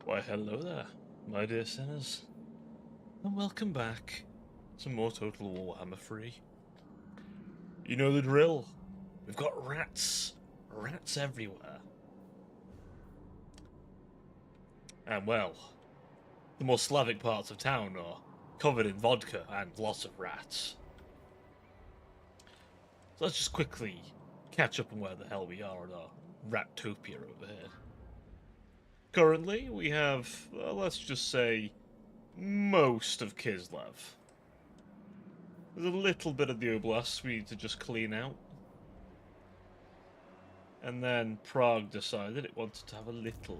Why, hello there, my dear sinners, and welcome back to more Total Warhammer 3. You know the drill. We've got rats everywhere. And well, the more Slavic parts of town are covered in vodka and lots of rats. So let's just quickly catch up on where the hell we are in our Ratopia over here. Currently, we have, let's just say, most of Kislev. There's a little bit of the Oblast we need to just clean out. And then Prague decided it wanted to have a little,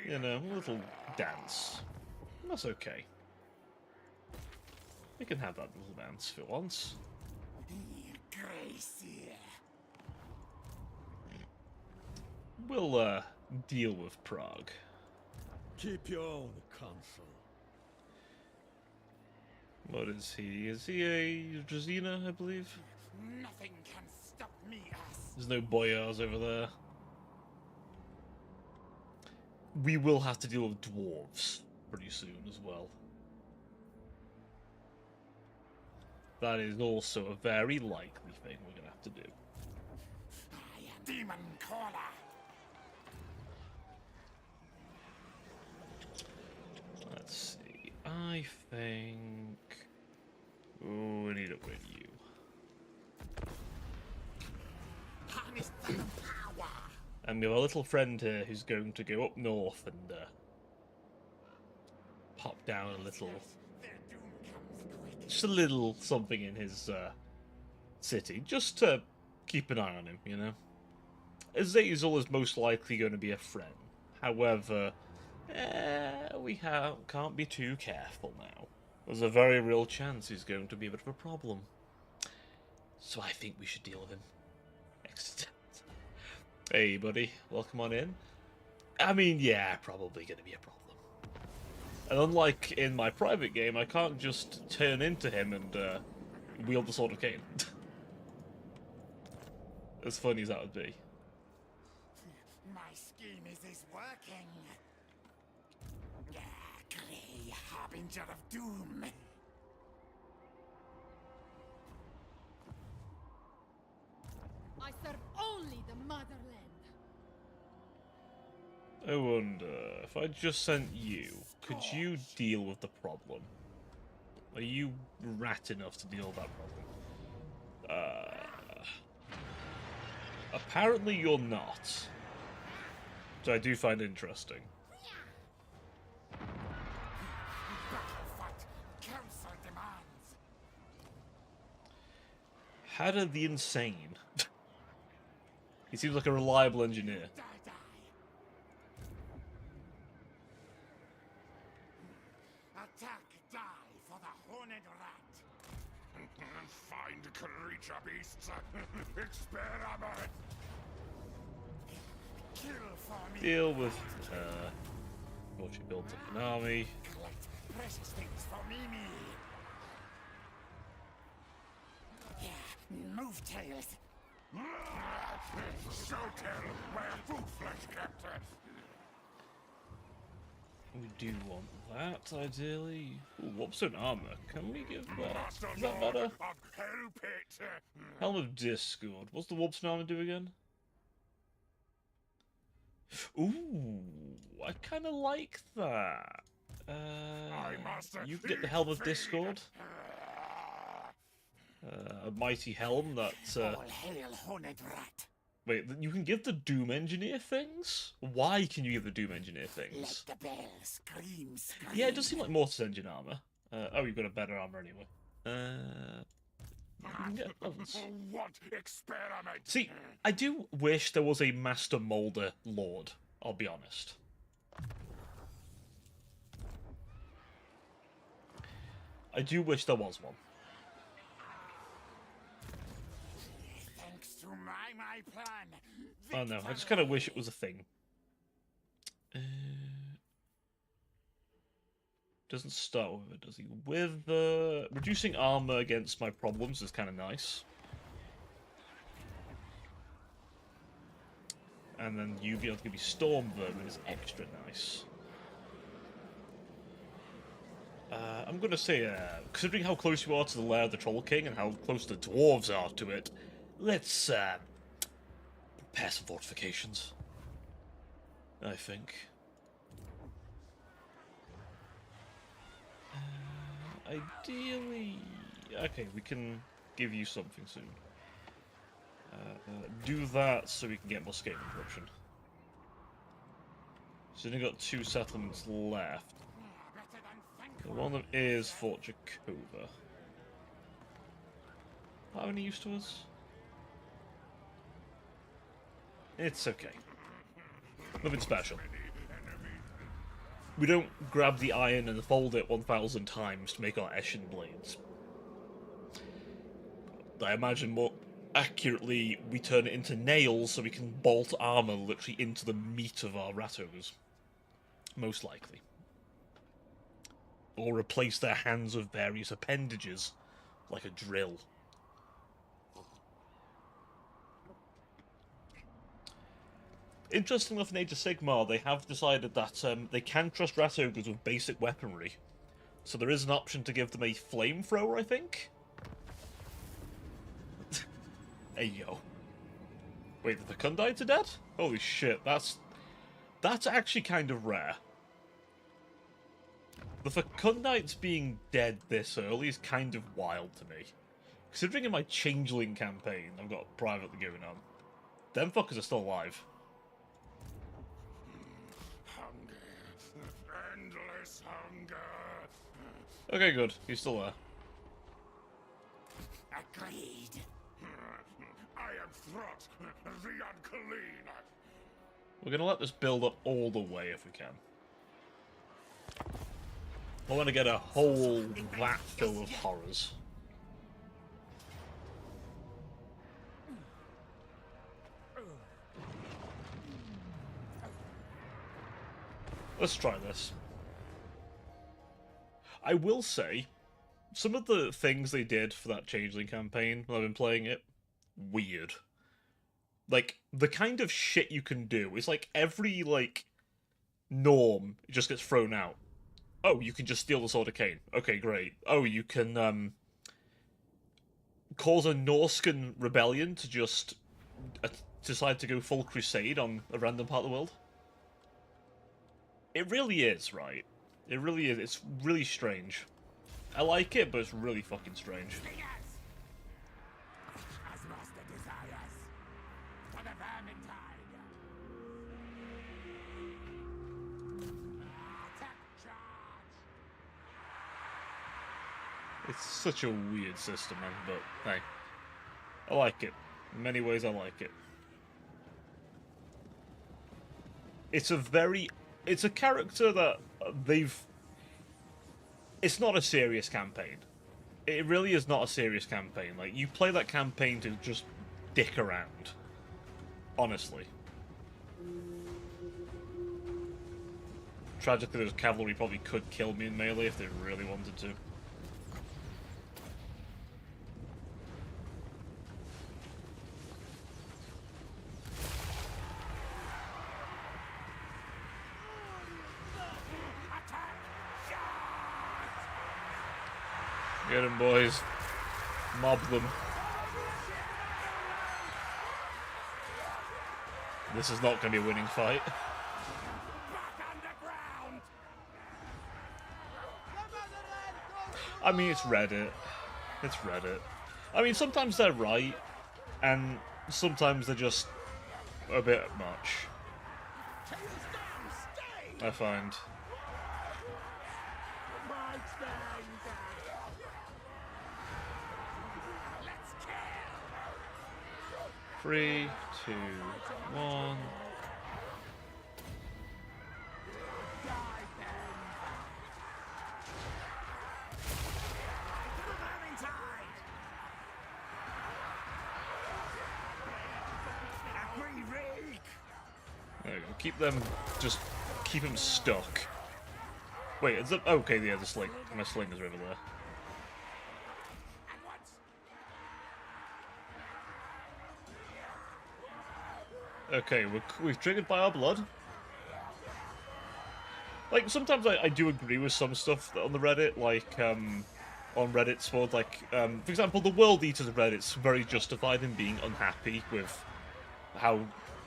you know, a little dance. And that's okay. We can have that little dance for once. We'll deal with Prague. Keep your own counsel. What is he? Is he a Drazina, I believe? Nothing can stop me, ass. There's no boyars over there. We will have to deal with dwarves pretty soon as well. That is also a very likely thing we're going to have to do. I am Demon Caller. Let's see. I think... Oh, we need to upgrade you. Harness the power. And we have a little friend here who's going to go up north and pop down a little... Their doom comes quick. Just a little something in his city, just to keep an eye on him, you know? Azazel is most likely going to be a friend. However, we can't be too careful now. There's a very real chance he's going to be a bit of a problem. So I think we should deal with him. Next. Hey, buddy. Welcome on in. I mean, yeah, probably going to be a problem. And unlike in my private game, I can't just turn into him and wield the Sword of Cain. As funny as that would be. My scheme is working. Grey harbinger of doom. I serve only the motherland. I wonder, if I just sent you, could you deal with the problem? Are you rat enough to deal with that problem? Apparently you're not. Which I do find interesting. Battle fight. Council demands. Hada the Insane. He seems like a reliable engineer. Die, die. Attack, die for the horned rat. Find creature beasts. Experiment. Kill for me. Deal with, what you built up an army. Collect precious things for Mimi. Yeah, move tails. Show tell where food flesh kept. We do want that, ideally. Ooh, Wobstone armor. Can we give that? Is that better? Help it. Helm of Discord. What's the Wobstone armor do again? Ooh, I kind of like that. You get the Helm of Discord. A mighty helm that... All hail horned rat. Wait, you can give the Doom Engineer things? Why can you give the Doom Engineer Let things? the bell scream, scream. Yeah, it does seem like Mortis Engine armor. Oh, you've got a better armor anyway. You can get those. What experiment? See, I do wish there was a Master Molder Lord, I'll be honest. I do wish there was one. Thanks to my plan. Oh no, I just kind of wish it was a thing. Doesn't start with it, does he? With reducing armor against my problems is kind of nice. and then you being able to give me Storm Vermin is extra nice. I'm going to say, considering how close you are to the lair of the Troll King and how close the dwarves are to it, let's prepare some fortifications, I think. Ideally... Okay, we can give you something soon. Do that so we can get more scaling corruption. So we've only got 2 settlements left. One of them is Fort Jakova. Not any use to us? It's okay. Nothing special. We don't grab the iron and fold it 1,000 times to make our Eshin blades. I imagine more accurately, we turn it into nails so we can bolt armor literally into the meat of our rat ogres. Most likely. Or replace their hands with various appendages, like a drill. Interesting enough, in Age of Sigmar, they have decided that they can trust rat ogres with basic weaponry. So there is an option to give them a flamethrower, I think? Hey, yo. Wait, the Fecundites are dead? Holy shit, that's actually kind of rare. The Fecundites being dead this early is kind of wild to me. Considering in my Changeling campaign I've got privately going on. Them fuckers are still alive. Hunger. Endless hunger. Okay, good. He's still there. Agreed. I am Throt, the unclean. We're gonna let this build up all the way if we can. I want to get a whole vat full of horrors. Let's try this. I will say, some of the things they did for that Changeling campaign when I've been playing it, weird. Like, the kind of shit you can do is like every, like, norm just gets thrown out. Oh, you can just steal the Sword of Cain. Okay, great. Oh, you can, cause a Norscan rebellion to just decide to go full crusade on a random part of the world. It really is, right? It really is. It's really strange. I like it, but it's really fucking strange. As master desires. For the Vermintide. Attack charge. It's such a weird system, man, but hey. I like it. In many ways, I like it. It's a character that they've... It's not a serious campaign. It really is not a serious campaign. Like, you play that campaign to just dick around. Honestly. Tragically, those cavalry probably could kill me in melee if they really wanted to. Get him, boys. Mob them. This is not going to be a winning fight. Back underground. I mean, it's Reddit. It's Reddit. I mean, sometimes they're right, and sometimes they're just a bit much. I find. Let's kill. 3, 2, 1. There we go. Keep them, just keep them stuck. Wait, is it okay? Yeah, the sling. My sling is over there. Okay, we've triggered by our blood. Like, sometimes I do agree with some stuff on the Reddit, like, on Reddit's world, like, for example, the World Eaters of Reddit's very justified in being unhappy with how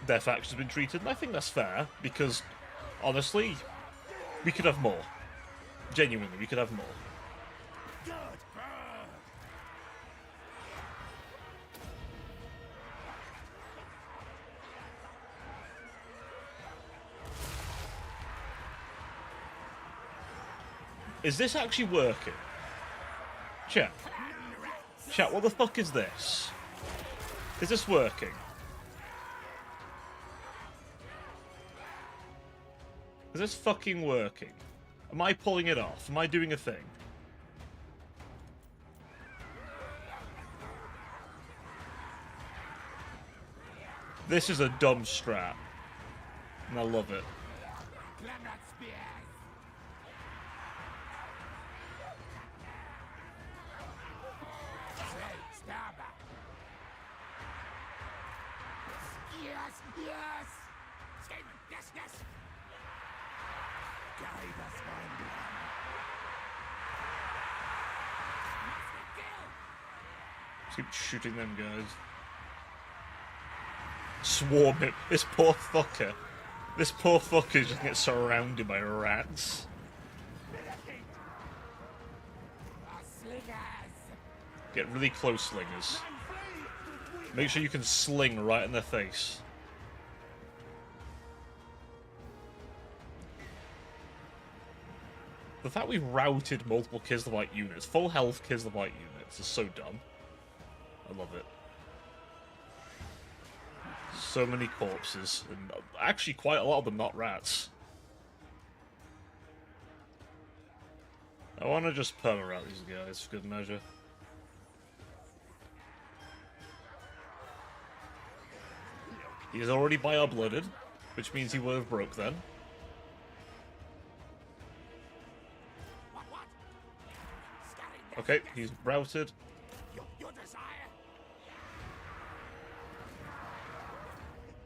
their faction's been treated, and I think that's fair, because, honestly, we could have more. Genuinely, we could have more. Is this actually working? Chat. Chat, what the fuck is this? Is this working? Is this fucking working? Am I pulling it off? Am I doing a thing? This is a dumb strat. And I love it. Yes, yes! Yes, yes! Guide us, my Just keep shooting them guys. Swarm him. This poor fucker. This poor fucker just gets surrounded by rats. Get really close, slingers. Make sure you can sling right in their face. The fact we routed multiple Kislev units, full health Kislev units, is so dumb. I love it. So many corpses, and actually quite a lot of them not rats. I want to just perma-rat these guys for good measure. He's already bio-blooded, which means he would have broke then. Okay, he's routed.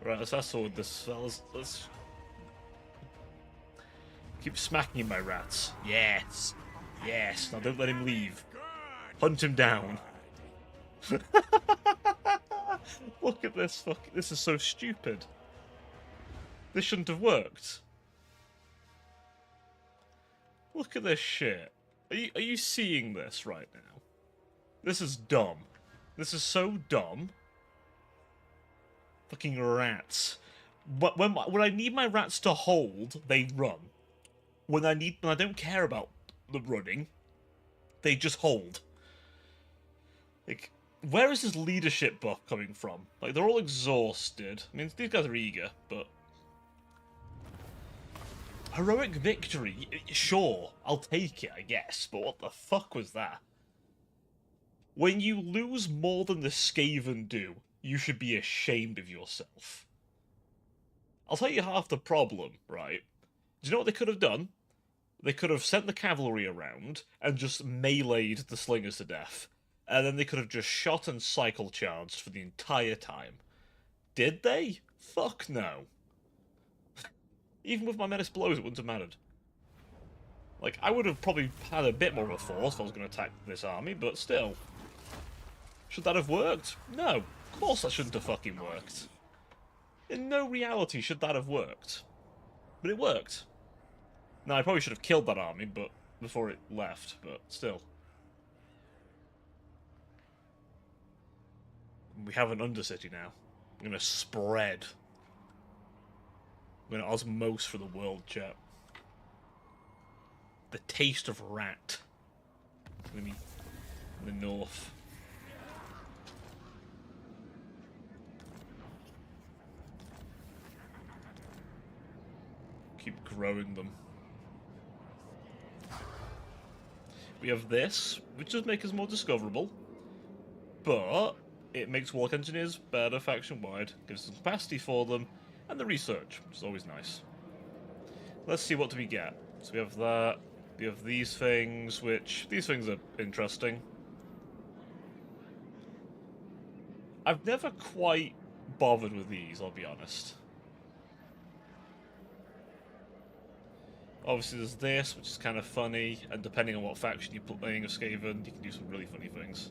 Right, let's asshole with this. Let's keep smacking my rats. Yes, yes. Now don't let him leave. Hunt him down. Look at this. Fuck. This is so stupid. This shouldn't have worked. Look at this shit. Are you seeing this right now? This is dumb. This is so dumb. Fucking rats. But when I need my rats to hold, they run. When I don't care about the running, they just hold. Like, where is this leadership buff coming from? Like, they're all exhausted. I mean, these guys are eager, but heroic victory, sure, I'll take it, I guess, but what the fuck was that? When you lose more than the Skaven do, you should be ashamed of yourself. I'll tell you half the problem, right? Do you know what they could have done? They could have sent the cavalry around and just meleeed the slingers to death, and then they could have just shot and cycle charged for the entire time. Did they? Fuck no. Even with my menace blows, it wouldn't have mattered. Like, I would have probably had a bit more of a force if I was going to attack this army, but still. Should that have worked? No. Of course that shouldn't have fucking worked. In no reality should that have worked. But it worked. Now, I probably should have killed that army, but before it left, but still. We have an Undercity now. I'm going to spread. I'm going to osmose for the world, chat. The taste of rat. It's going to be in the north. Keep growing them. We have this, which does make us more discoverable, but it makes Warlock Engineers better faction-wide, gives some capacity for them, and the research, which is always nice. Let's see, what do we get? So we have that, we have these things, which, these things are interesting. I've never quite bothered with these, I'll be honest. Obviously there's this, which is kind of funny, and depending on what faction you're playing of Skaven, you can do some really funny things.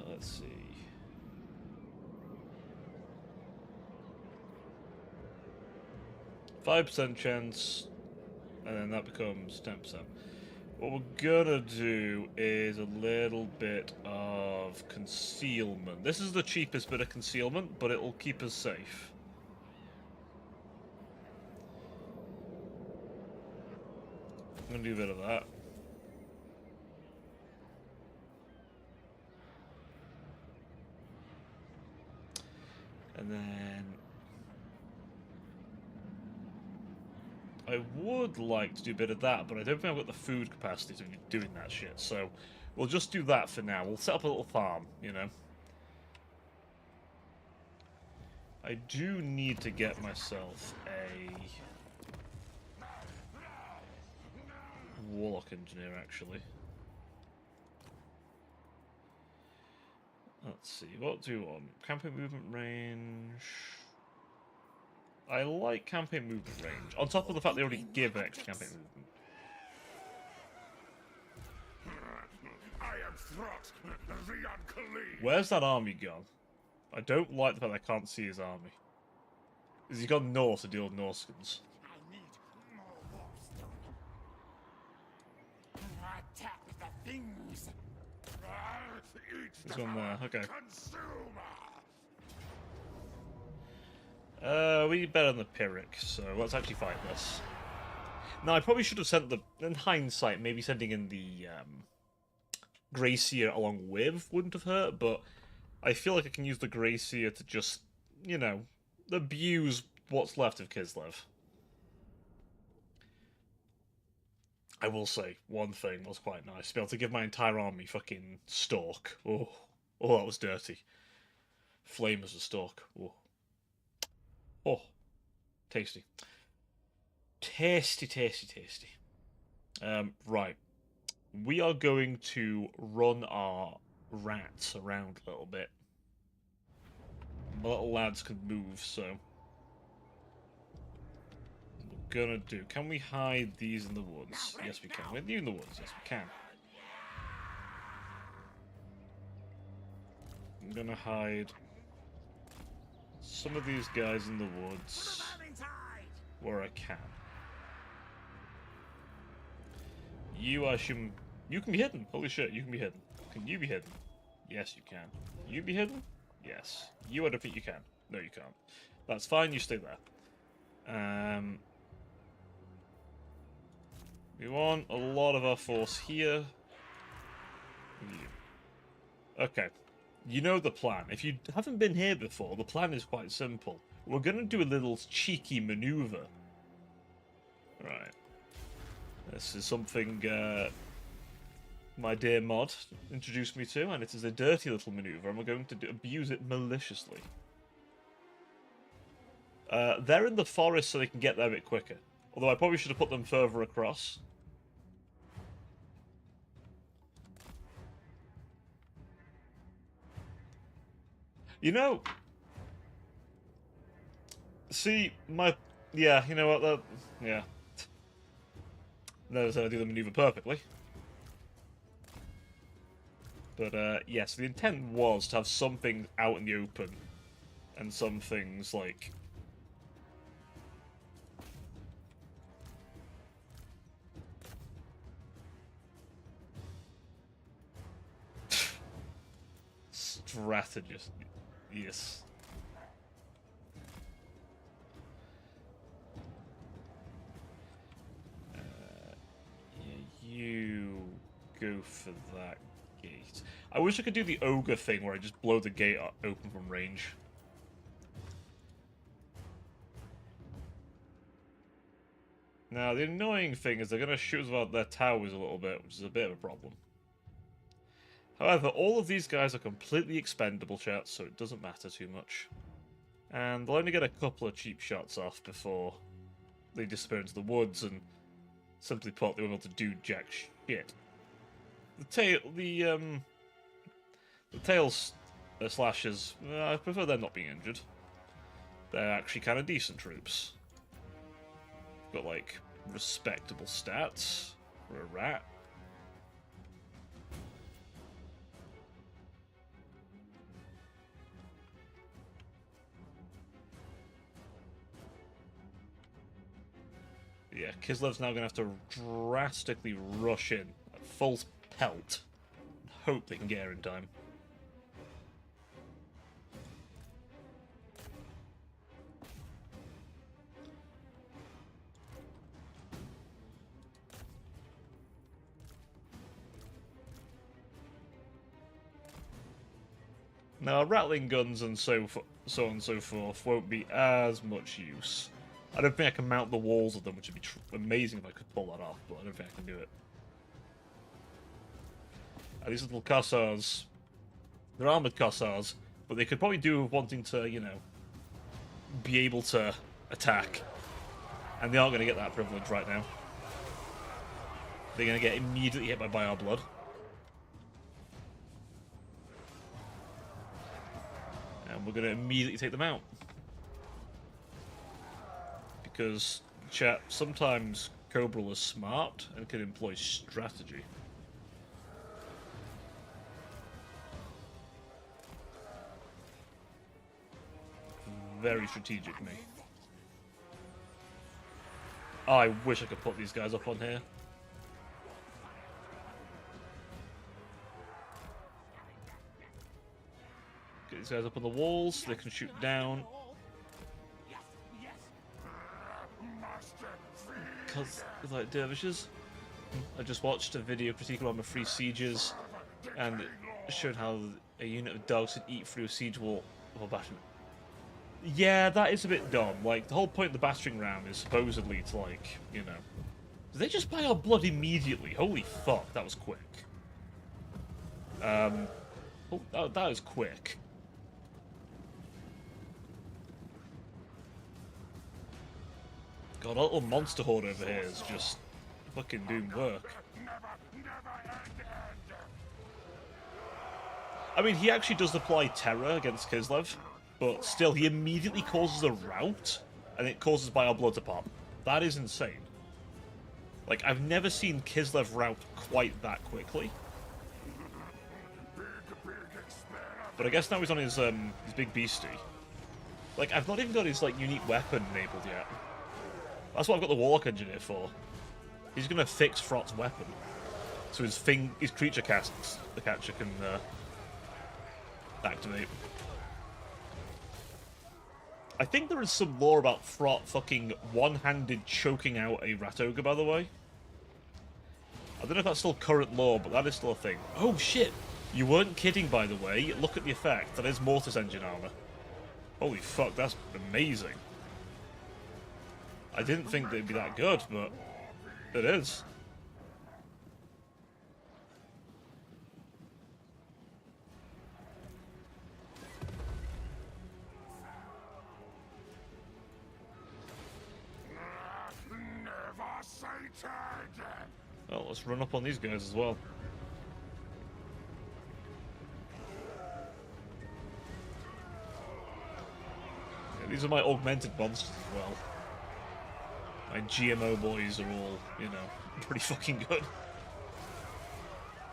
Let's see. %5 chance, and then that becomes 10%. What we're gonna do is a little bit of concealment. This is the cheapest bit of concealment, but it will keep us safe. I'm gonna do a bit of that. And then I would like to do a bit of that, but I don't think I've got the food capacity to be doing that shit, so we'll just do that for now. We'll set up a little farm, you know. I do need to get myself a warlock engineer, actually. Let's see, what do we want? Campaign movement range. I like campaign movement range, on top of the fact they already give extra campaign movement. I am Throt, the Unclean. Where's that army gone? I don't like the fact I can't see his army. Has he gone north to deal with Norskins? I need more warpstone. Attack the things. He's gone there, okay. Consumer. We need better than the Pyrrhic, so let's actually fight this. Now, I probably should have sent the... In hindsight, maybe sending in the Gracier along with wouldn't have hurt, but I feel like I can use the Gracier to just, you know, abuse what's left of Kislev. I will say, one thing was quite nice. To be able to give my entire army fucking Stalk. Oh, that was dirty. Flame as a Stalk. Oh, tasty. Tasty, tasty, tasty. Right. We are going to run our rats around a little bit. My little lads can move, so... We're gonna do... Can we hide these in the woods? Yes, we can. We're in the woods. Yes, we can. I'm gonna hide some of these guys in the woods where I can. You, I assume... You can be hidden. Holy shit, you can be hidden. Can you be hidden? Yes, you can. You be hidden? Yes. You, I don't think you can. No, you can't. That's fine, you stay there. We want a lot of our force here. Okay. You know the plan. If you haven't been here before, the plan is quite simple. We're going to do a little cheeky maneuver. Right. This is something my dear mod introduced me to, and it is a dirty little maneuver, and we're going to abuse it maliciously. They're in the forest so they can get there a bit quicker. Although I probably should have put them further across. You know... See, yeah, you know what, yeah. Notice I do the maneuver perfectly. But, yes, the intent was to have something out in the open. And some things, like... Strategist. Yes. Yeah, you go for that gate. I wish I could do the ogre thing where I just blow the gate open from range. Now, the annoying thing is they're going to shoot us about their towers a little bit, which is a bit of a problem. However, all of these guys are completely expendable, chat, so it doesn't matter too much. And they'll only get a couple of cheap shots off before they disappear into the woods, and simply put, they won't be able to do jack shit. The The tails slashers, I prefer them not being injured. They're actually kind of decent troops. Got like respectable stats for a rat. Yeah, Kislev's now going to have to drastically rush in at full pelt. Hope they can get her in time. Now, rattling guns and so on and so forth won't be as much use. I don't think I can mount the walls of them, which would be amazing if I could pull that off, but I don't think I can do it. These little Kossars, they're armored Kossars, but they could probably do with wanting to, you know, be able to attack. And they aren't going to get that privilege right now. They're going to get immediately hit by our blood. And we're going to immediately take them out. Because, chat, sometimes Cobral is smart and can employ strategy. Very strategic, me. Oh, I wish I could put these guys up on here. Get these guys up on the walls, they can shoot down. Because, like, dervishes. I just watched a video critique about my free sieges, and it showed how a unit of dogs could eat through a siege wall of a battering. Yeah, that is a bit dumb. Like, the whole point of the battering ram is supposedly to, like, you know... Did they just buy our blood immediately? Holy fuck, that was quick. Oh, that was quick. God, our little monster horde over here is just fucking doing work. I mean, he actually does apply terror against Kislev, but still, he immediately causes a rout, and it causes by our blood to pop. That is insane. Like, I've never seen Kislev rout quite that quickly. But I guess now he's on his big beastie. Like, I've not even got his, like, unique weapon enabled yet. That's what I've got the Warlock Engineer for. He's gonna fix Frot's weapon. So his creature casts, the catcher can activate. I think there is some lore about Frot fucking one-handed choking out a Rat Ogre, by the way. I don't know if that's still current lore, but that is still a thing. Oh shit! You weren't kidding, by the way. Look at the effect. That is Mortis Engine armor. Holy fuck, that's amazing. I didn't think they'd be that good, but it is. Well, let's run up on these guys as well. Yeah, these are my augmented monsters as well. My GMO boys are all, you know, pretty fucking good.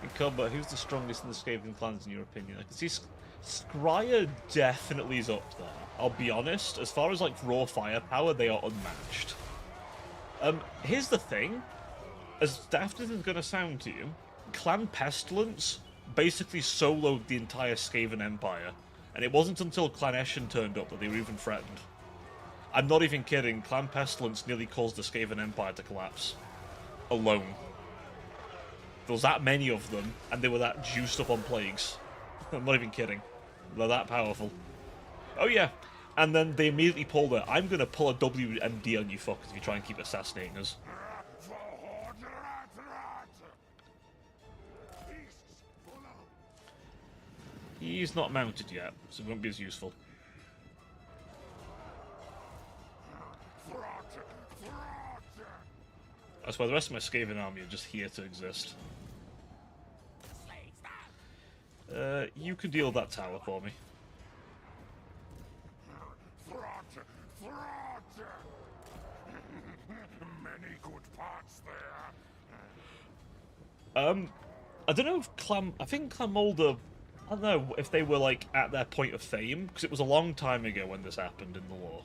In combat, who's the strongest in the Skaven clans in your opinion? I can see Skryre definitely is up there. I'll be honest, as far as like raw firepower, they are unmatched. Here's the thing. As daft as it's gonna sound to you, Clan Pestilence basically soloed the entire Skaven Empire, and it wasn't until Clan Eshin turned up that they were even threatened. I'm not even kidding, Clan Pestilence nearly caused the Skaven Empire to collapse. Alone. There was that many of them, and they were that juiced up on plagues. I'm not even kidding. They're that powerful. Oh yeah, and then they immediately pulled it. I'm gonna pull a WMD on you fuckers if you try and keep assassinating us. He's not mounted yet, so it won't be as useful. That's why the rest of my Skaven army are just here to exist. You can deal with that tower for me. Fraud! Fraud! Many good parts there. I don't know if I think Clan Moulder, I don't know if they were, like, at their point of fame, because it was a long time ago when this happened in the war.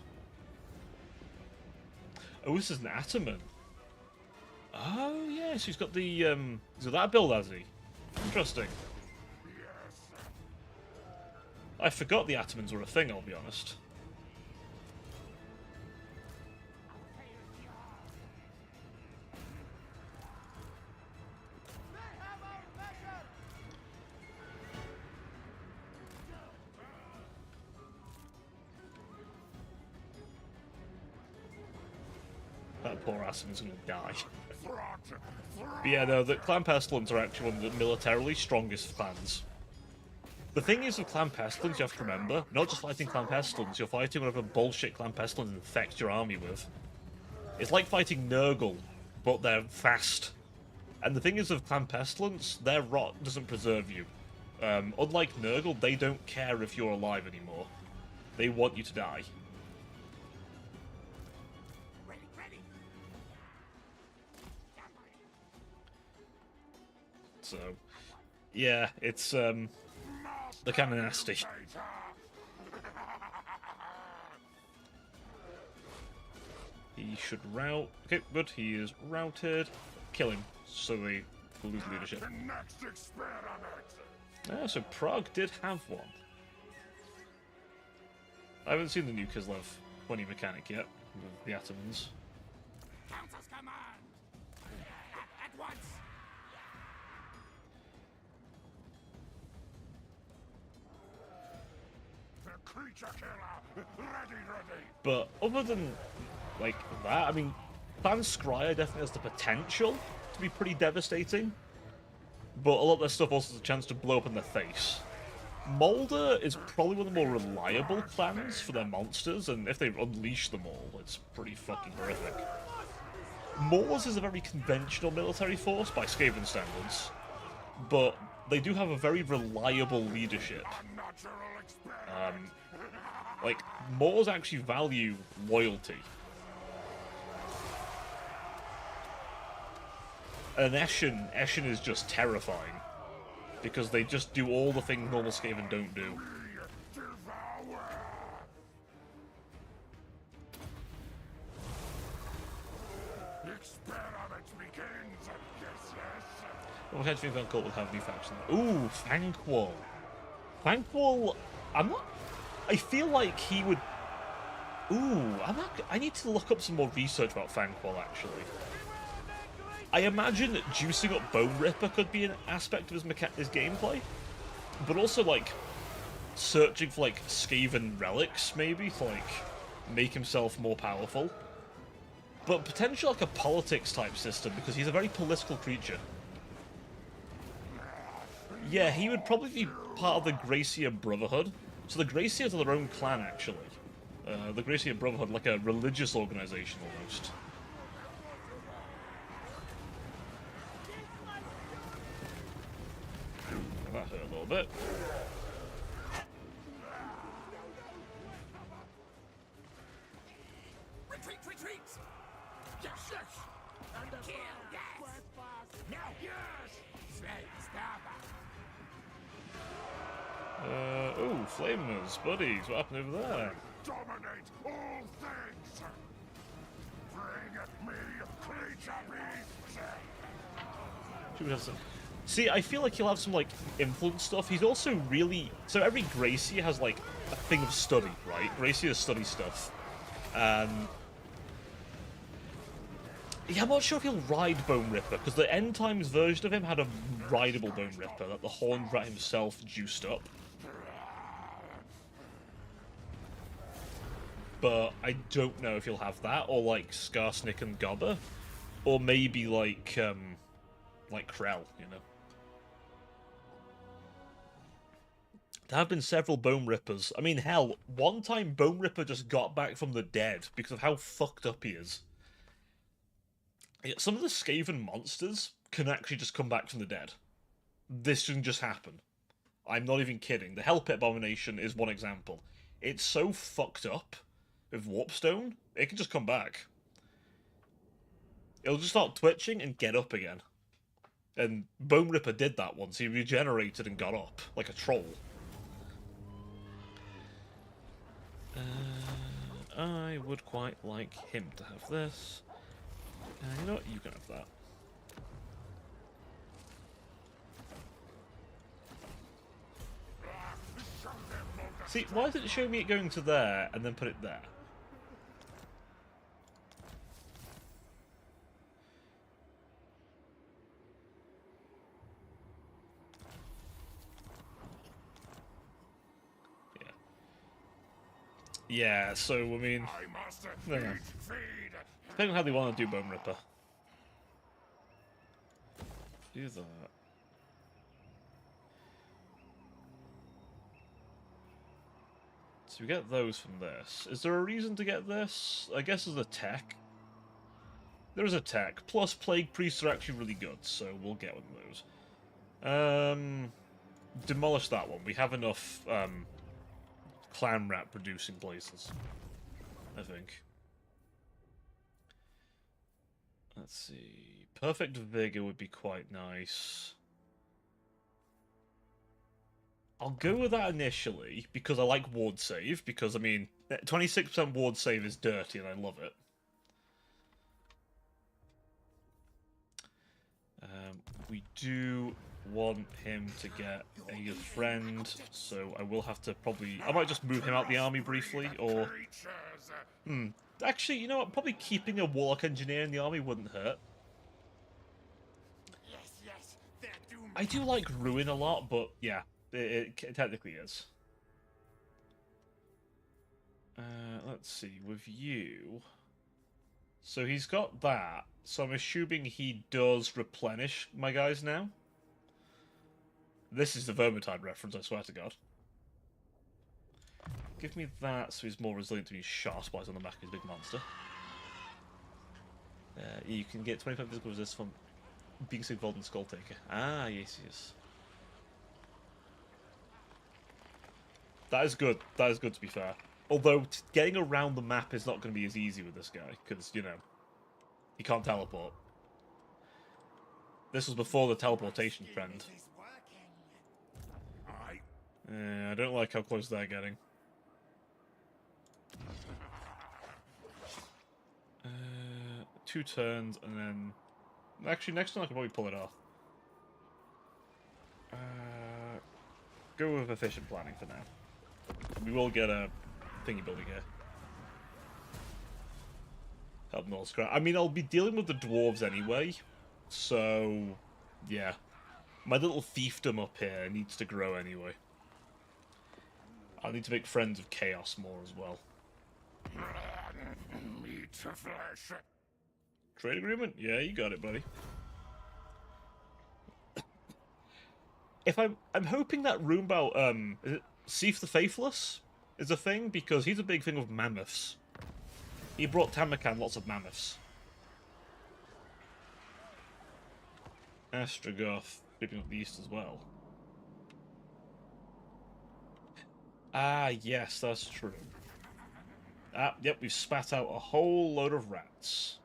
Oh, this is an Ataman. Oh, yes, he's got the, so that build, has he? Interesting. I forgot the Atamans were a thing, I'll be honest. That poor Ataman's gonna die. But yeah, no, the Clan Pestilence are actually one of the militarily strongest clans. The thing is with Clan Pestilence, you have to remember, not just fighting Clan Pestilence, you're fighting whatever bullshit Clan Pestilence infects your army with. It's like fighting Nurgle, but they're fast. And the thing is with Clan Pestilence, their rot doesn't preserve you. Unlike Nurgle, they don't care if you're alive anymore. They want you to die. So, yeah, it's, they're kind of nasty. He should rout. Okay, good. He is routed. Kill him, so they lose leadership. Ah, so Prague did have one. I haven't seen the new Kislev 20 mechanic yet with the Atamans. Council's command! At once! The creature killer! Ready! But other than, like, that, I mean, Clan Scryer definitely has the potential to be pretty devastating, but a lot of their stuff also has a chance to blow up in their face. Moulder is probably one of the more reliable clans for their monsters, and if they unleash them all, it's pretty fucking horrific. Moors is a very conventional military force by Skaven standards, but they do have a very reliable leadership. Like, Moors actually value loyalty. And Eshin is just terrifying. Because they just do all the things normal Skaven don't do. What kind of things Cult will have new factions? Ooh, Fankwall. Fankwall, I feel like he would... Ooh, I need to look up some more research about Fankwall, actually. I imagine that juicing up Bone Ripper could be an aspect of his gameplay, but also, like, searching for, like, Skaven relics, maybe, to, like, make himself more powerful. But potentially, like, a politics-type system, because he's a very political creature. Yeah, he would probably be part of the Gracia Brotherhood. So the Gracias are their own clan, actually. The Gracia Brotherhood, like a religious organization, almost. That hurt a little bit. Retreat! Retreat! Yes! Yes! Kill! Yes! Now! Yes! Ooh, Flamers, buddies, what happened over there? Dominate all things! Bring me creature beasts! Should we have some... See, I feel like he'll have some, like, influence stuff. He's also really... So every Gracie has, like, a thing of study, right? Gracie has study stuff. Yeah, I'm not sure if he'll ride Bone Ripper, because the End Times version of him had a rideable Bone Ripper that the Horned Rat himself juiced up. But I don't know if he'll have that, or, like, Skarsnik and Gobber. Or maybe, like Krell, you know? There have been several Bone Rippers. I mean, hell, one time Bone Ripper just got back from the dead because of how fucked up he is. Some of the Skaven monsters can actually just come back from the dead. This shouldn't just happen. I'm not even kidding. The Hell Pit Abomination is one example. It's so fucked up with Warpstone, it can just come back. It'll just start twitching and get up again. And Bone Ripper did that once. He regenerated and got up, like a troll. I would quite like him to have this. You know what? You can have that. See, why did it show me it going to there and then put it there? Yeah, so, I mean... Depending on how they want to do Bone Ripper. Do that. So we get those from this. Is there a reason to get this? I guess there's a tech. There's a tech. Plus, Plague Priests are actually really good, so we'll get one of those. Demolish that one. We have enough, clan rat producing places, I think. Let's see. Perfect Vigor would be quite nice. I'll go with that initially, because I like ward save, because, I mean, 26% ward save is dirty, and I love it. We do want him to get a friend, so I will have to probably... I might just move him out the army briefly, or... Actually, you know what? Probably keeping a Warlock Engineer in the army wouldn't hurt. I do like Ruin a lot, but yeah, it technically is. Let's see, with you... So he's got that, so I'm assuming he does replenish my guys now. This is the Vermintide reference, I swear to God. Give me that so he's more resilient to being shot while he's on the back of his big monster. You can get 25 physical resist from being so involved in Skull Taker. Ah, yes, yes. That is good. That is good, to be fair. Although, getting around the map is not going to be as easy with this guy, because, you know, he can't teleport. This was before the teleportation trend. I don't like how close they're getting. 2 turns, and then... Actually, next turn I can probably pull it off. Go with efficient planning for now. We will get a thingy building here. Help North Scrap. I mean, I'll be dealing with the dwarves anyway, so yeah. My little fiefdom up here needs to grow anyway. I'll need to make friends of Chaos more as well. Meat to flesh. Trade agreement? Yeah, you got it, buddy. If I'm hoping that rune about is it Seif the Faithless is a thing, because he's a big thing with mammoths. He brought Tamarkan lots of mammoths. Astrogoth creeping up the east as well. Ah, yes, that's true. Ah, yep, we've spat out a whole load of rats.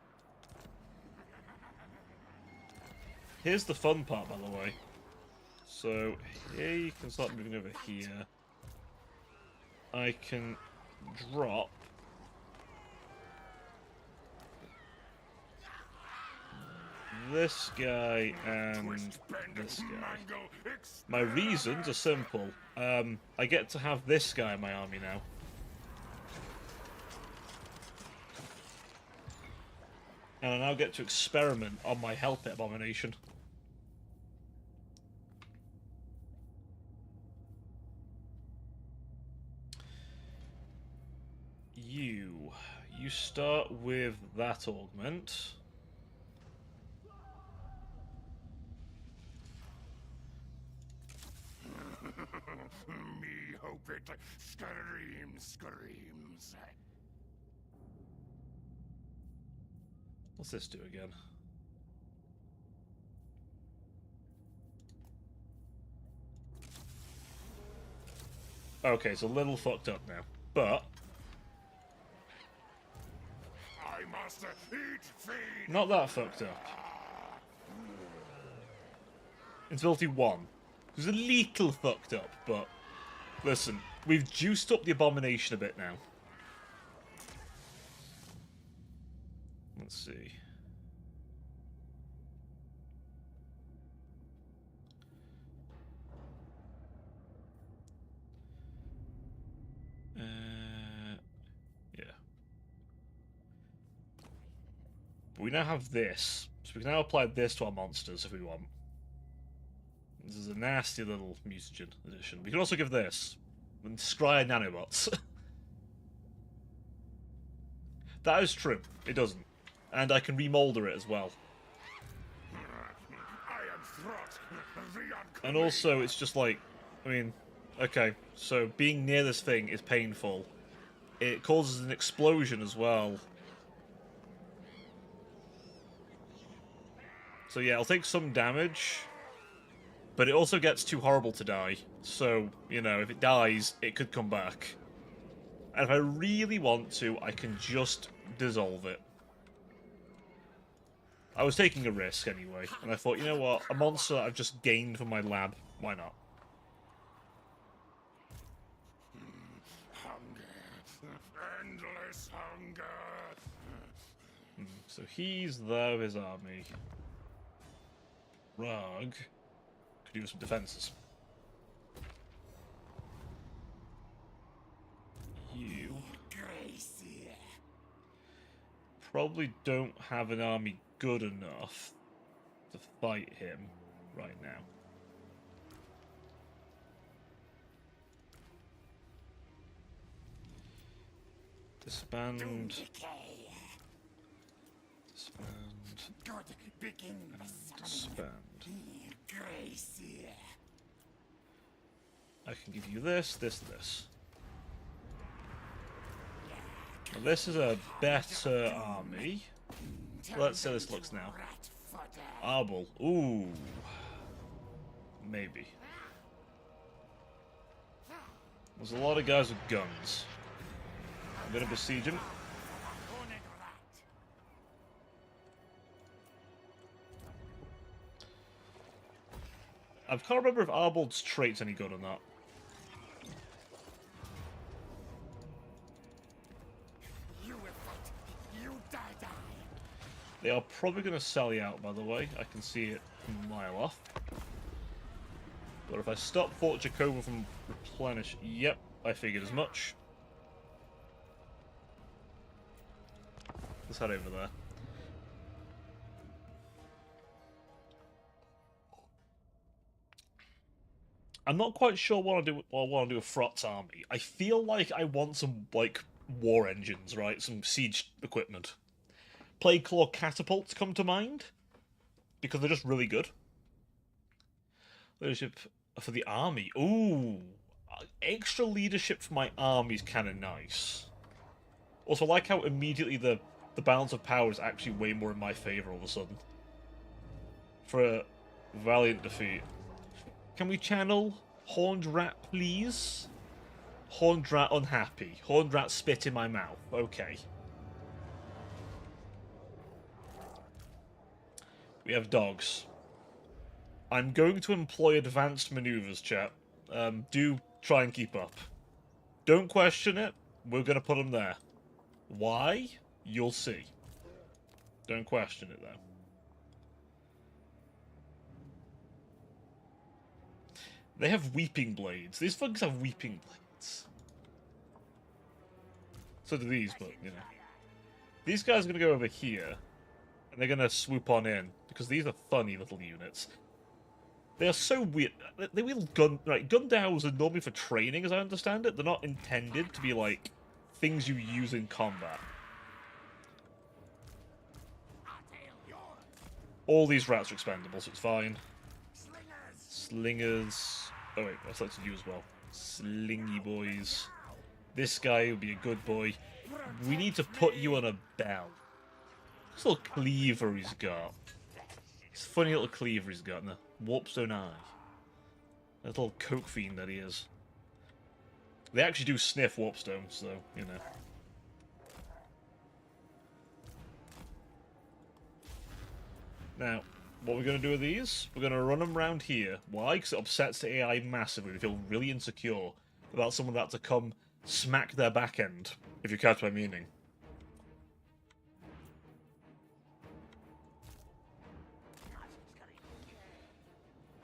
Here's the fun part, by the way. So, here you can start moving over here. I can drop... this guy and this guy. My reasons are simple. I get to have this guy in my army now. And I now get to experiment on my Hell Pit Abomination. You start with that augment. Me hope it screams. What's this do again? Okay, it's a little fucked up now. But I must eat, feed. not that fucked up. Invincibility 1. It was a little fucked up, but listen, we've juiced up the abomination a bit now. Let's see. Yeah. But we now have this, so we can now apply this to our monsters if we want. This is a nasty little mutagen edition. We can also give this. And Scryer nanobots. That is true. It doesn't. And I can remolder it as well. I am Throt, the unclean. And also, it's just like... I mean... Okay, so being near this thing is painful. It causes an explosion as well. So yeah, I'll take some damage. But it also gets too horrible to die. So, you know, if it dies, it could come back. And if I really want to, I can just dissolve it. I was taking a risk anyway, and I thought, you know what, a monster I've just gained from my lab, why not? Hunger. Endless hunger. So he's there with his army. Rug could do some defenses. You Gracie. probably don't have an army good enough to fight him right now. Disband. Decay. Disband. God begin the Disband. Gracie. I can give you this, this. Now, this is a better army. Let's see how this looks now. Arbol. Ooh. Maybe. There's a lot of guys with guns. I'm gonna besiege him. I can't remember if Arbold's trait's any good or not. You will fight. You die. They are probably going to sally out, by the way. I can see it a mile off. But if I stop Fort Jacoba from replenish... Yep, I figured as much. Let's head over there. I'm not quite sure what I want to do with Frot's army. I feel like I want some, like, war engines, right? Some siege equipment. Plague Claw catapults come to mind, because they're just really good. Leadership for the army. Ooh, extra leadership for my army is kind of nice. Also, I like how immediately the balance of power is actually way more in my favor all of a sudden. For a valiant defeat. Can we channel Horned Rat, please? Horned Rat unhappy. Horned Rat spit in my mouth. Okay. We have dogs. I'm going to employ advanced maneuvers, chat. Do try and keep up. Don't question it. We're going to put them there. Why? You'll see. Don't question it, though. They have weeping blades. These thugs have weeping blades. So do these, but, you know. These guys are going to go over here. And they're going to swoop on in. Because these are funny little units. They are so weird. They wield gun... Right, gun dowels are normally for training, as I understand it. They're not intended to be, like, things you use in combat. All these rats are expendable, so it's fine. Slingers... Oh wait, I selected you as well. Slingy boys. This guy would be a good boy. We need to put you on a bell. This little cleaver he's got. This funny little cleaver he's got in the warpstone eye. That little coke fiend that he is. They actually do sniff warpstones, so, you know. Now, what we're going to do with these, we're going to run them around here. Why? Because it upsets the AI massively. They feel really insecure about someone that to come smack their back end, if you catch my meaning.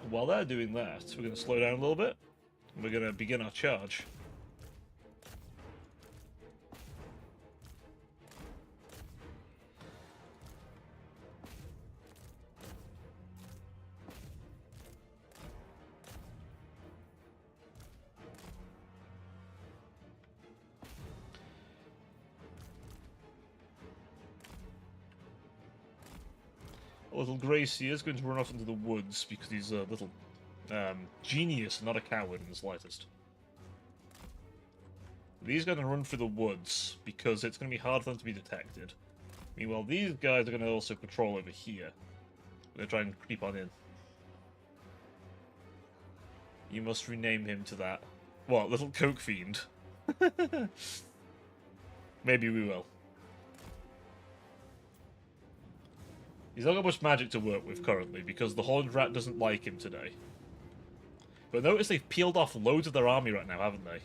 While they're doing that, we're going to slow down a little bit, and we're going to begin our charge. Little Gracie is going to run off into the woods because he's a little genius, not a coward in the slightest. These are going to run through the woods because it's going to be hard for them to be detected. Meanwhile, these guys are going to also patrol over here. They're going to try and creep on in. You must rename him to that. What, Little Coke Fiend? Maybe we will. He's not got much magic to work with currently, because the Horned Rat doesn't like him today. But notice they've peeled off loads of their army right now, haven't they?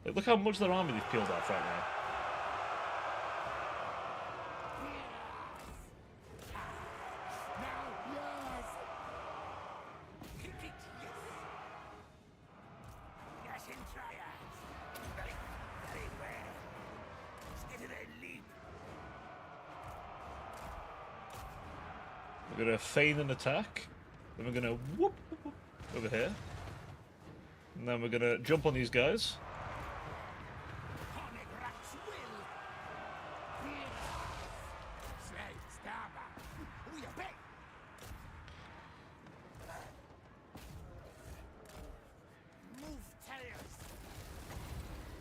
Like, look how much of their army they've peeled off right now. We're going to feign an attack, then we're going to whoop over here, and then we're going to jump on these guys.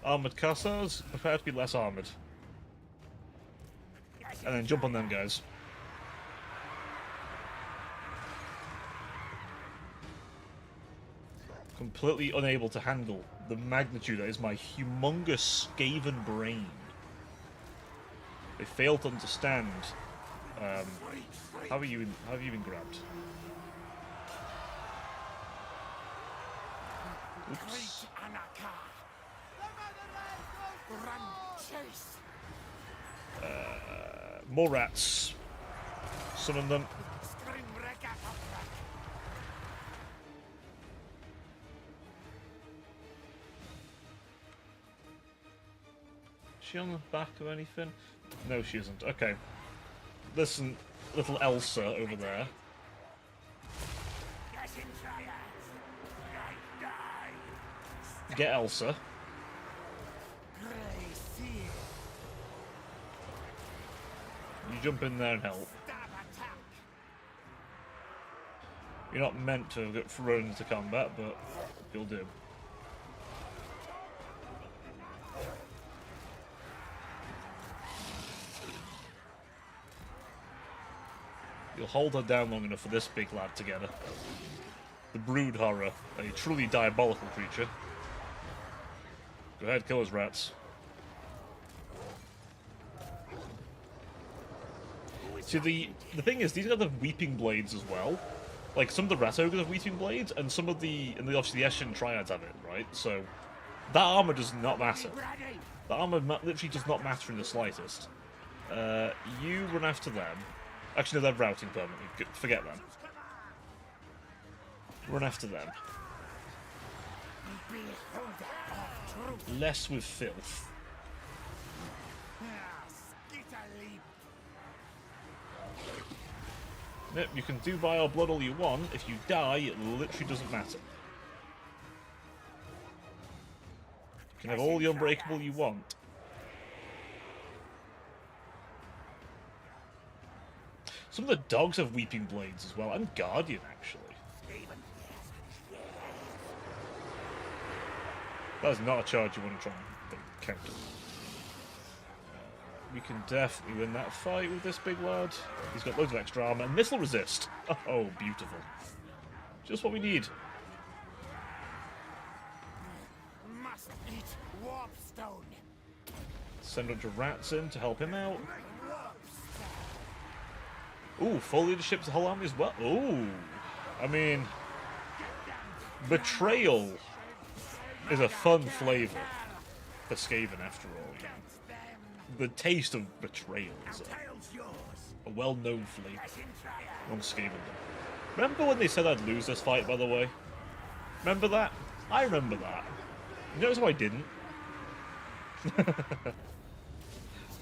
Armored Cassars, prepare to be less armored. And then jump on them guys. Completely unable to handle the magnitude that is my humongous Skaven brain. They fail to understand. How have you been grabbed? Oops. More rats. Summon them. Is she on the back of anything? No, she isn't. Okay. Listen, little Elsa over there. Get Elsa. You jump in there and help. You're not meant to get thrown into combat, but you'll do. You'll hold her down long enough for this big lad to get her. The Brood Horror, a truly diabolical creature. Go ahead, kill those rats. See, the thing is, these guys have Weeping Blades as well. Like, some of the Rat Ogres have Weeping Blades, and some of the, obviously the Eshin Triads have it, right? So, that armor does not matter. That armor literally does not matter in the slightest. You run after them. Actually, no, they're routing permanently. Forget them. Run after them. Less with filth. Yep, you can do vile blood all you want. If you die, it literally doesn't matter. You can have all the unbreakable you want. Some of the dogs have Weeping Blades as well, and Guardian, actually. That is not a charge you want to try and counter. We can definitely win that fight with this big lad. He's got loads of extra armor. Missile resist! Oh, beautiful. Just what we need. Send a bunch of rats in to help him out. Ooh, full leadership to the whole army as well. Ooh. I mean, betrayal is a fun flavor for Skaven after all. You know. The taste of betrayal is a well-known flavor among Skaven. Remember when they said I'd lose this fight, by the way? Remember that? I remember that. You notice how I didn't?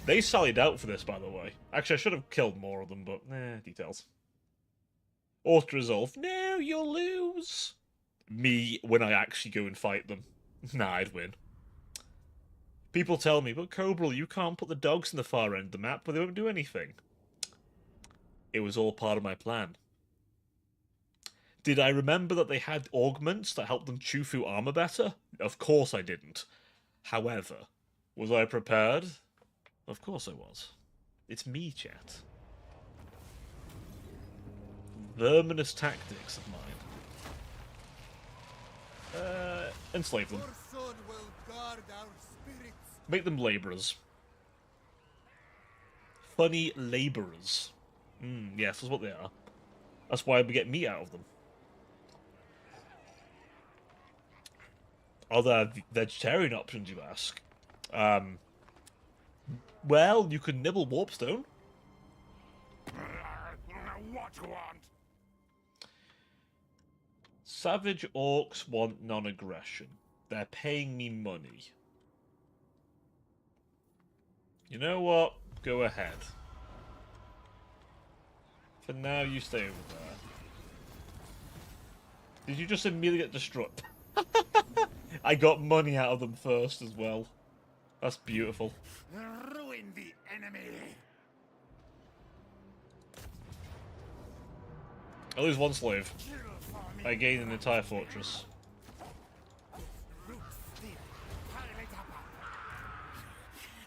They sallied out for this, by the way. Actually, I should have killed more of them, but details. Auto-resolve. No, you'll lose. Me, when I actually go and fight them. Nah, I'd win. People tell me, but Cobral, you can't put the dogs in the far end of the map where they won't do anything. It was all part of my plan. Did I remember that they had augments that helped them chew through armor better? Of course I didn't. However, was I prepared? Of course I was. It's me, chat. Verminous tactics of mine. Enslave them. Make them labourers. Funny labourers. Yes, that's what they are. That's why we get meat out of them. Are there vegetarian options, you ask? Well, you can nibble warpstone. What you want? Savage orcs want non-aggression. They're paying me money. You know what? Go ahead. For now, you stay over there. Did you just immediately get destroyed? I got money out of them first as well. That's beautiful. Ruin the enemy. I lose one slave. I gain an entire fortress.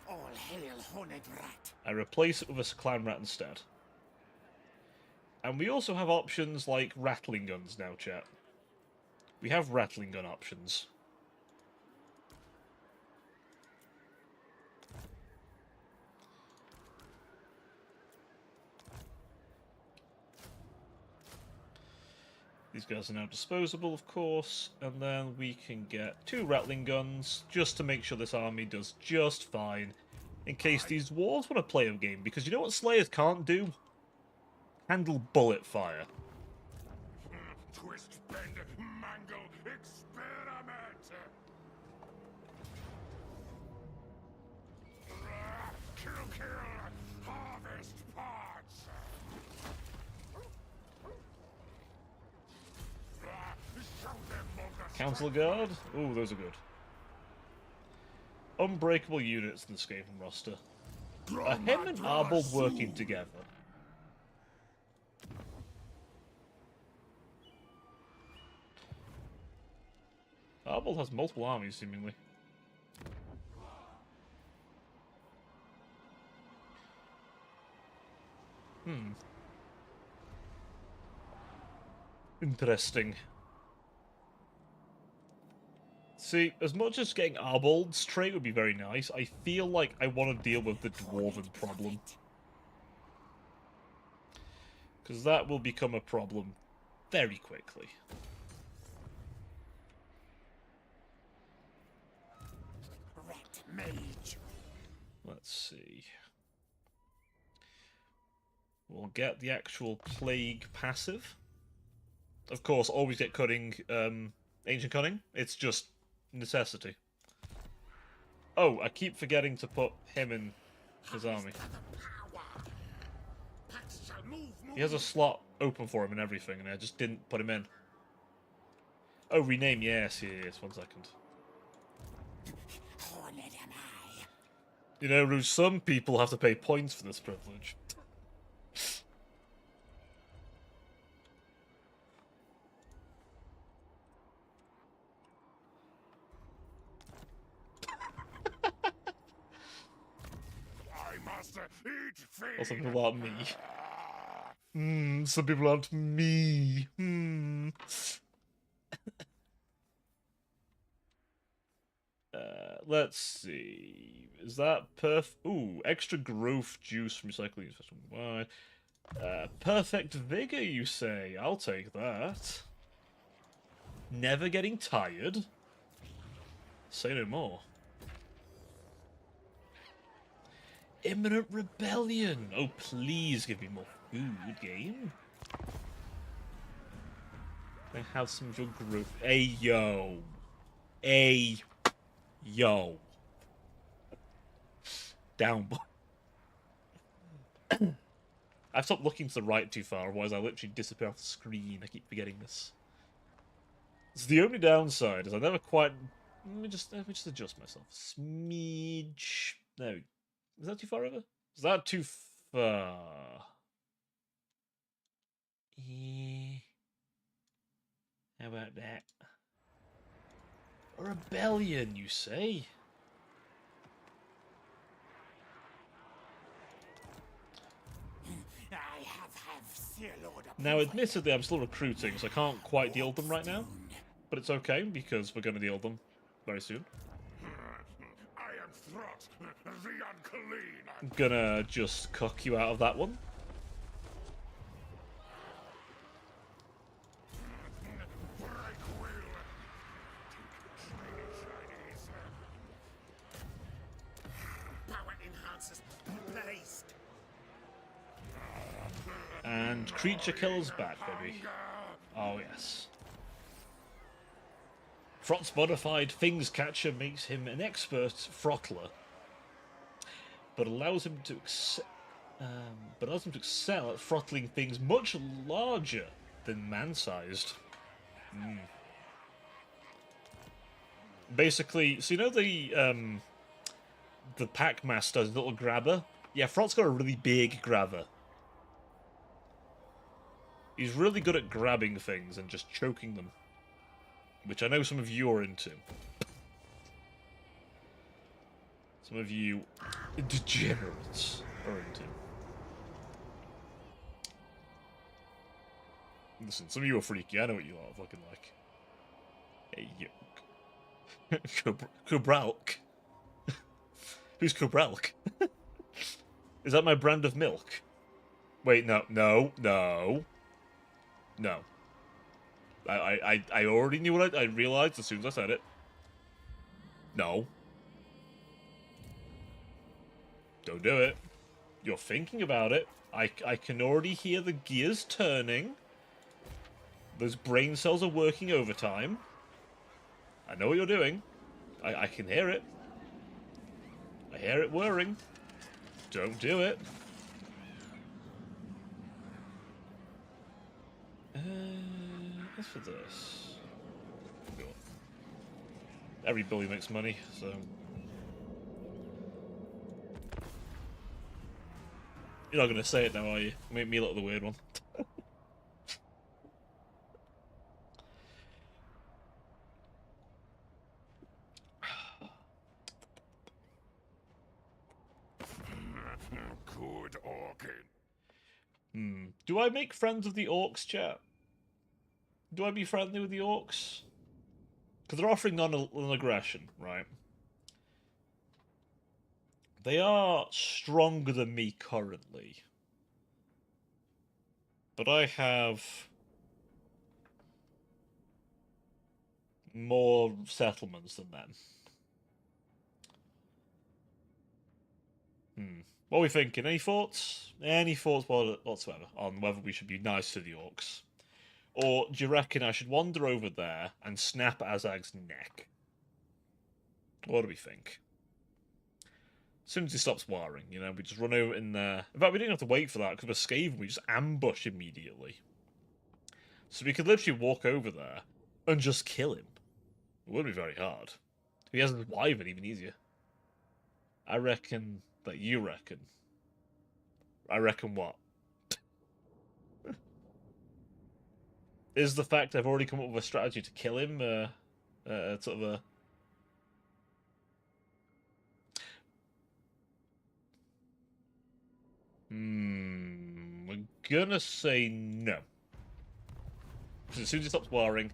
All hail, horned rat. I replace it with a clan rat instead. And we also have options like rattling guns now, chat. We have rattling gun options. These guys are now disposable, of course, and then we can get 2 rattling guns just to make sure this army does just fine in case these dwarves want to play a game, because you know what Slayers can't do? Handle bullet fire. Twist, bend, mangle, experiment. Kill, harvest parts. Show them bogus. Council Guard? Ooh, those are good. Unbreakable units in the Skaven roster. Are him and Arbold working together? Arbold has multiple armies, seemingly. Interesting. See, as much as getting Arbold's trait would be very nice, I feel like I want to deal with the Dwarven problem. Because that will become a problem very quickly. Rat mage. Let's see. We'll get the actual Plague passive. Of course, always get cutting, Ancient Cunning. It's just necessity. Oh, I keep forgetting to put him in his army. He has a slot open for him and everything, and I just didn't put him in. Oh, rename, yes, yes, 1 second. You know, Rouge, some people have to pay points for this privilege. Or some people aren't me. Some people aren't me. let's see. Is that Ooh, extra growth juice from recycling. Wine. Perfect vigor, you say? I'll take that. Never getting tired? Say no more. Imminent rebellion! Oh, please give me more food, game. Can I have some of your growth? Hey, yo. Hey, yo. Down, boy. I've stopped looking to the right too far, otherwise I literally disappear off the screen. I keep forgetting this. It's the only downside, is I never quite... Let me just adjust myself. Smidge. No. Is that too far over? Is that too far? How about that? A rebellion, you say? Now, admittedly, I'm still recruiting, so I can't quite deal with them right now. But it's okay, because we're going to deal with them very soon. I am Throt, the unclean. I'm gonna just cock you out of that one. Power enhancers placed. And creature killer's back, baby. Oh, yes. Frot's modified Things Catcher makes him an expert throttler, but allows him to excel at throttling things much larger than man-sized. Basically, so you know the Packmaster's little grabber? Yeah, Frot's got a really big grabber. He's really good at grabbing things and just choking them, which I know some of you are into. Some of you degenerates are into. Listen, some of you are freaky. I know what you are fucking like. Hey, you. Kubralk. Who's Kubralk? Is that my brand of milk? Wait, no. I already knew what I realized as soon as I said it. No. Don't do it. You're thinking about it. I can already hear the gears turning. Those brain cells are working overtime. I know what you're doing. I can hear it. I hear it whirring. Don't do it. As for this... Go on. Every bully makes money, so... You're not going to say it now, are you? Make me look the weird one. Good orchid. Do I make friends with the orcs, chat? Do I be friendly with the orcs? Because they're offering non-aggression, right? They are stronger than me currently. But I have more settlements than them. What are we thinking? Any thoughts? Any thoughts whatsoever on whether we should be nice to the orcs? Or do you reckon I should wander over there and snap Azag's neck? What do we think? As soon as he stops wiring, you know, we just run over in there. In fact, we didn't have to wait for that because we're Skaven. We just ambush immediately. So we could literally walk over there and just kill him. It wouldn't be very hard. If he has his wyvern, even easier. I reckon that you reckon. I reckon what? Is the fact I've already come up with a strategy to kill him sort of a... We're gonna say no. Because as soon as he stops wiring...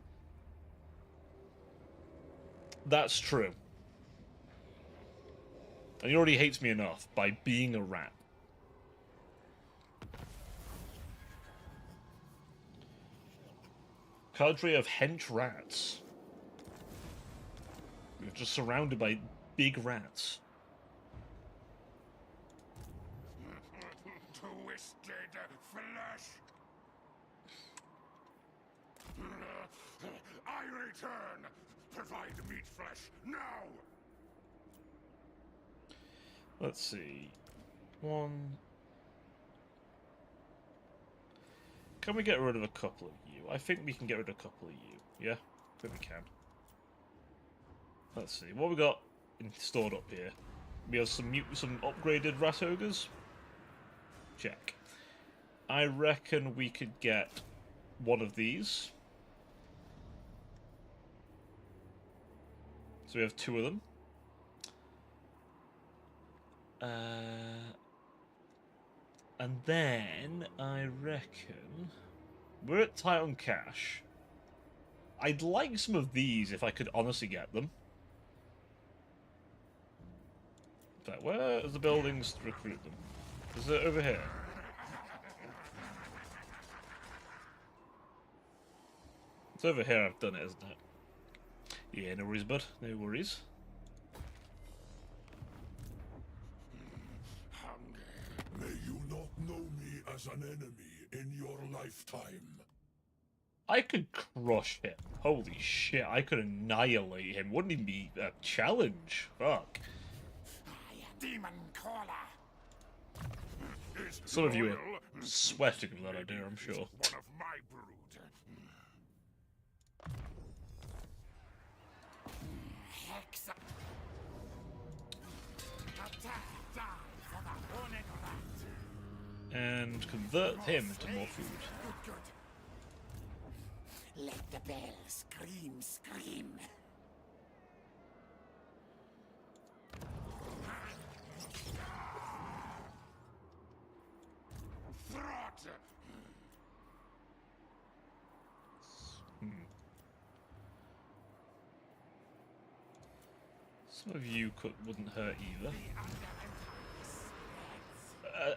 That's true. And he already hates me enough by being a rat. Cadre of hench rats. We're just surrounded by big rats. Twisted flesh. I return. Provide meat flesh now. Let's see. One. Can we get rid of a couple of you? I think we can get rid of a couple of you. Yeah? I think we can. Let's see. What we got stored up here? We have some upgraded rat ogres. Check. I reckon we could get one of these. So we have two of them. And then I reckon we're at tight on cash. I'd like some of these if I could honestly get them. In fact, where are the buildings to recruit them? Is it over here? It's over here I've done it, isn't it? Yeah, no worries, bud. No worries. May you not know me as an enemy in your lifetime. I could crush him. Holy shit, I could annihilate him. Wouldn't even be a challenge. Fuck. Demon caller. Some of you are sweating from that idea, I'm sure. One of my brood. Hex. Attack. Die for the horned rat. And convert him into more food. Good, good. Let the bell scream, scream. Throt. Some of you wouldn't hurt either.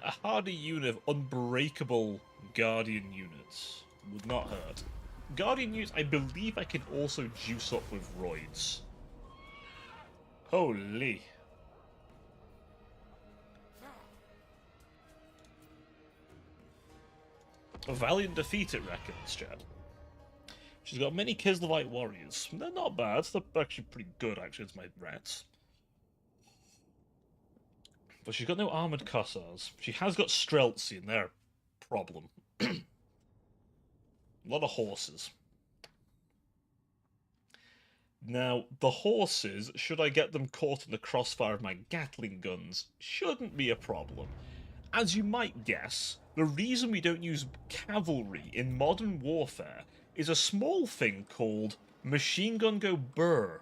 A hardy unit of unbreakable Guardian units would not hurt. Guardian units, I believe I can also juice up with roids. Holy. A valiant defeat, it reckons, Chad. She's got many Kislevite warriors. They're not bad. They're actually pretty good, actually, as my rats. But she's got no armoured Kossars. She has got Streltsy, and they're a problem. A lot of horses. Now, the horses, should I get them caught in the crossfire of my Gatling guns, shouldn't be a problem. As you might guess, the reason we don't use cavalry in modern warfare is a small thing called Machine Gun Go Burr.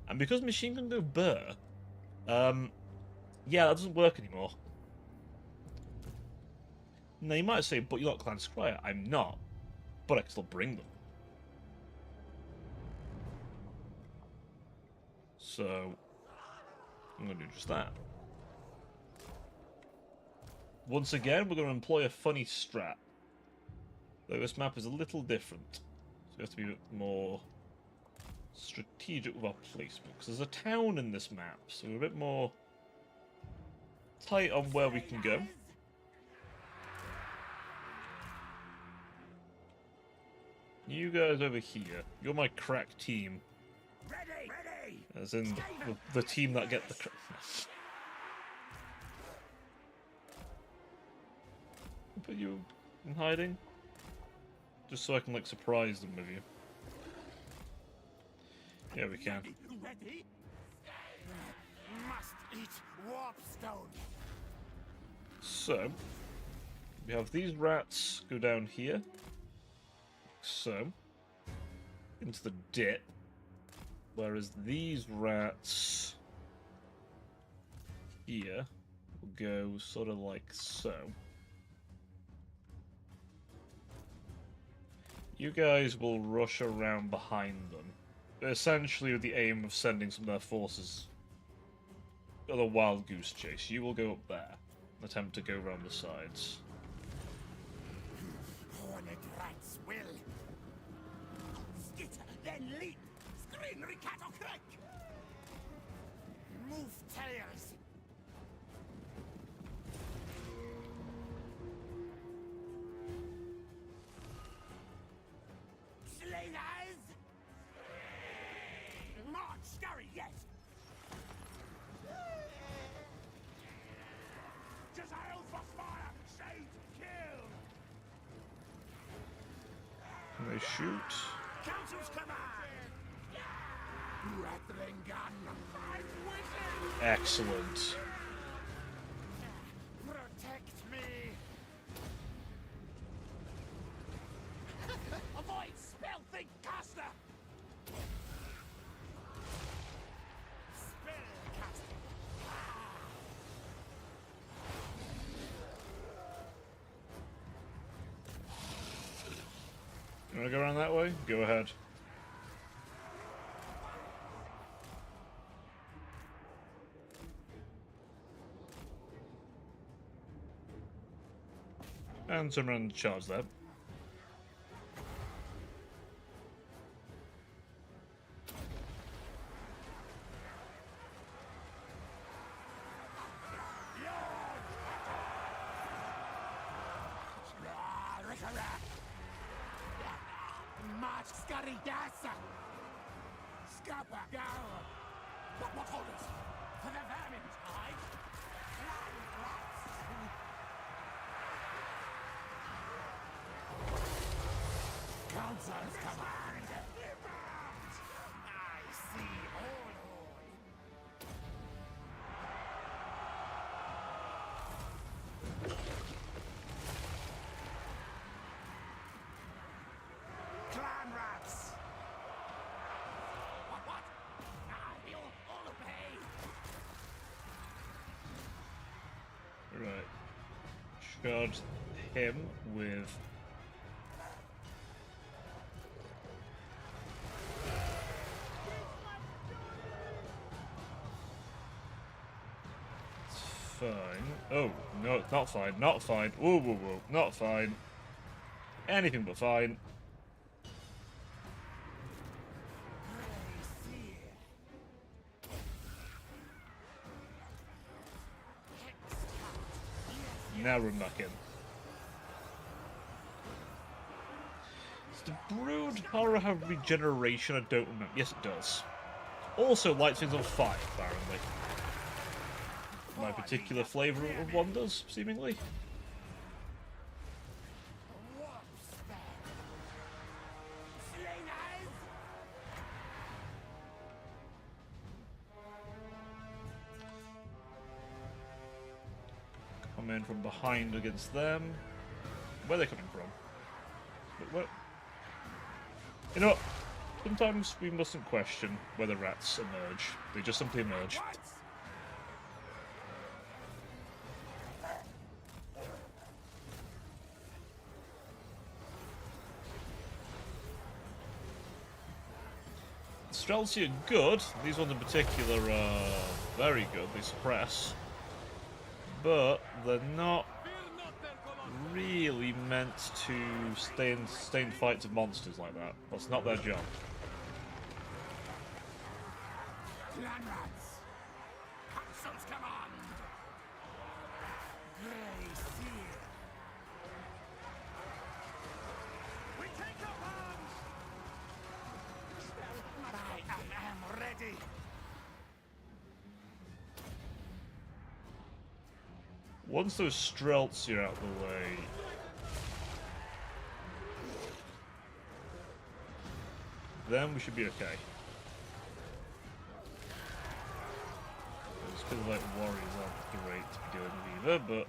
And because Machine Gun Go Burr, yeah, that doesn't work anymore. Now, you might say, but you're not Clan Scryer. I'm not. But I can still bring them. So, I'm going to do just that. Once again, we're going to employ a funny strat. Though this map is a little different. So we have to be a bit more strategic with our placement. Because there's a town in this map, so we're a bit more tight on where we can go. You guys over here, you're my crack team. Ready, ready. As in the team that get the Put you in hiding? Just so I can, like, surprise them with you. Yeah, we can. Ready? Must eat warpstone. So, we have these rats go down here. So, into the dip. Whereas these rats here will go sort of like so. You guys will rush around behind them, essentially with the aim of sending some of their forces the wild goose chase. You will go up there. Attempt to go around the sides. Horned rats will. Skitter, then leap. Screen, ricato, crack. Move tails. Slingers. March, scurry, yes. Jezzael for fire, shade, kill. Can they shoot? Council's command! Rattling gun! I'm wishing! Excellent. Protect me! Avoid spell-think caster! Spellcaster! You wanna go around that way? Go ahead. And turn around and charge that. March, scurry, dassa! Scupper, go! What orders? For the vermin tide! Land rats! Council's command! I see all. Clan rats! What? You'll all obey! Right. Charge him with... Fine. Oh, no, it's not fine. Not fine. Whoa, whoa, whoa. Not fine. Anything but fine. Now run back in. Does the Brood Horror have regeneration? I don't remember. Yes, it does. Also lights things on fire, apparently. My particular flavour of one does, seemingly. Come in from behind against them. Where are they coming from? What? You know what? Sometimes we mustn't question whether rats emerge. They just simply emerge. Streltsy are good. These ones in particular are very good. They suppress. But they're not really meant to stay in fights of monsters like that. That's not their job. Clan rats! Council's command! Grey seal! We take up arms! I am ready! Once those Streltsy are out of the way, then we should be okay. It's because like warriors aren't great to be dealing with either, but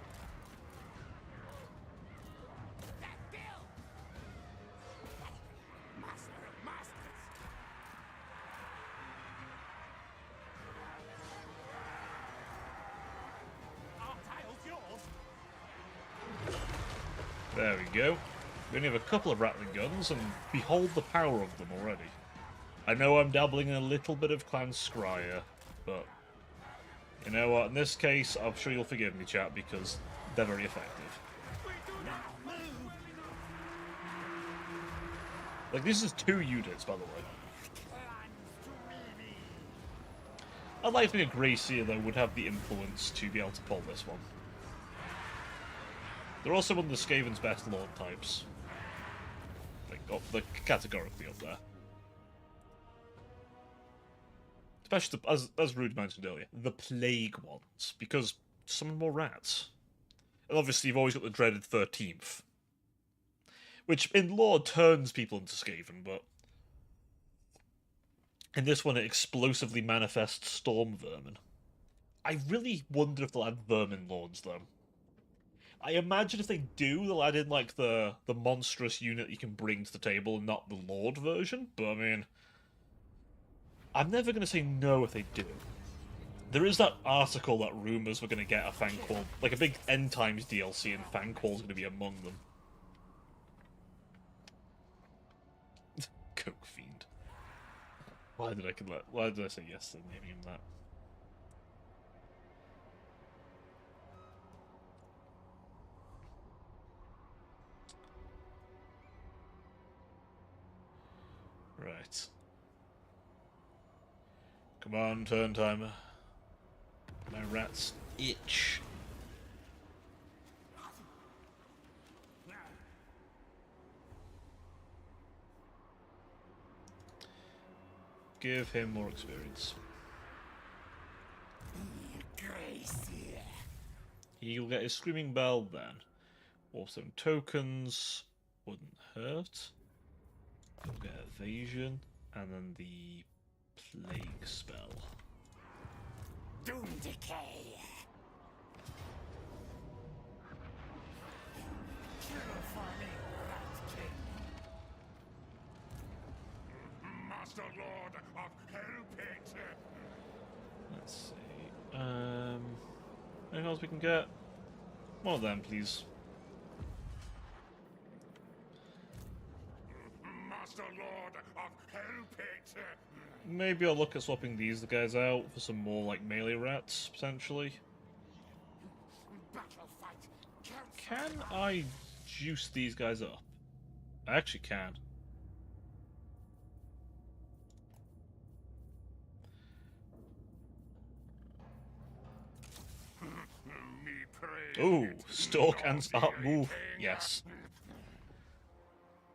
Master of masters! Our tile's yours! there we go. We only have a couple of Rattling guns, and behold the power of them already. I know I'm dabbling in a little bit of Clan Scryer, but You know what? In this case, I'm sure you'll forgive me, chat, because they're very effective. Like, this is 2 units, by the way. I'd like to think a Gracie, though, would have the influence to be able to pull this one. They're also one of the Skaven's best Lord types. Like, they're categorically up there. Especially, as Rude mentioned earlier, the Plague ones, because summon more rats. And obviously you've always got the dreaded 13th. Which, in lore, turns people into Skaven, but... in this one, it explosively manifests Storm Vermin. I really wonder if they'll add Vermin Lords, though. I imagine if they do, they'll add in, like, the monstrous unit you can bring to the table and not the Lord version, but, I mean... I'm never going to say no if they do. There is that article that rumours we're going to get a Fangqual, like a big End Times DLC, and Fangqual's going to be among them. Coke Fiend. Why did I say yes to naming him that? Right. Come on, turn timer. My rats itch. Give him more experience. He'll get his Screaming Bell then. Also tokens wouldn't hurt. He'll get evasion, and then the Plague spell. Doom decay. Master Lord of Hellpit. Let's see. Anything else we can get? One of them, please. Master Lord of Hellpit. Maybe I'll look at swapping these guys out for some more, like, melee rats, potentially. Battle fight. Can I juice these guys up? I actually can. Ooh, stalk and start move. Yes.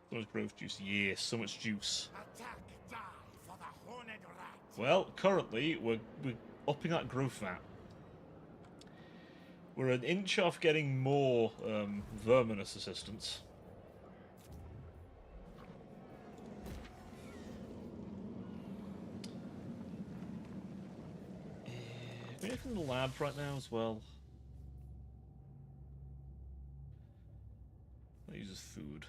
So much growth juice. Yes, so much juice. Attack, die for the horned rat. Well, currently we're upping that growth vat. We're an inch off getting more verminous assistance. Anything in the lab right now as well? That uses food.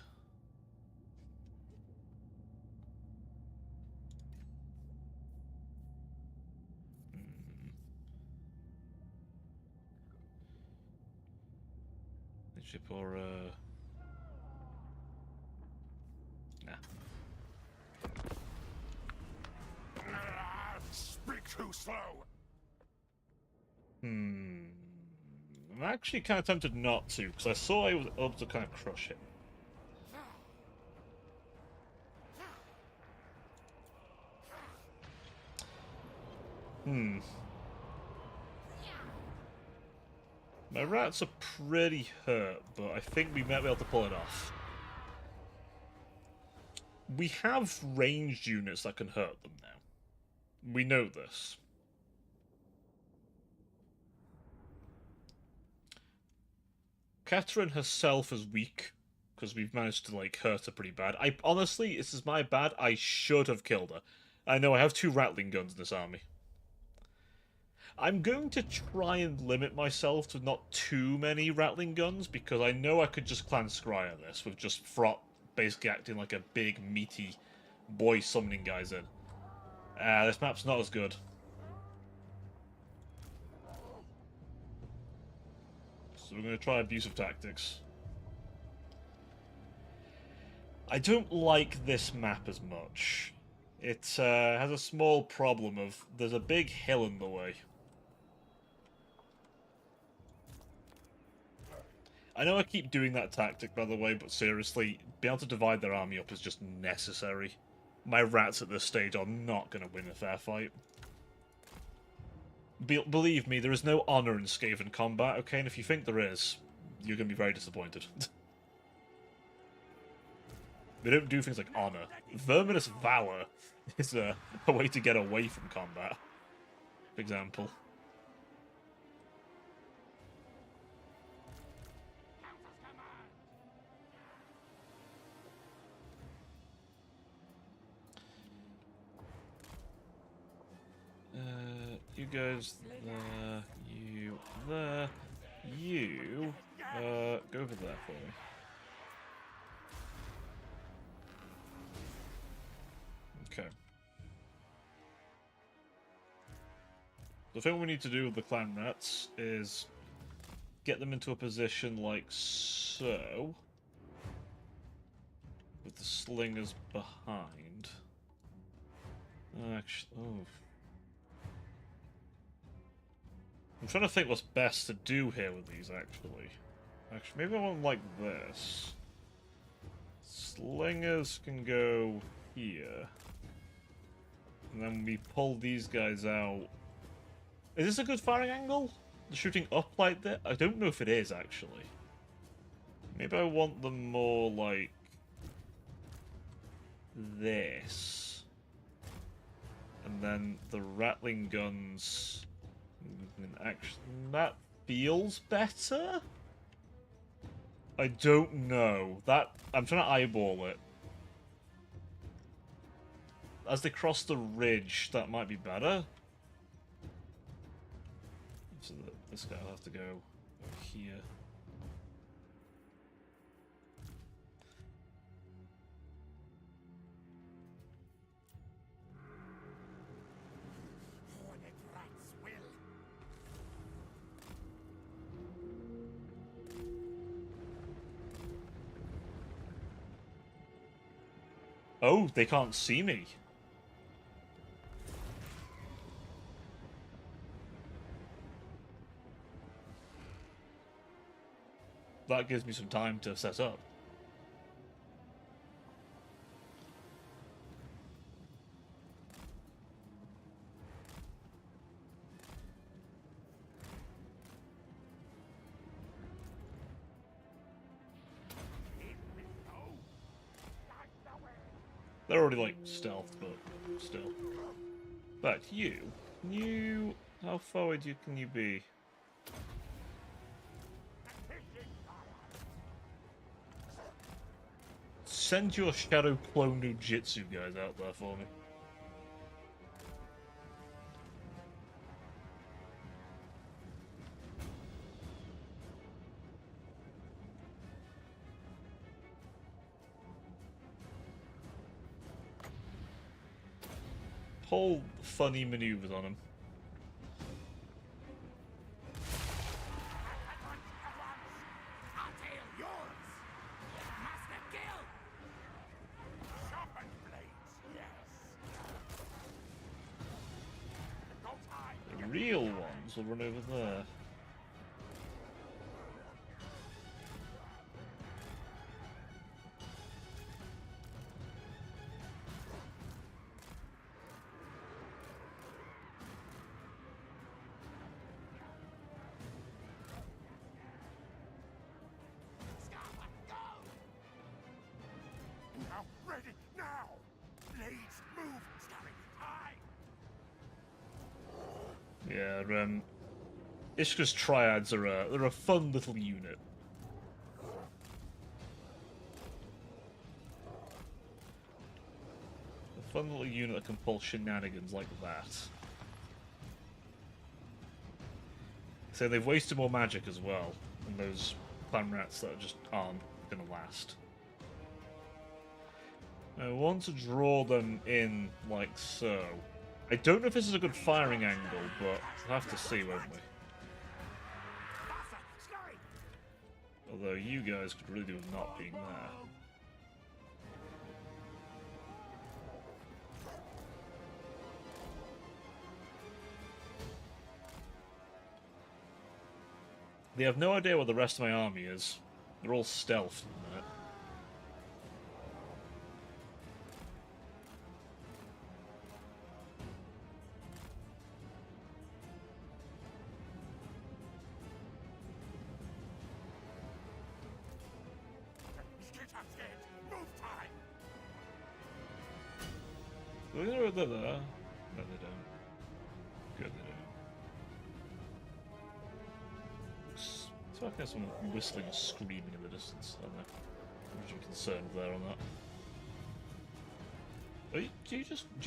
Ship or nah. Speak too slow. I'm actually kind of tempted not to, because I saw I was able to kind of crush him. My rats are pretty hurt, but I think we might be able to pull it off. We have ranged units that can hurt them now. We know this. Catherine herself is weak, because we've managed to, like, hurt her pretty bad. Honestly, this is my bad. I should have killed her. I know I have 2 Rattling guns in this army. I'm going to try and limit myself to not too many Rattling guns, because I know I could just clan Scryer this, with just Frot basically acting like a big, meaty boy summoning guys in. This map's not as good. So we're going to try abusive tactics. I don't like this map as much. It has a small problem of there's a big hill in the way. I know I keep doing that tactic, by the way, but seriously, being able to divide their army up is just necessary. My rats at this stage are not going to win a fair fight. Believe me, there is no honour in Skaven combat, okay? And if you think there is, you're going to be very disappointed. They don't do things like honour. Verminous Valor is a way to get away from combat, for example. You guys there, you there, you, go over there for me. Okay. The thing we need to do with the clan rats is get them into a position like so, with the slingers behind. Actually, oh. I'm trying to think what's best to do here with these, actually. Actually, maybe I want them like this. Slingers can go here. And then we pull these guys out. Is this a good firing angle? The shooting up like that? I don't know if it is, actually. Maybe I want them more like this. And then the rattling guns... Actually, that feels better? I don't know. I'm trying to eyeball it. As they cross the ridge, that might be better. So this guy will have to go over here. Hornet rats will. Oh, they can't see me. That gives me some time to set up. They're already, like, stealth, but still. But you... How far away can you be? Send your Shadow Clone Nujitsu guys out there for me. Pull funny maneuvers on him. I'll tail yours. Master kill. Sharpened blades, yes. Go time. The real ones will run over there. Now, ready, now! Blades, move! Scarring, tie! Yeah, Ishka's triads are they're a fun little unit. A fun little unit that can pull shenanigans like that. So they've wasted more magic as well, and those clan rats that just aren't gonna last. I want to draw them in like so. I don't know if this is a good firing angle, but we'll have to see, won't we? Although you guys could really do with not being there. They have no idea what the rest of my army is. They're all stealth in a minute. Get up, Skid! Move time! They're there. No, they don't. Good, they don't. Looks like there's someone whistling or screaming in the distance. I don't know. I'm just concerned there on that. Do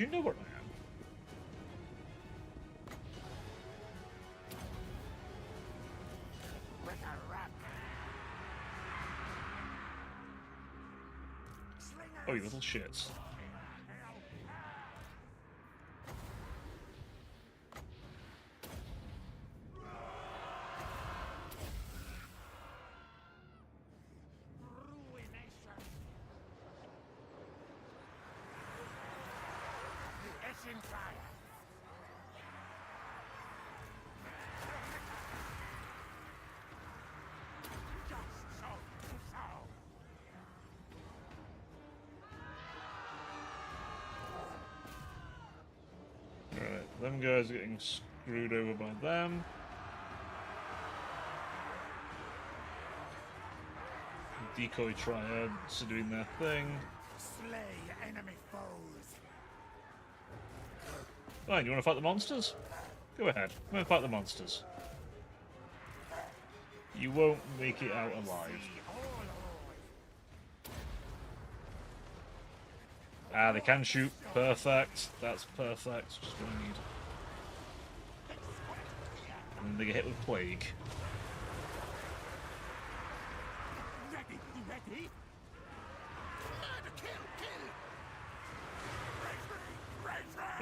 you know where I am? With a rap! Slingers! Oh, you little shits. Ruination! Etching fire! Just so, so! Alright, them guys are getting screwed over by them. Decoy triads are doing their thing. Slay enemy foes! Fine, you want to fight the monsters? Go ahead, go and fight the monsters. You won't make it out alive. Ah, they can shoot. Perfect. That's perfect. Just what I need. And then they get hit with plague. Ready, ready?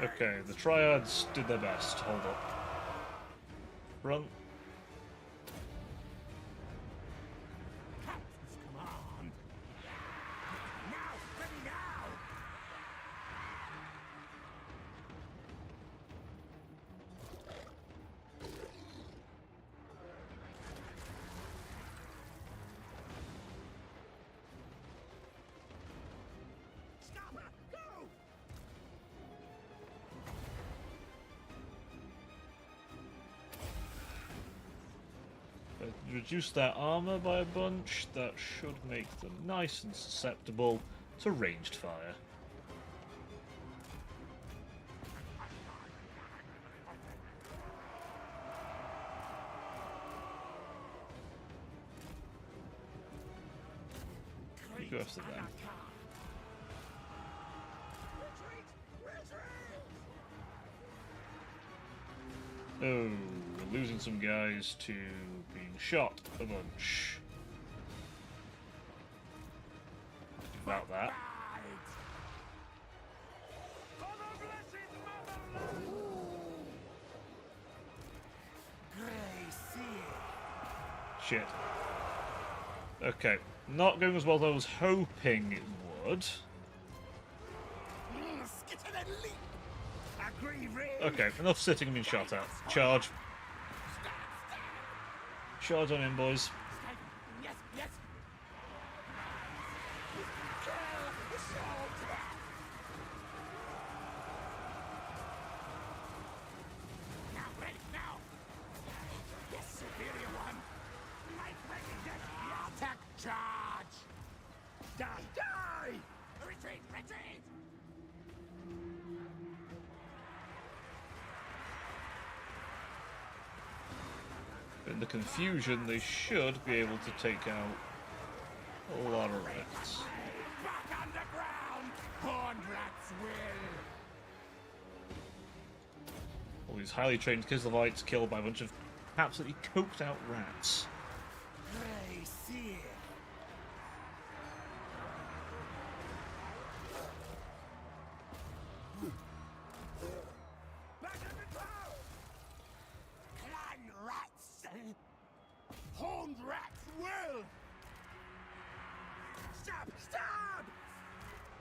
Okay, the triads did their best. Hold up. Run. Captain's command! Now, ready now! Scammer, go! Reduce their armor by a bunch. That should make them nice and susceptible to ranged fire. You go after them. Oh, we're losing some guys to being shot a bunch. About that. Shit. Okay, not going as well as I was hoping it would. Okay, enough sitting and being shot at. Charge. Charge on in, boys. Yes, yes. Now, ready, now. Yes, superior one. Life-breaking death. Attack, charge. Die, die. Retreat, retreat. In the confusion, they should be able to take out a lot of rats. Back underground. Horned rats will. All these highly trained Kislevites killed by a bunch of absolutely coked out rats. Grey seer. Back underground. Clan rats. Horned rats will. Stab, stab.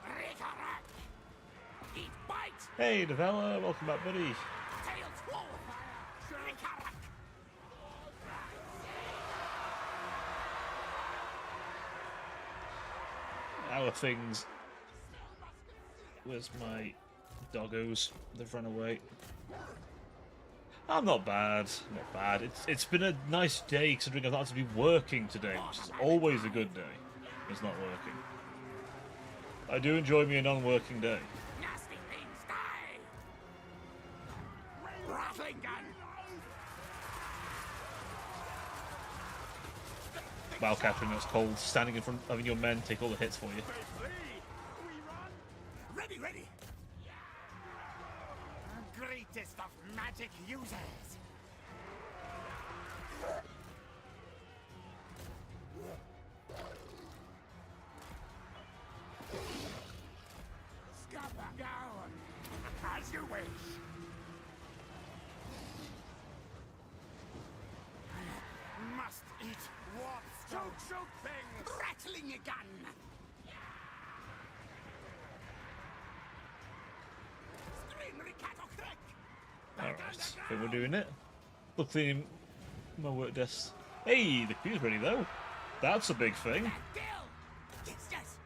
Recollect. Eat, bite. Hey, Devella, welcome back, buddy. Tails full fire. Recollect. our things. Where's my doggos? They've run away. I'm not bad. Not bad. It's been a nice day considering I've had to be working today, which is always a good day. It's not working. I do enjoy me a non-working day. Nasty things die! Rattling gun! Wow, Catherine, that's cold. Standing in front, having your men take all the hits for you. Ready, ready! Greatest of magic users! Scupper, go! As you wish! Must eat warp choke thing! Rattling a gun! Alright, think we're doing it. Look, cleaning my work desk. Hey, the queue's ready though. That's a big thing. Yes.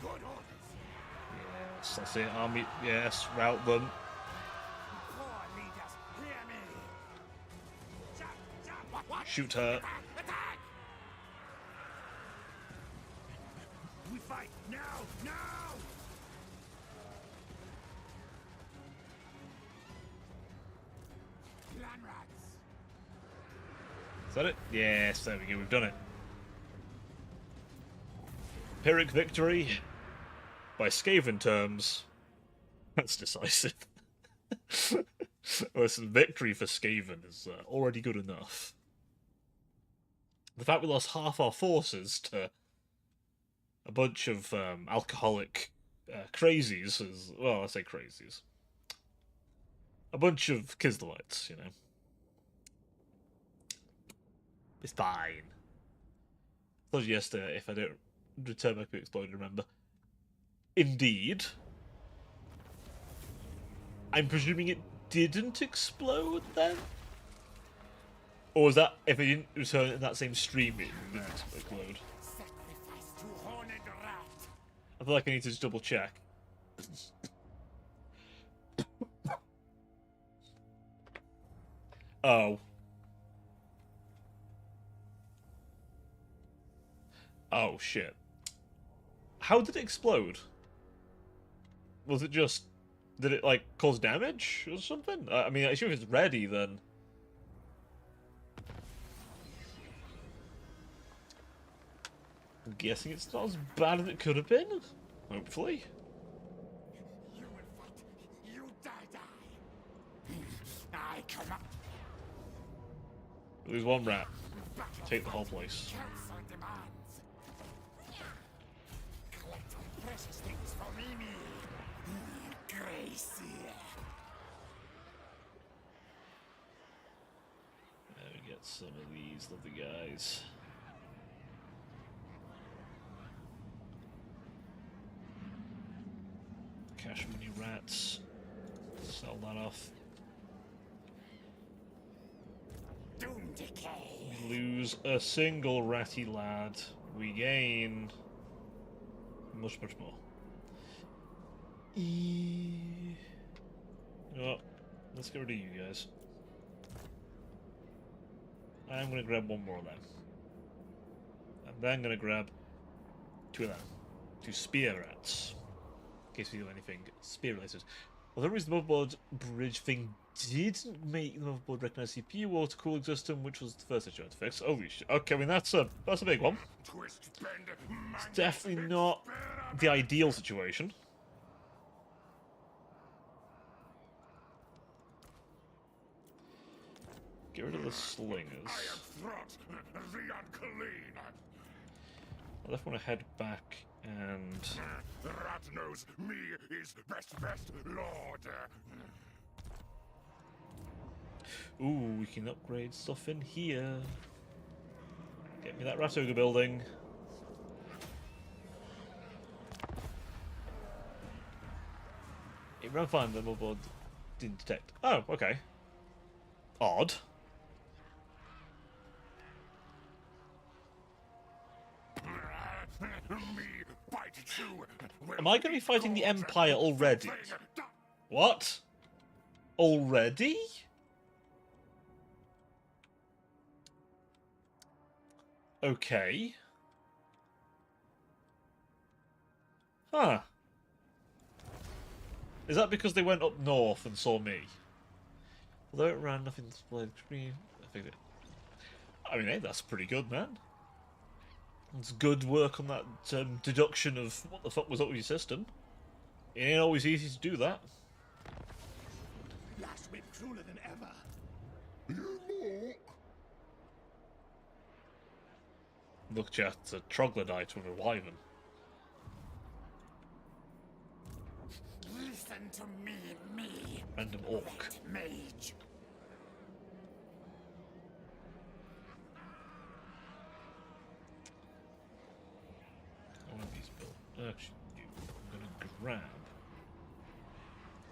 Good orders. Yes, that's it. Army, yes, route them. Poor leaders, hear me. What? Shoot her. Attack! We fight now! Clan rats. Is that it? Yes, there we go. We've done it. Pyrrhic victory. By Skaven terms, that's decisive. Listen, victory for Skaven is already good enough. The fact we lost half our forces to a bunch of alcoholic crazies is, well, I say crazies. A bunch of Kislevites, you know. It's fine. I told you yesterday, if I don't return back to explode, remember. Indeed. I'm presuming it didn't explode then? Or was that, if it didn't return in that same stream, it didn't explode? Sacrifice to horned rat. I feel like I need to just double check. Oh. Oh, shit. How did it explode? Was it just... Did it, like, cause damage or something? I mean, I assume if it's ready, then... I'm guessing it's not as bad as it could have been. Hopefully. You will fight. You die. I come up. Lose one rat. Take the whole place. Council demands. Collect precious things for Mimi. Gracie. There we get some of these lovely guys. Cash money rats. Sell that off. Doom decay. Lose a single ratty lad. We gain much more. Oh, let's get rid of you guys. I'm gonna grab one more of them. And then gonna grab two of them. Two spear rats. In case we do anything spear related. Although the motherboard bridge thing didn't make the motherboard recognize CPU water cooling system, which was the first issue I had to fix. Holy shit. Okay, I mean that's a big one. It's definitely not the ideal situation. Get rid of the slingers. I definitely want to head back and... The rat knows me is best lord. Ooh, we can upgrade stuff in here. Get me that rat ogre building. It ran fine, the motherboard didn't detect. Oh, okay. Odd. Am I going to be fighting the Empire already? What? Already? Okay. Huh. Is that because they went up north and saw me? Although it ran nothing displayed screen. I mean, hey, that's pretty good, man. It's good work on that deduction of what the fuck was up with your system. It ain't always easy to do that. Last week crueler than ever. You look. Look, chat, it's a troglodyte with a wyvern. Listen to me. Random orc. Red mage. One of these buildings. Actually, I'm gonna grab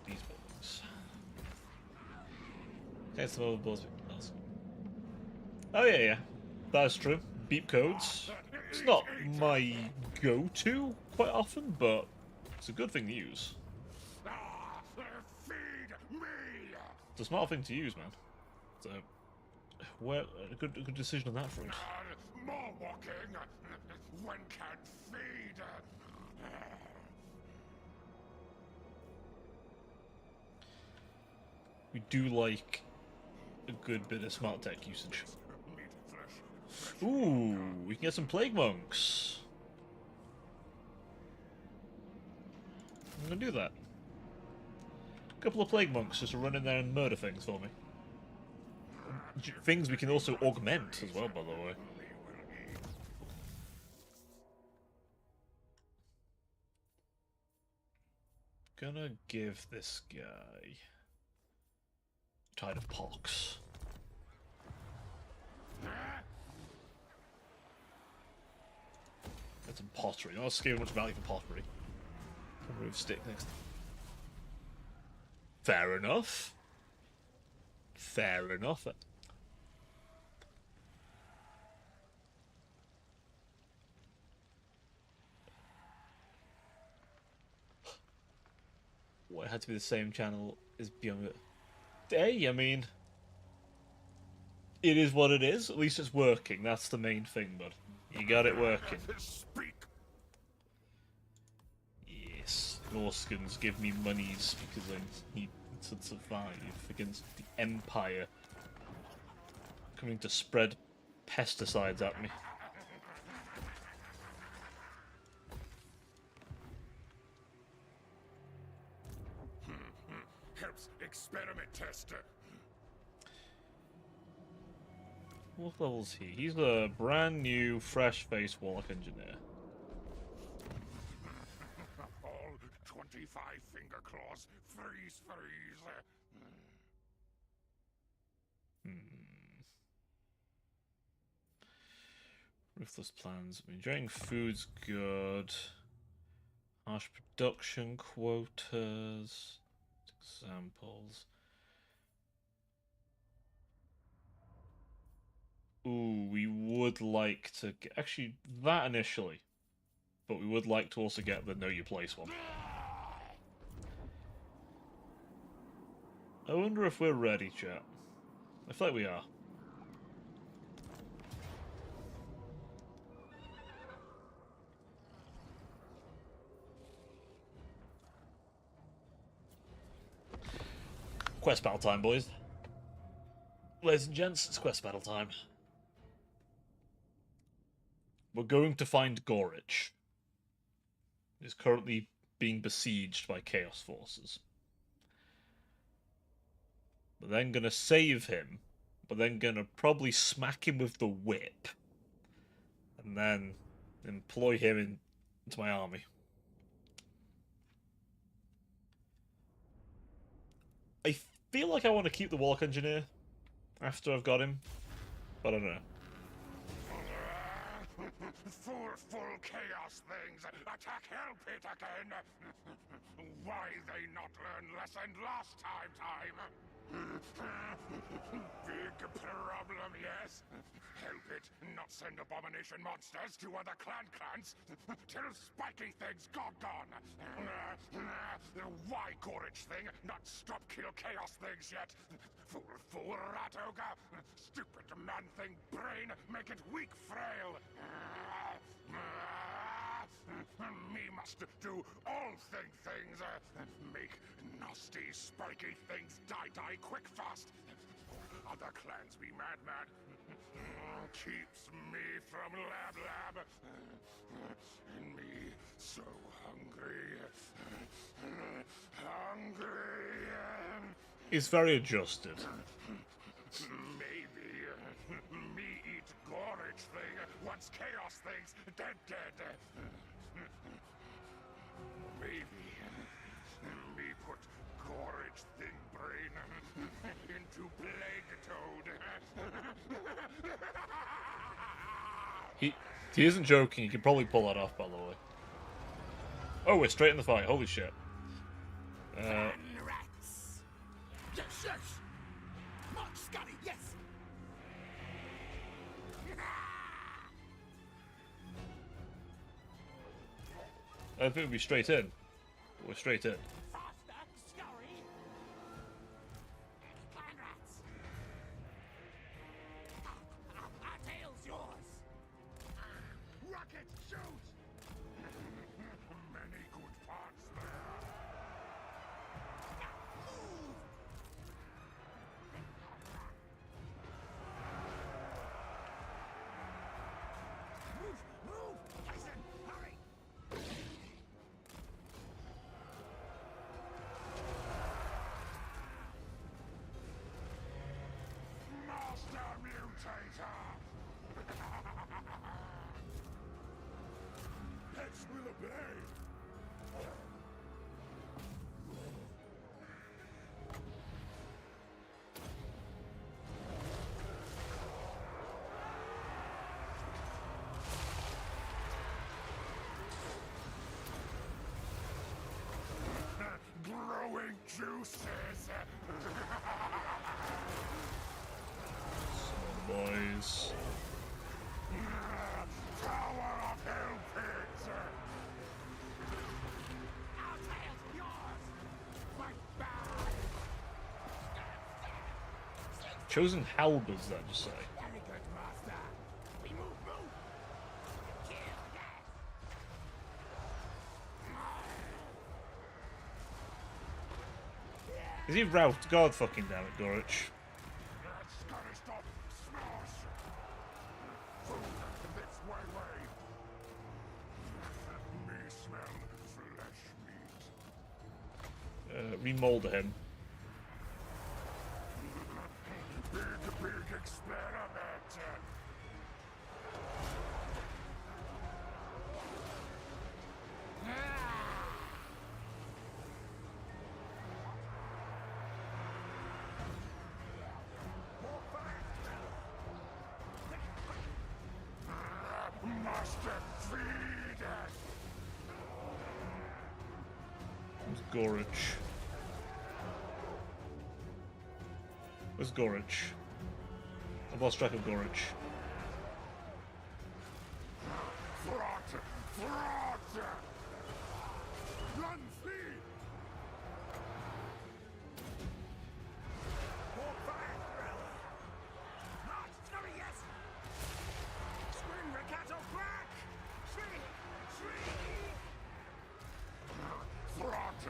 these buildings. Okay, some other buildings. Oh yeah, that's true. Beep codes. It's not my go-to quite often, but it's a good thing to use. Feed me. It's a smart thing to use, man. So, well, a good decision on that front. More walking. One can't feed. We do like a good bit of smart tech usage. Ooh, we can get some plague monks. I'm gonna do that. A couple of plague monks just to run in there and murder things for me. Things we can also augment as well, by the way. Gonna give this guy Tide of Pox. That's some pottery. Not scared much value for pottery. Remove stick next. Fair enough. Fair enough. Well, it had to be the same channel as Beyond it. Hey, I mean, it is what it is. At least it's working. That's the main thing, bud. You got it working. Speak. Yes, Norskins give me monies because I need to survive against the Empire coming to spread pesticides at me. Helps experiment tester. What level is he? He's a brand new, fresh-faced Warlock Engineer. All 25 finger claws. Freeze. Ruthless plans. Enjoying food's good. Harsh production quotas. Examples. Ooh, we would like to get... Actually, that initially. But we would like to also get the Know Your Place one. I wonder if we're ready, chat. I feel like we are. Quest battle time, boys. Ladies and gents, it's quest battle time. We're going to find Gorich. He's currently being besieged by Chaos Forces. We're then gonna save him, but then gonna probably smack him with the whip. And then employ him into my army. I feel like I want to keep the Warlock Engineer after I've got him, but I don't know. Full chaos things attack Hell Pit again. Why they not learn lesson last time? Big problem, yes? Help it not send abomination monsters to other clans till spiky things gone. Why Gorich thing not stop kill chaos things yet? Fool rat ogre, stupid man thing brain make it weak frail. Me must do all things. Make nasty spiky things die quick fast. Other clans be mad. Keeps me from lab. And me so hungry. He's very adjusted. Maybe me eat Gorich thing once chaos things dead. Maybe me put Gorich thing brain into Plague Toad. He isn't joking. He can probably pull that off, by the way. Oh, we're straight in the fight. Holy shit. Rats. Yes. March Scotty, yes. I think we'll be straight in. We're straight in. Faster, scurry. Clan rats. Our tail's yours. Rocket, shoot. Many good parts there. Move! Tyson, hurry! Master Mutator! Heads will obey. Growing juices! Boys. Tower of Hell Pit! Our tail's yours! Fight back! Chosen halberds, that you say. Very good, Master. We move! Kill, yes! Is he route? God fucking damn it, Gorich. That's gotta stop! Smash! Food this way! Me smell flesh meat. Remolder him. Big experiment! Master, feed us! Where's Gorich? Where's Gorich? I've lost track of Gorich. Front! Run, flee! Walk back! March, scurry, yes! Scream, Ricato, crack! Shriek! Front!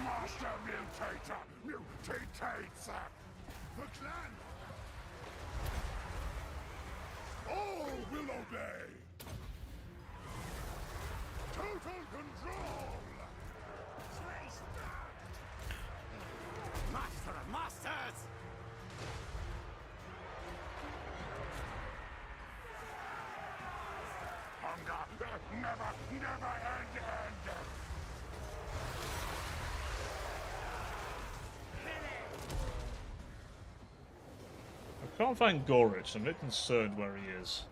Master Mutator! Mutates! The clan! All will obey! Total control! Master of Masters! Hunger never end! Can't find Gorich. I'm a bit concerned where he is.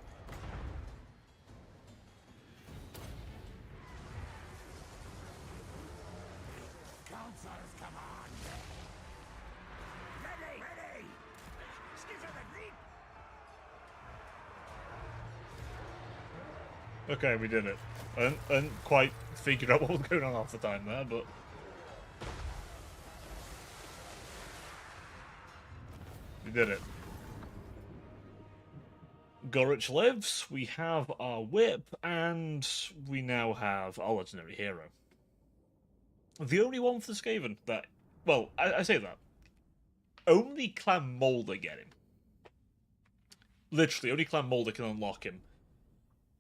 Counselor's command. Ready, ready. Okay, we did it. I didn't quite figure out what was going on half the time there, but... we did it. Gorich lives, we have our whip, and we now have our legendary hero. The only one for the Skaven that... well, I say that. Only Clan Moulder get him. Literally, only Clan Moulder can unlock him.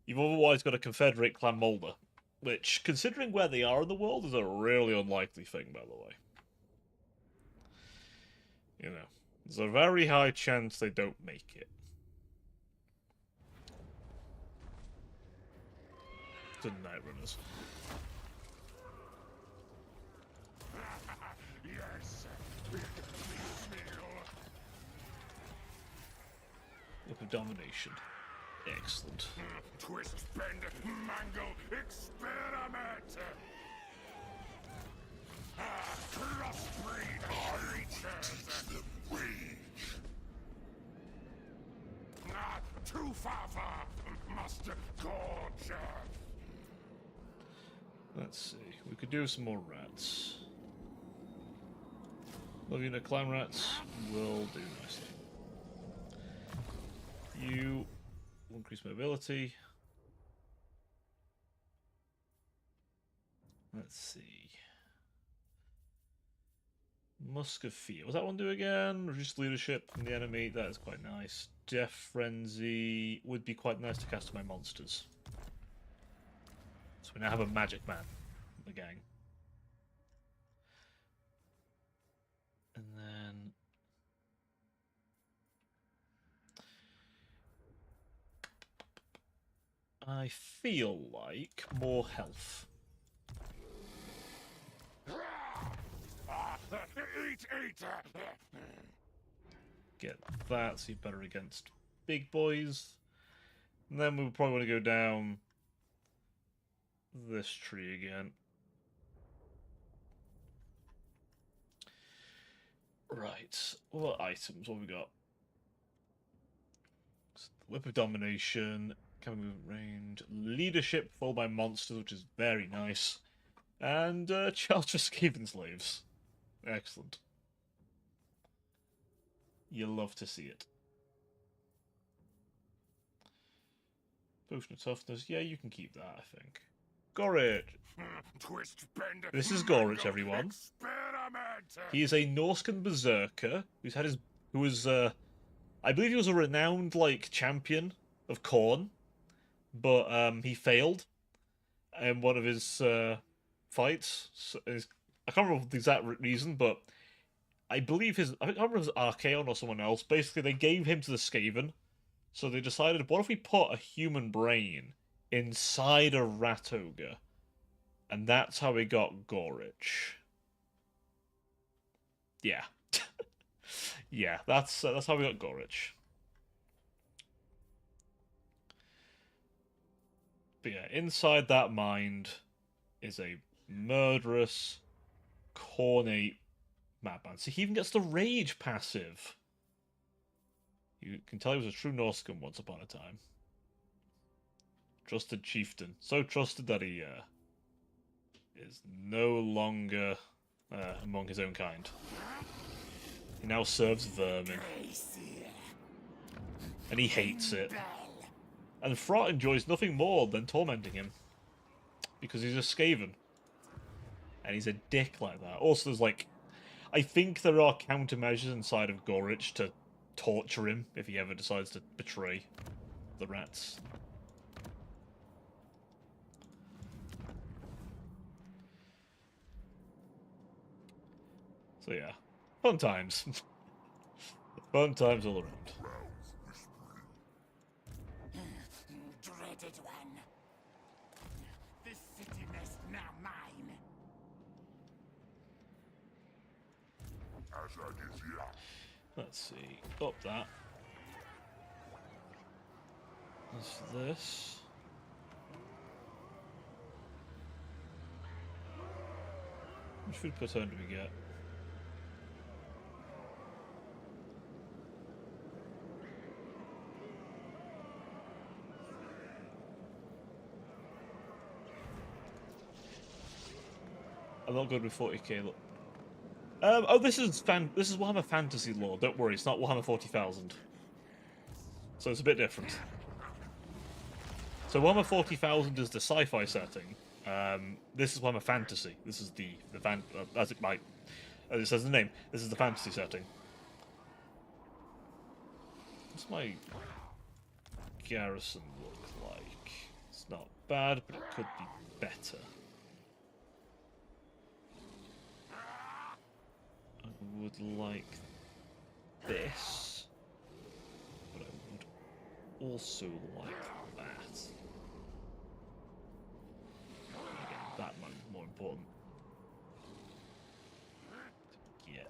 You've otherwise got a Confederate Clan Moulder, which, considering where they are in the world, is a really unlikely thing, by the way. You know, there's a very high chance they don't make it. To Night Runners. Yes. Look of Domination. Excellent. Twist, bend, mangle, experiment. Crossbreed creatures. Too far, must gorge. Let's see. We could do some more rats. Love unit clan rats will do nicely. You will increase mobility. Let's see. Musk of Fear. What's that one do again? Reduce leadership from the enemy. That is quite nice. Death Frenzy would be quite nice to cast on my monsters. So we now have a magic man in the gang. And then... I feel like more health. Eat. Get that, so you're better against big boys. And then we probably want to go down this tree again. Right, what items? What have we got? Whip of Domination, can move range, leadership followed by monsters, which is very nice, and Charles Skaven slaves. Excellent. You love to see it. Potion of Toughness, yeah, you can keep that, I think. Gorich! Twist, bend, This is Gorich, everyone. Experiment. He is a Norscan berserker who's had his... who was, I believe he was a renowned, like, champion of Khorne, but he failed in one of his fights. So I can't remember the exact reason, but I believe I can't remember if it was Archaon or someone else. Basically, they gave him to the Skaven, so they decided, what if we put a human brain inside a rat ogre? And that's how we got Gorich. Yeah. Yeah, that's how we got Gorich. But yeah, inside that mind is a murderous, cornate madman. See, he even gets the rage passive. You can tell he was a true Norscan once upon a time. Trusted chieftain. So trusted that he is no longer among his own kind. He now serves vermin. And he hates it. And Fraught enjoys nothing more than tormenting him. Because he's a Skaven. And he's a dick like that. Also, there's like... I think there are countermeasures inside of Gorich to torture him if he ever decides to betray the rats. So yeah, fun times. Fun times all around. Dreaded one. This city nest now mine. As I desire. Let's see. Up that. There's this. How much food per turn do we get? I'm not good with 40k. Look. Oh, this is Warhammer Fantasy lore. Don't worry, it's not Warhammer 40,000. So it's a bit different. So Warhammer 40,000 is the sci-fi setting. This is Warhammer Fantasy. This is the as it says in the name. This is the fantasy setting. What's my garrison look like? It's not bad, but it could be better. I would like this, but I would also like that. Again, that might be more important. Yeah.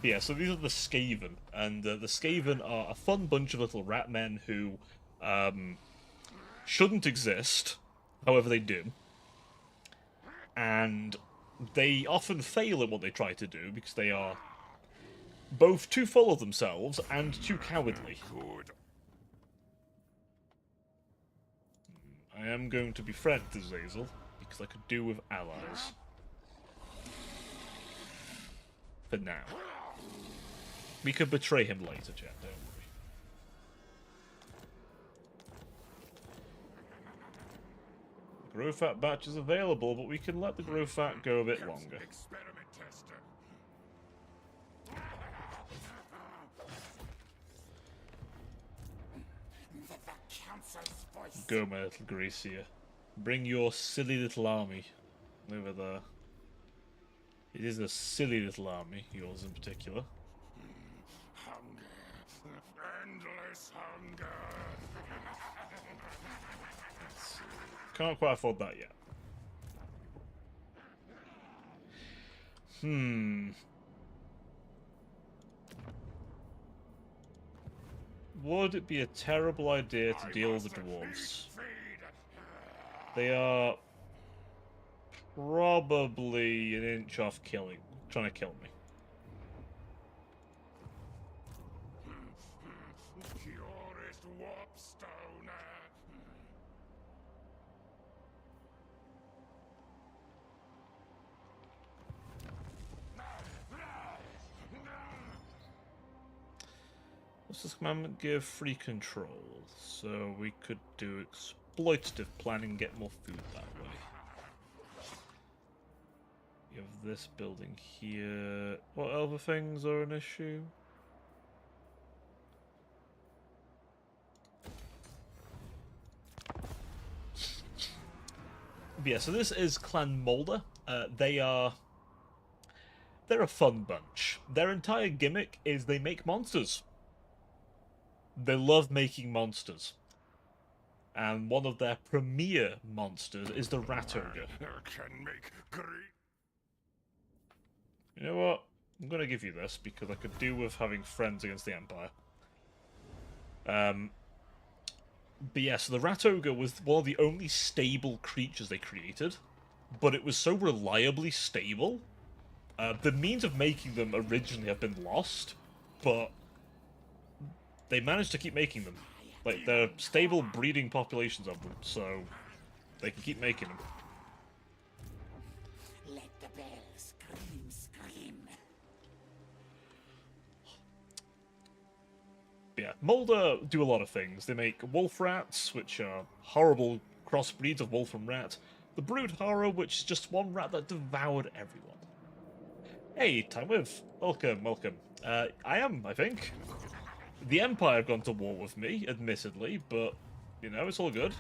Yeah, so these are the Skaven, and the Skaven are a fun bunch of little rat men who shouldn't exist, however they do. And they often fail at what they try to do because they are both too full of themselves and too cowardly. Good. I am going to befriend Azazel because I could do with allies. For now. We could betray him later, chat, don't worry. Grow fat batch is available, but we can let the grow fat go a bit longer. Experiment tester. The council's voice. Go, my little Gracia. Bring your silly little army over there. It is a silly little army, yours in particular. Hunger. Endless hunger. Can't quite afford that yet. Would it be a terrible idea to deal with the dwarves? They are probably an inch off trying to kill me. Purest warpstone. What's this commandment give? Free control. So we could do exploitative planning and get more food that way. You have this building here. What other things are an issue? Yeah, so this is Clan Molder. They're a fun bunch. Their entire gimmick is they make monsters. They love making monsters. And one of their premier monsters is the Rat Ogre. Can make great. You know what? I'm going to give you this because I could do with having friends against the Empire. But yeah, so the Rat Ogre was one of the only stable creatures they created, but it was so reliably stable. The means of making them originally have been lost, but they managed to keep making them. Like, there are stable breeding populations of them, so they can keep making them. Let the bells scream. Yeah, Molder do a lot of things. They make wolf rats, which are horrible crossbreeds of wolf and rat. The brood horror, which is just one rat that devoured everyone. Hey, Time with. Welcome, welcome. I am, I think. The Empire have gone to war with me, admittedly, but, you know, it's all good.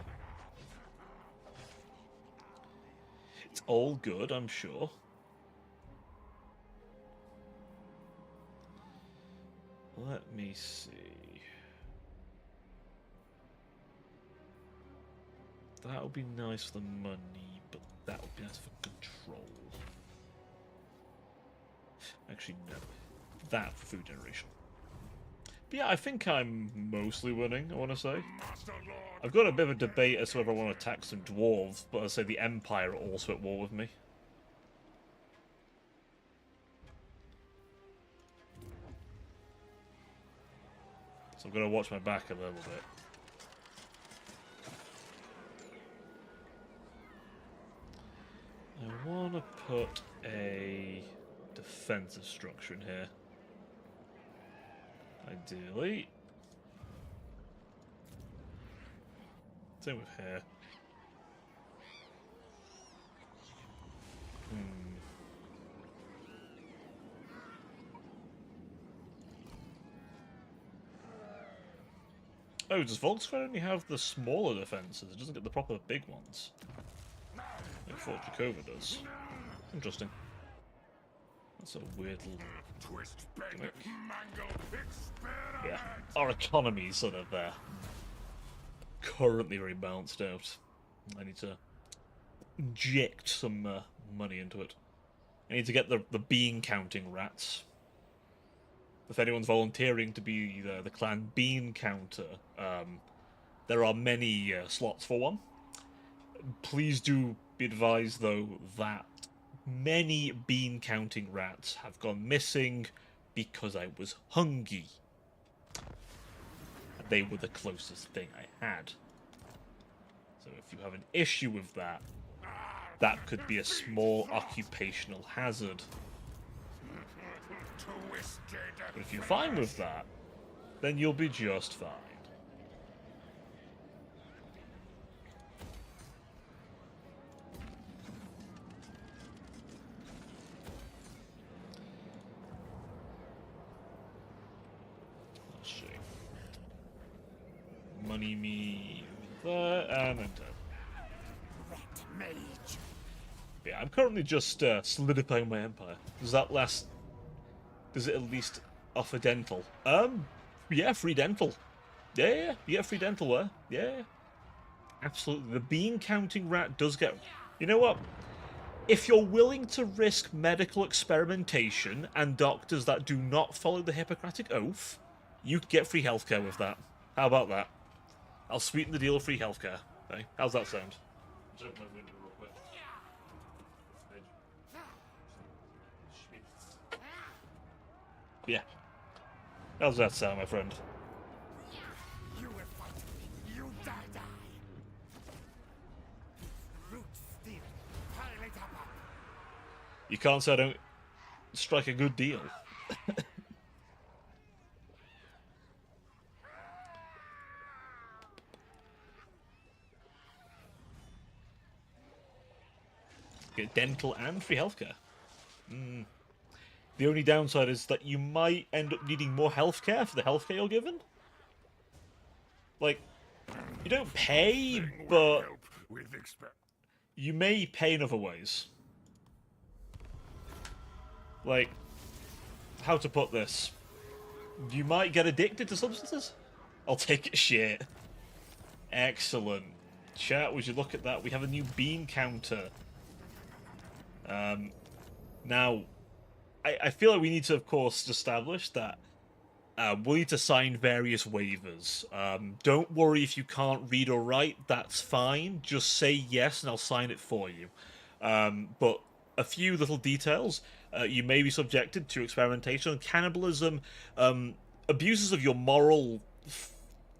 It's all good, I'm sure. Let me see. That would be nice for the money, but that would be nice for control. Actually, no. that for food generation. But yeah, I think I'm mostly winning, I want to say. Master Lord. I've got a bit of a debate as to whether I want to attack some dwarves, but I say the Empire are also at war with me. So I'm going to watch my back a little bit. I want to put a defensive structure in here. Ideally. Same with here. Oh, does Volkswagen only have the smaller defenses? It doesn't get the proper big ones. Like Fort Jakova does. Interesting. That's a weird little... Twist, bend, mangle, experiment. Yeah. Our economy's sort of currently very balanced out. I need to inject some money into it. I need to get the bean counting rats. If anyone's volunteering to be the clan bean counter, there are many slots for one. Please do be advised, though, that many bean counting rats have gone missing because I was hungry. They were the closest thing I had. So if you have an issue with that, that could be a small occupational hazard. But if you're fine with that, then you'll be just fine. Let's see. Money me there, and then Rat mage. yeah, I'm currently just solidifying my empire. Does that last? Does it at least offer dental? Yeah, free dental. Yeah, you get free dental there. Yeah, absolutely. The bean counting rat does get. You know what? If you're willing to risk medical experimentation and doctors that do not follow the Hippocratic Oath, you get free healthcare with that. How about that? I'll sweeten the deal of free healthcare. Hey, how's that sound? Yeah. How's that sound, my friend? You will fight. You die. Root steel. Pile it up. You can't say I don't strike a good deal. Get dental and free healthcare. The only downside is that you might end up needing more healthcare for the healthcare you're given. Like, you don't pay, but you may pay in other ways. Like, how to put this? You might get addicted to substances? I'll take it shit. Excellent. Chat, would you look at that? We have a new bean counter. Now, I feel like we need to, of course, establish that we'll need to sign various waivers. Don't worry if you can't read or write, that's fine. Just say yes and I'll sign it for you. But a few little details. You may be subjected to experimentation on cannibalism, abuses of your moral,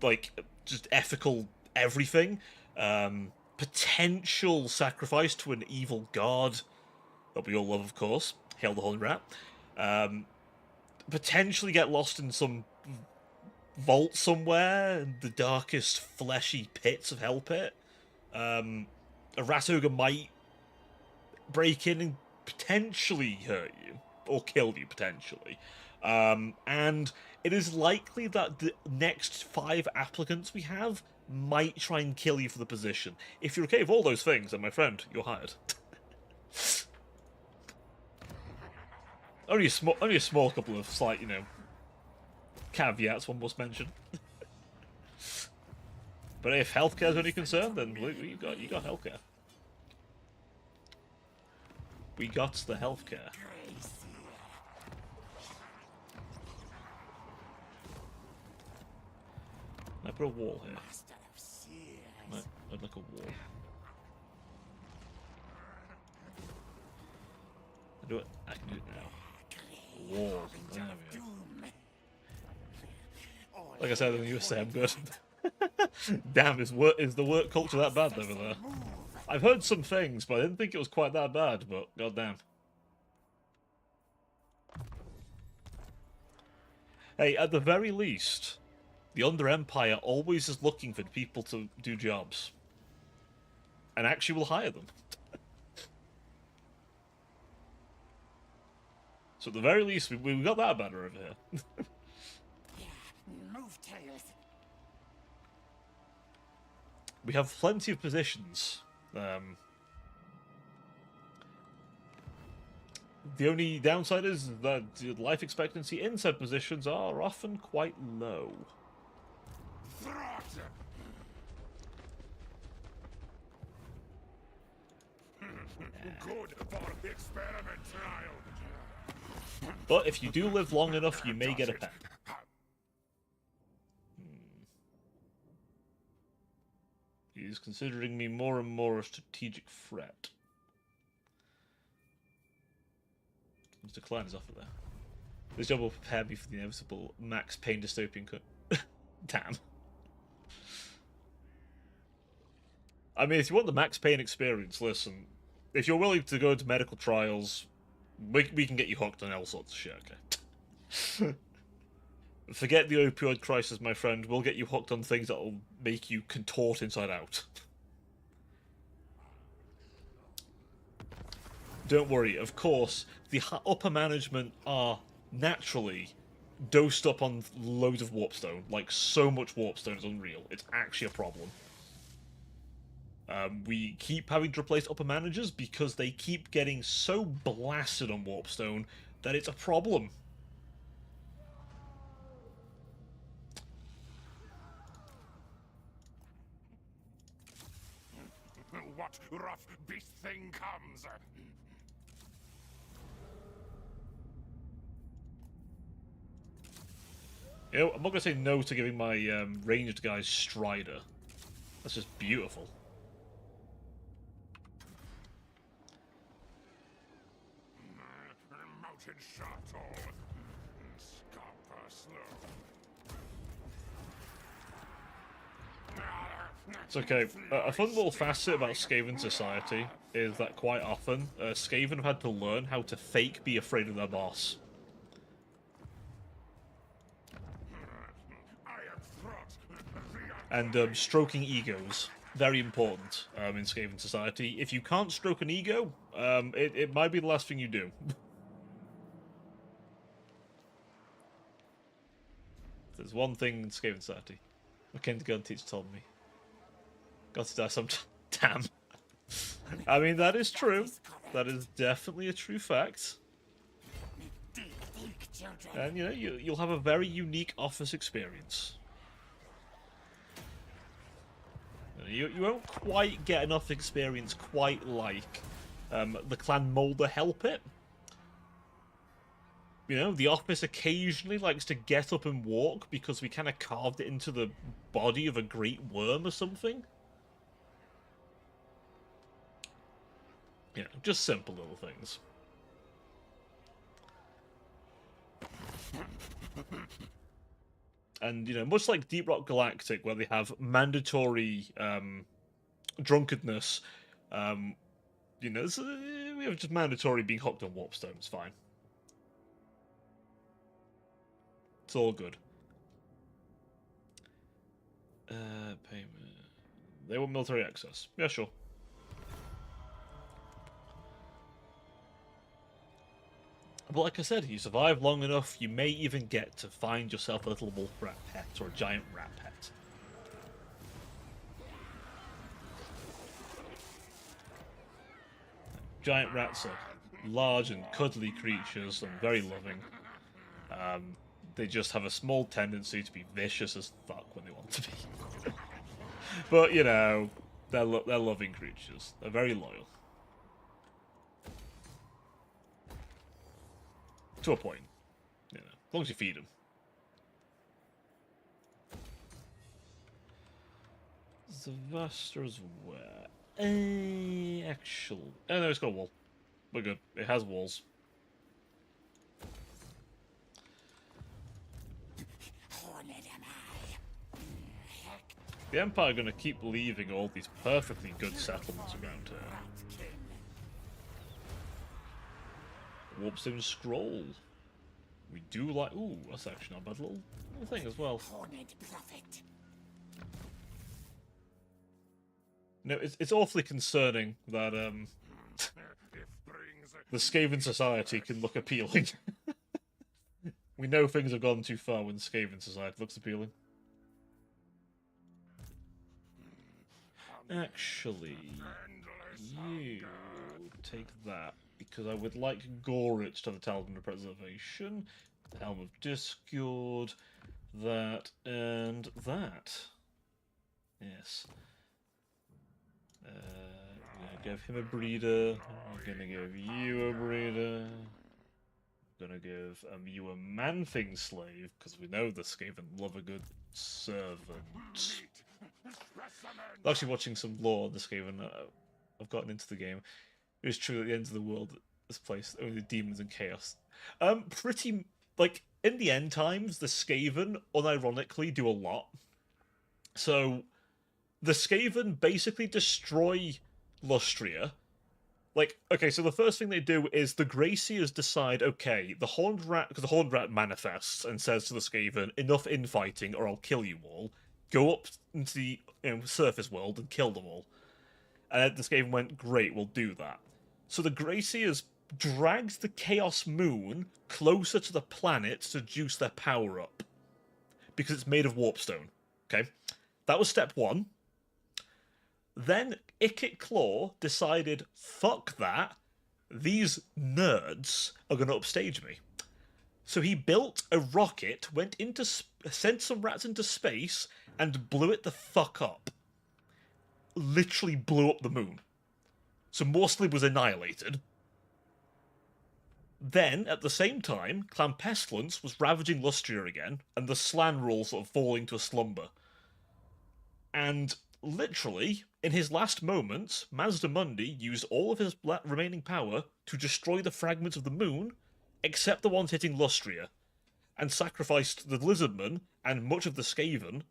like, just ethical everything, potential sacrifice to an evil god that we all love, of course. Hail the Holy Rat. Potentially get lost in some vault somewhere in the darkest fleshy pits of Hell Pit. A rat ogre might break in and potentially hurt you, or kill you, potentially. And it is likely that the next 5 applicants we have might try and kill you for the position. If you're okay with all those things, then my friend, you're hired. Only a small couple of slight, you know, caveats one must mention. But if healthcare's only concern, then you got healthcare. We got the healthcare. I put a wall here? Master of seers. I'd like a wall. I can do it now. Wall. There we go. Like I said in the USA, I'm good. Damn, is the work culture that bad over there? I've heard some things, but I didn't think it was quite that bad, but goddamn. Hey, at the very least, the Under Empire always is looking for people to do jobs. And actually will hire them. So at the very least, we got that better over here. Move, Tails. We have plenty of positions. The only downside is that life expectancy in said positions are often quite low. Good for experiment trial. But if you do live long enough, you may get a pet. He's considering me more and more a strategic threat. Mr. Klein is off of there. This job will prepare me for the inevitable Max Payne dystopian cut. Damn. I mean, if you want the Max Payne experience, listen. If you're willing to go into medical trials, we can get you hooked on all sorts of shit, okay? Forget the opioid crisis, my friend. We'll get you hooked on things that'll make you contort inside out. Don't worry, of course, the upper management are naturally dosed up on loads of warpstone. Like, so much warpstone is unreal. It's actually a problem. We keep having to replace upper managers because they keep getting so blasted on warpstone that it's a problem. What rough beast thing comes? You know, I'm not going to say no to giving my ranged guys Strider. That's just beautiful. Mountain shuttle. Scupper slow. It's okay. A fun little facet about Skaven society is that quite often, Skaven have had to learn how to fake be afraid of their boss. And stroking egos. Very important in Skaven society. If you can't stroke an ego, it might be the last thing you do. There's one thing in Skaven society. My kindergarten teacher told me. Got to die sometime. Damn. I mean, that is true. That is definitely a true fact. And, you know, you'll have a very unique office experience. You won't quite get enough experience quite like the Clan Moulder help it. You know, the office occasionally likes to get up and walk because we kind of carved it into the body of a great worm or something. You know, just simple little things. And, you know, much like Deep Rock Galactic, where they have mandatory drunkenness, you know, we have just mandatory being hooked on warpstone. It's fine. It's all good. Payment. They want military access. Yeah, sure. But like I said, you survive long enough, you may even get to find yourself a little wolf rat pet or a giant rat pet. Giant rats are large and cuddly creatures and very loving. They just have a small tendency to be vicious as fuck when they want to be. But, you know, they're loving creatures. They're very loyal. To a point, you know, as long as you feed them. The Vaster's where? Actually... Oh no, it's got a wall. We're good. It has walls. Horned am I. Heck, The Empire are going to keep leaving all these perfectly good settlements around here. Ratkin. Warpstone Scroll. We do like... Ooh, that's actually not a bad little thing as well. Horned prophet. No, it's awfully concerning that If brings the Skaven Society can look appealing. We know things have gone too far when the Skaven Society looks appealing. Actually, you take that, because I would like Gorich to the Talisman of Preservation, the Helm of Discord, that, and that. Yes. I'm gonna give him a breeder. I'm gonna give you a breeder. I'm gonna give you a man-thing slave, because we know the Skaven love a good servant. Actually, watching some lore on the Skaven, I've gotten into the game. It was true at the end of the world, this place, only demons and chaos. Pretty, like, in the end times, the Skaven, unironically, do a lot. So, the Skaven basically destroy Lustria. Like, okay, so the first thing they do is the Graciers decide, okay, the Horned Rat, because the Horned Rat manifests and says to the Skaven, enough infighting or I'll kill you all. Go up into the surface world and kill them all. And the Skaven went, great, we'll do that. So the Graciers dragged the Chaos Moon closer to the planet to juice their power up. Because it's made of warpstone. Okay? That was step one. Then Ikit Claw decided, fuck that, these nerds are going to upstage me. So he built a rocket, sent some rats into space, and blew it the fuck up. Literally blew up the moon. So Morsley was annihilated. Then, at the same time, Clan Pestilence was ravaging Lustria again, and the Slan were all sort of falling to a slumber. And literally, in his last moments, Mazdamundi used all of his remaining power to destroy the fragments of the moon, except the ones hitting Lustria, and sacrificed the Lizardmen and much of the Skaven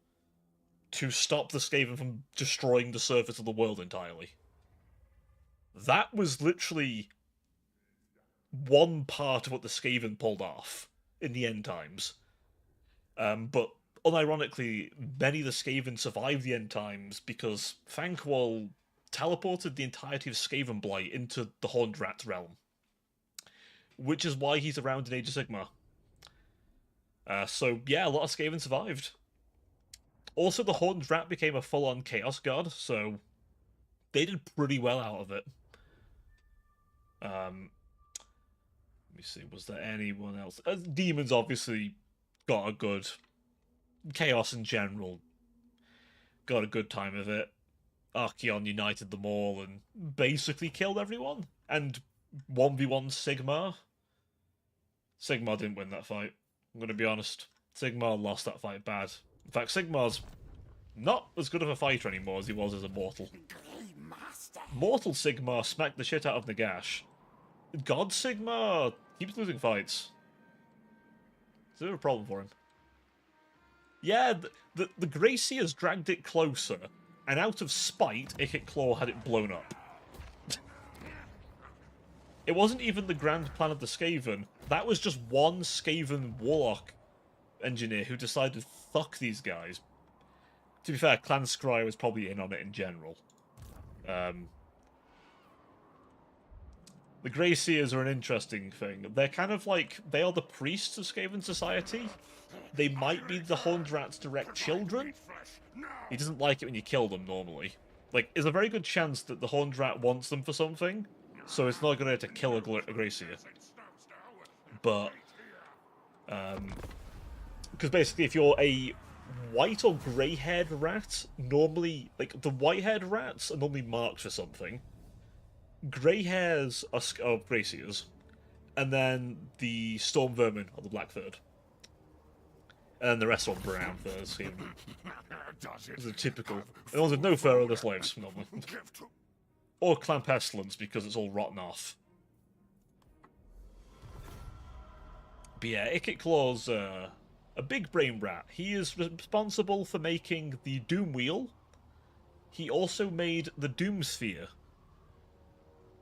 to stop the Skaven from destroying the surface of the world entirely. That was literally one part of what the Skaven pulled off in the end times. But unironically, many of the Skaven survived the end times because Thankwall teleported the entirety of Skaven Blight into the Horned Rat realm. Which is why he's around in Age of Sigmar. So, yeah, a lot of Skaven survived. Also, the Horned Rat became a full-on Chaos God, so they did pretty well out of it. Let me see, was there anyone else? Demons obviously got a good... Chaos in general got a good time of it. Archeon united them all and basically killed everyone. And 1v1 Sigmar. Sigmar didn't win that fight. I'm going to be honest. Sigmar lost that fight bad. In fact, Sigmar's not as good of a fighter anymore as he was as a mortal. Grey Master. Mortal Sigmar smacked the shit out of Nagash. God Sigmar keeps losing fights. It's a bit of a problem for him. Yeah, the Graciers dragged it closer, and out of spite, Ikit Claw had it blown up. It wasn't even the grand plan of the Skaven. That was just one Skaven Warlock engineer who decided, fuck these guys. To be fair, Clan Scryer was probably in on it in general. The Graciers are an interesting thing. They're kind of like, they are the priests of Skaven society. They might be the Horned Rat's direct children. He doesn't like it when you kill them normally. Like, there's a very good chance that the Horned Rat wants them for something, so it's not going to kill a Gracier. But, because basically if you're a white or grey-haired rat, normally, like, the white-haired rats are normally marked for something. Grey hairs are Graciers, and then the Storm Vermin are the Black Third. And the rest are brown furs. Even. Does it It's a typical. have The ones with no fur are the slaves, normally. give to Or clan pestilence because it's all rotten off. But yeah, Ikit Claw's a big brain rat. He is responsible for making the Doom Wheel. He also made the Doom Sphere.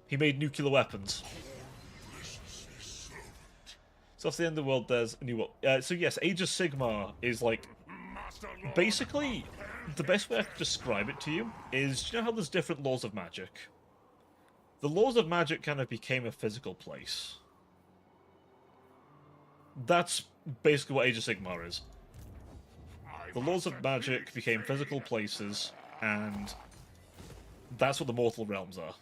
He made nuclear weapons. So after the end of the world, there's a new world. So yes, Age of Sigmar is like... Master Lord? Basically, the best way I can describe it to you is, you know how there's different laws of magic? The laws of magic kind of became a physical place. That's basically what Age of Sigmar is. The laws of magic became physical places, and that's what the mortal realms are.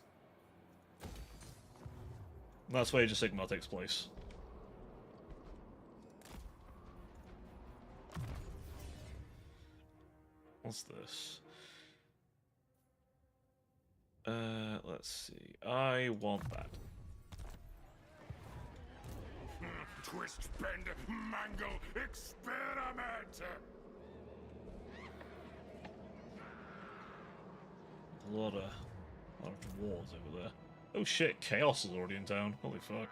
And that's where Age of Sigmar takes place. What's this? Let's see. I want that. Twist, bend, mangle, experiment! A lot of dwarves over there. Oh shit, Chaos is already in town. Holy fuck.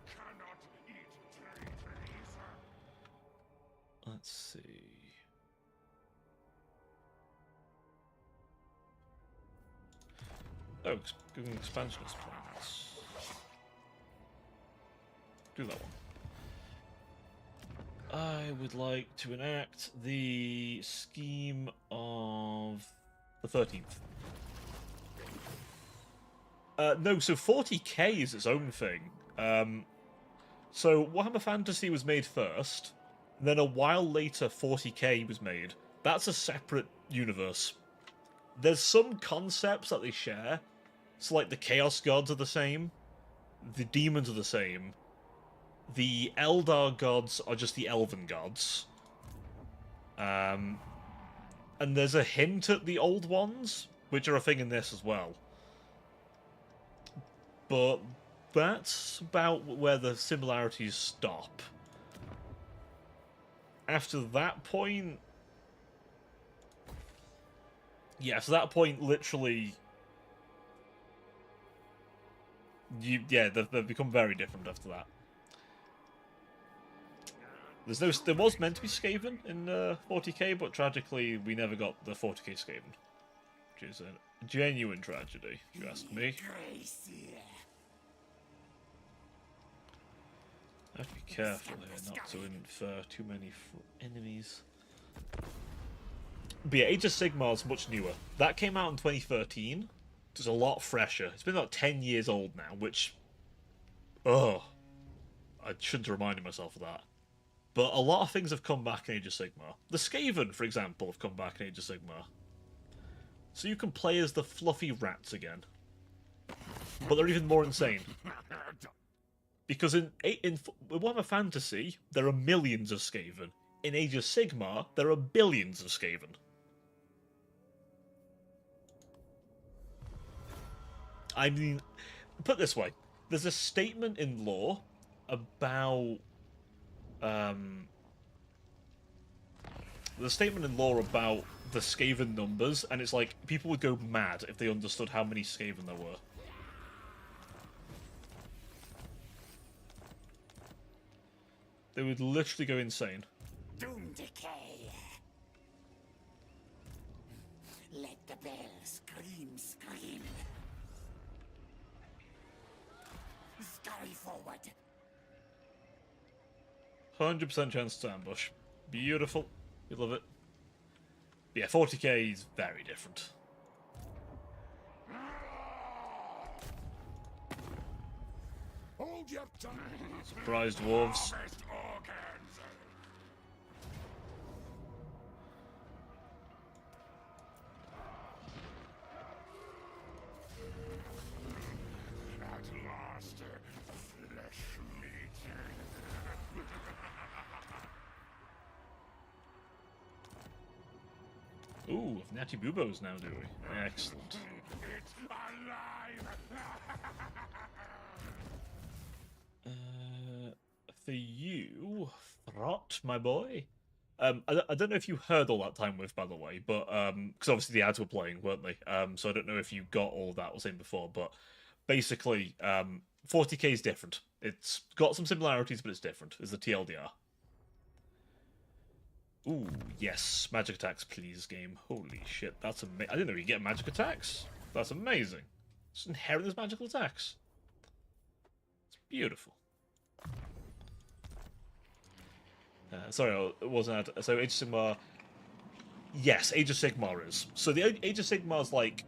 Cannot eat traitors. Let's see. Oh, giving expansionist plans. Do that one. I would like to enact the scheme of the 13th. No, so 40k is its own thing. So Warhammer Fantasy was made first, then a while later 40k was made. That's a separate universe. There's some concepts that they share. So like the Chaos Gods are the same, the Demons are the same, the Eldar Gods are just the Elven Gods. And there's a hint at the Old Ones, which are a thing in this as well. But that's about where the similarities stop. After that point... Yeah, so that point, literally... they've become very different after that. There was meant to be Skaven in 40k, but tragically we never got the 40k Skaven. Which is a genuine tragedy, if you ask me. I have to be careful here not to infer too many enemies. But yeah, Age of Sigmar is much newer. That came out in 2013. It's a lot fresher. It's been about 10 years old now, which... I shouldn't have reminded myself of that. But a lot of things have come back in Age of Sigmar. The Skaven, for example, have come back in Age of Sigmar. So you can play as the fluffy rats again. But they're even more insane. Because in Warhammer Fantasy, there are millions of Skaven. In Age of Sigmar, there are billions of Skaven. I mean, put it this way. There's a statement in lore about... There's a statement in lore about the Skaven numbers, and it's like, people would go mad if they understood how many Skaven there were. They would literally go insane. Doom decay. Let the bell scream. 100% chance to ambush. Beautiful. You love it. But yeah, 40k is very different. Hold your tongue. Surprise dwarves. Harvest organs. At last, flesh meat. Ooh, Natty Bubo's now doing. Excellent. It's alive. For you, Throt, my boy, I don't know if you heard all that time with, by the way, but because obviously the ads were playing, weren't they? So I don't know if you got all that I was saying before, but basically, 40k is different. It's got some similarities, but it's different. Is the TLDR? Ooh, yes, magic attacks, please, game. Holy shit, that's amazing. I didn't know you get magic attacks. That's amazing. It's inherent as magical attacks. It's beautiful. Sorry, it wasn't. So Age of Sigmar. Yes, Age of Sigmar is. So the Age of Sigmar is like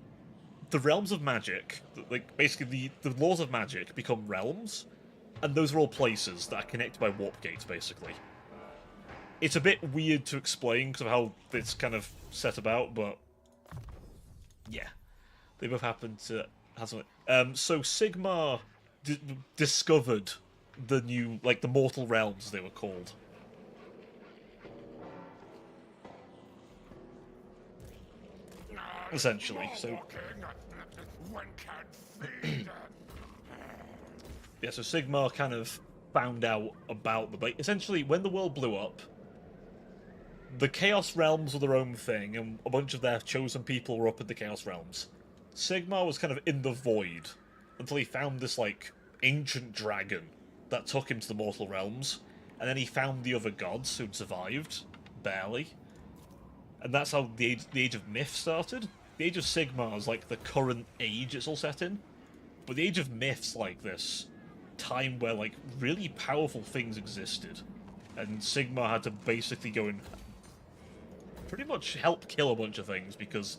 the realms of magic. Like basically, the laws of magic become realms, and those are all places that are connected by warp gates. Basically, it's a bit weird to explain because of how it's kind of set about, but yeah, they both happen to have something. So Sigmar discovered the new, like the mortal realms, they were called. Essentially, so One can't feed. yeah, so Sigmar kind of found out about the essentially when the world blew up, the Chaos Realms were their own thing, and a bunch of their chosen people were up in the Chaos Realms. Sigmar was kind of in the void until he found this like ancient dragon that took him to the mortal realms, and then he found the other gods who'd survived barely. And that's how the age of Myth started. The Age of Sigmar is like the current age it's all set in. But the Age of Myth's like this time where like really powerful things existed. And Sigmar had to basically go and pretty much help kill a bunch of things because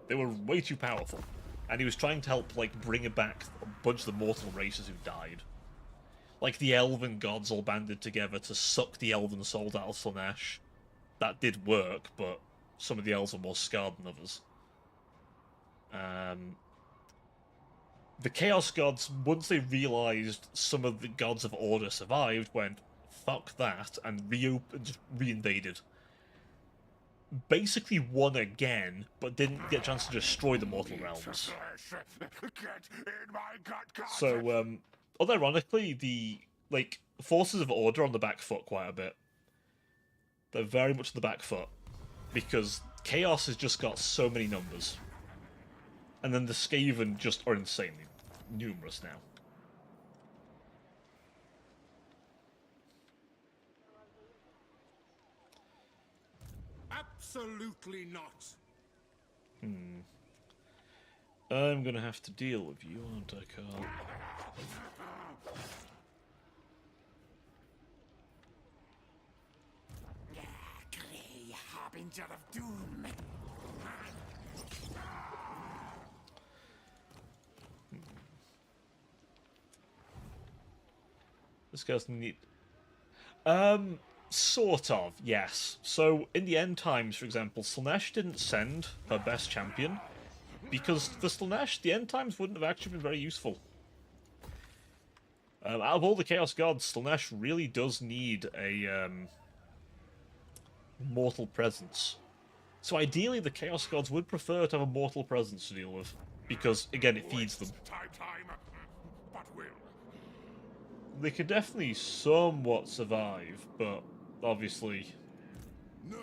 they were way too powerful. And he was trying to help like bring back a bunch of the mortal races who died. Like the elven gods all banded together to suck the elven soul out of Slaanesh. That did work, but some of the elves were more scarred than others. The Chaos Gods, once they realised some of the gods of Order survived, went, fuck that, and just re-invaded. Basically won again, but didn't get a chance to destroy the Mortal Realms. So, unironically, the, like, forces of Order are on the back foot quite a bit. They're very much on the back foot, because Chaos has just got so many numbers. And then the Skaven just are insanely numerous now. Absolutely not. I'm gonna have to deal with you, aren't I, Carl? Grey harbinger of doom. This guy's neat. Sort of, yes. So, in the end times, for example, Slaanesh didn't send her best champion, because for Slaanesh, the end times wouldn't have actually been very useful. Out of all the Chaos Gods, Slaanesh really does need a, mortal presence. So ideally, the Chaos Gods would prefer to have a mortal presence to deal with, because, again, it feeds them. But will. They could definitely somewhat survive, but obviously... No,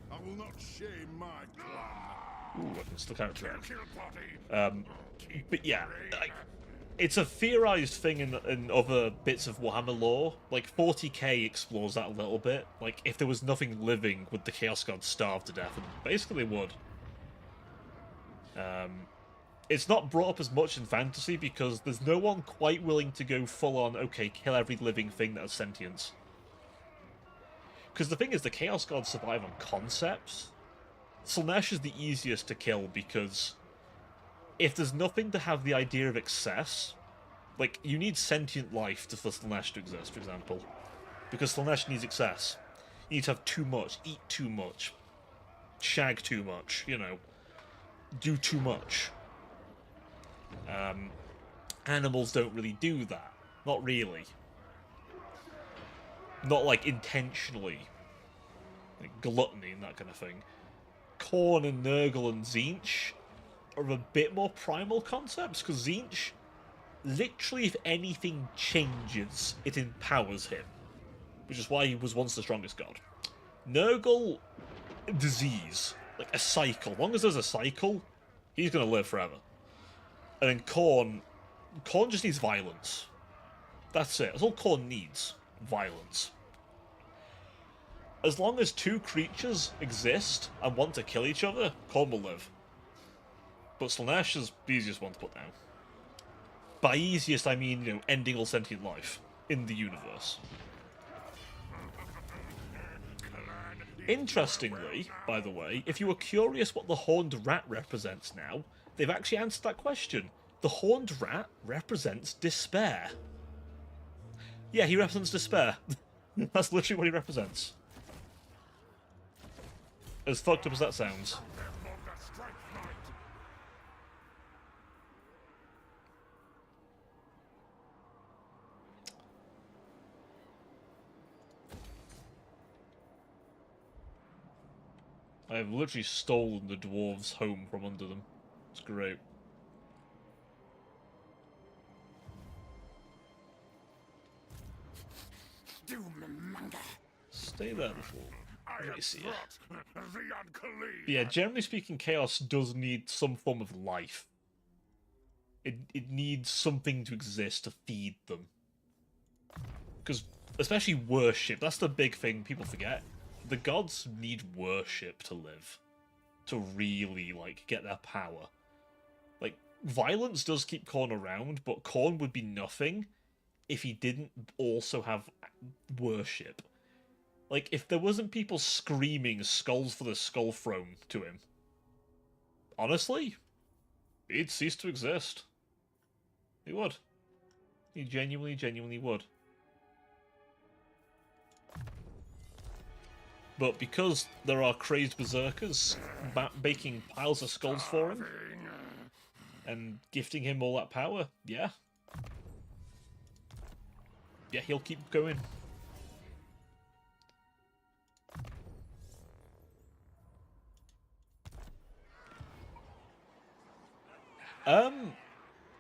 I will not shame my clan. Ooh, I can still character act. Kill body. But yeah, it's a theorized thing in other bits of Warhammer lore. Like, 40k explores that a little bit. Like, if there was nothing living, would the Chaos Gods starve to death? And basically they would. It's not brought up as much in fantasy because there's no one quite willing to go full on, okay, kill every living thing that has sentience. Because the thing is, the Chaos Gods survive on concepts. Slaanesh is the easiest to kill because if there's nothing to have the idea of excess, like, you need sentient life for Slaanesh to exist, for example. Because Slaanesh needs excess. You need to have too much, eat too much, shag too much, you know, do too much. Animals don't really do that. Not really. Not, like, intentionally. Like, gluttony and that kind of thing. Khorne and Nurgle and Tzeentch are a bit more primal concepts, because Tzeentch, literally, if anything changes, it empowers him. Which is why he was once the strongest god. Nurgle, disease. Like a cycle. As long as there's a cycle, he's gonna live forever. And then Khorne just needs violence. That's it. That's all Khorne needs. Violence. As long as two creatures exist and want to kill each other, Khorne will live. But Slaanesh is the easiest one to put down. By easiest, I mean, you know, ending all sentient life in the universe. Interestingly, by the way, if you were curious what the Horned Rat represents now, they've actually answered that question. The Horned Rat represents despair. Yeah, he represents despair. That's literally what he represents. As fucked up as that sounds. I have literally stolen the dwarves' home from under them. It's great. Doommonger. Stay there before I see you. The unclean. Yeah, generally speaking, Chaos does need some form of life. It needs something to exist to feed them. Because, especially worship, that's the big thing people forget. The gods need worship to live. To really, like, get their power. Like, violence does keep Khorne around, but Khorne would be nothing if he didn't also have worship. Like, if there wasn't people screaming skulls for the skull throne to him, honestly, he'd cease to exist. He would. He genuinely would. But because there are crazed berserkers baking piles of skulls for him, and gifting him all that power, yeah. Yeah, he'll keep going.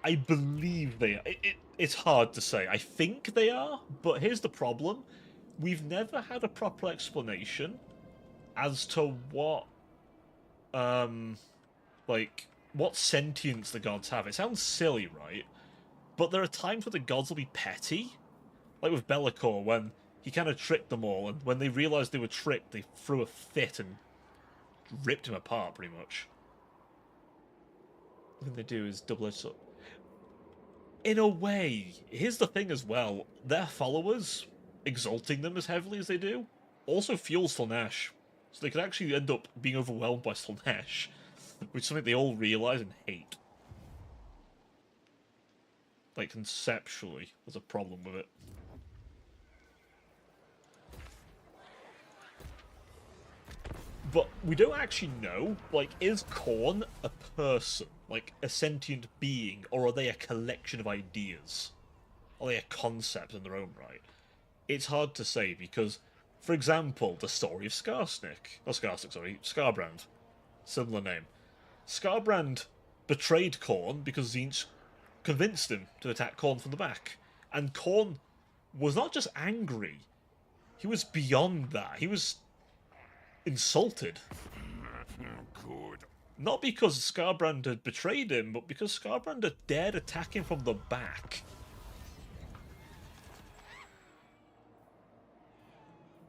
I believe they are. It's hard to say. I think they are, but here's the problem. We've never had a proper explanation as to what, what sentience the gods have. It sounds silly, right? But there are times where the gods will be petty. Like with Be'lakor, when he kind of tricked them all, and when they realised they were tricked, they threw a fit and ripped him apart, pretty much. What they do is double-edged sword. In a way, here's the thing as well. Their followers, exalting them as heavily as they do, also fuels Slaanesh. So they could actually end up being overwhelmed by Slaanesh, which is something they all realise and hate. Like, conceptually, there's a problem with it. But we don't actually know, like, is Khorne a person? Like, a sentient being? Or are they a collection of ideas? Are they a concept in their own right? It's hard to say, because, for example, the story of Skarsnik. Not Skarsnik, sorry, Skarbrand. Similar name. Skarbrand betrayed Khorne because Tzeentch convinced him to attack Khorne from the back. And Khorne was not just angry, he was beyond that. He was insulted. Good. Not because Skarbrand had betrayed him, but because Skarbrand had dared attack him from the back.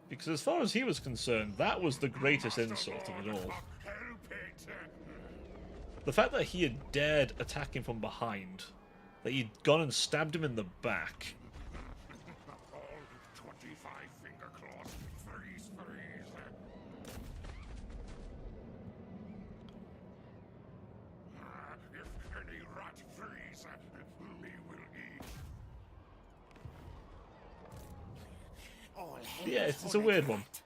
Because as far as he was concerned, that was the greatest insult of it all. Help it. The fact that he had dared attack him from behind, that he'd gone and stabbed him in the back. All 25 finger claws. Freeze. If any rat freeze, me will eat. All hail Yeah, the it's a horned weird one. rat.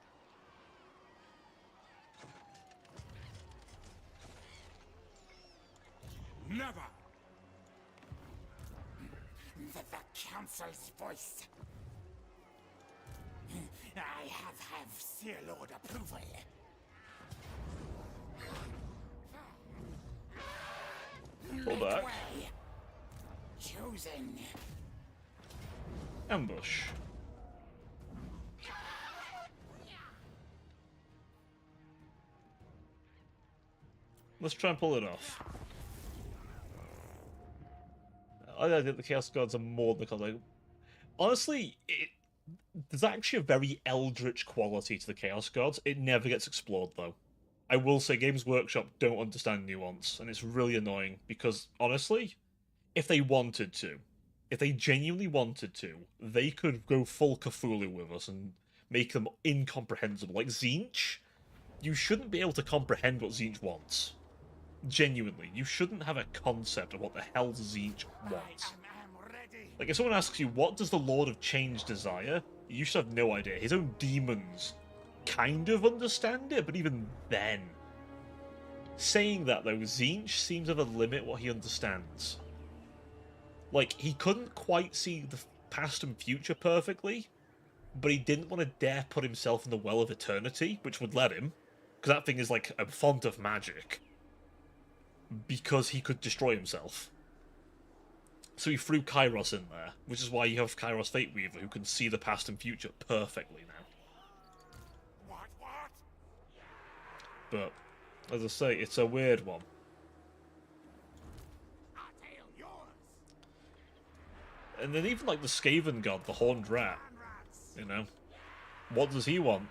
Never. The council's voice. I have Seer Lord approval. Pull Make back. way. Chosen. Ambush. Let's try and pull it off. I don't think the Chaos Gods are more than the Like, honestly, there's actually a very eldritch quality to the Chaos Gods. It never gets explored, though. I will say Games Workshop don't understand nuance, and it's really annoying, because, honestly, if they wanted to, if they genuinely wanted to, they could go full Cthulhu with us and make them incomprehensible. Like Tzeentch, you shouldn't be able to comprehend what Tzeentch wants. Genuinely, you shouldn't have a concept of what the hell Tzeentch wants. Like, if someone asks you, what does the Lord of Change desire? You should have no idea. His own demons kind of understand it, but even then. Saying that, though, Tzeentch seems to have a limit what he understands. Like, he couldn't quite see the past and future perfectly, but he didn't want to dare put himself in the Well of Eternity, which would let him, because that thing is like a font of magic, because he could destroy himself. So he threw Kairos in there, which is why you have Kairos Fate Weaver, who can see the past and future perfectly now. What? But, as I say, it's a weird one. I'll tell yours. And then even like the Skaven God, the Horned Rat, you know, what does he want?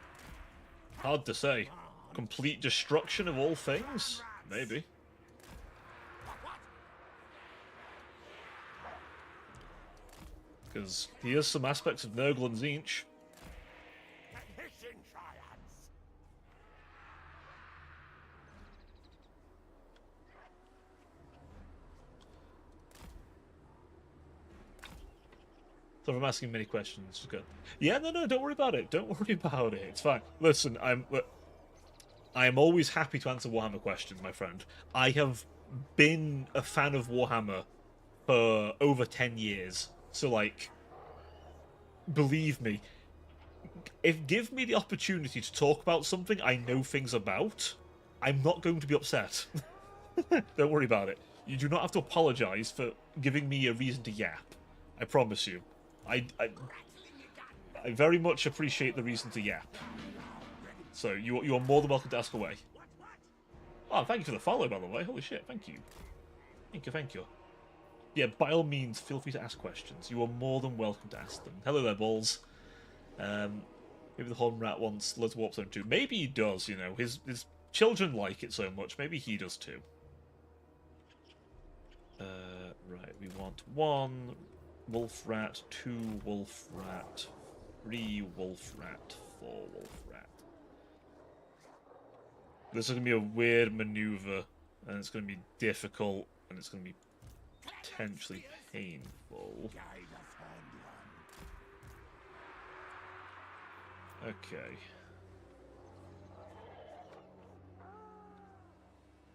Hard to say. Complete destruction of all things? Maybe. Because he has some aspects of Nurgle and Tzeentch. Hissing giants. So if I'm asking many questions, just go, yeah, no, don't worry about it. Don't worry about it. It's fine. Listen, I am always happy to answer Warhammer questions, my friend. I have been a fan of Warhammer for over 10 years. So, like, believe me, give me the opportunity to talk about something I know things about, I'm not going to be upset. Don't worry about it. You do not have to apologize for giving me a reason to yap. I promise you. I very much appreciate the reason to yap. So, you are more than welcome to ask away. Oh, thank you for the follow, by the way. Holy shit, thank you. Thank you. Yeah, by all means, feel free to ask questions. You are more than welcome to ask them. Hello there, balls. Maybe the Horn Rat wants loads of Warp Zone too. Maybe he does, you know. His children like it so much. Maybe he does too. Right, we want 1 Wolf Rat, 2 Wolf Rat, 3 Wolf Rat, 4 Wolf Rat. This is going to be a weird maneuver, and it's going to be difficult, and it's going to be potentially painful. Okay.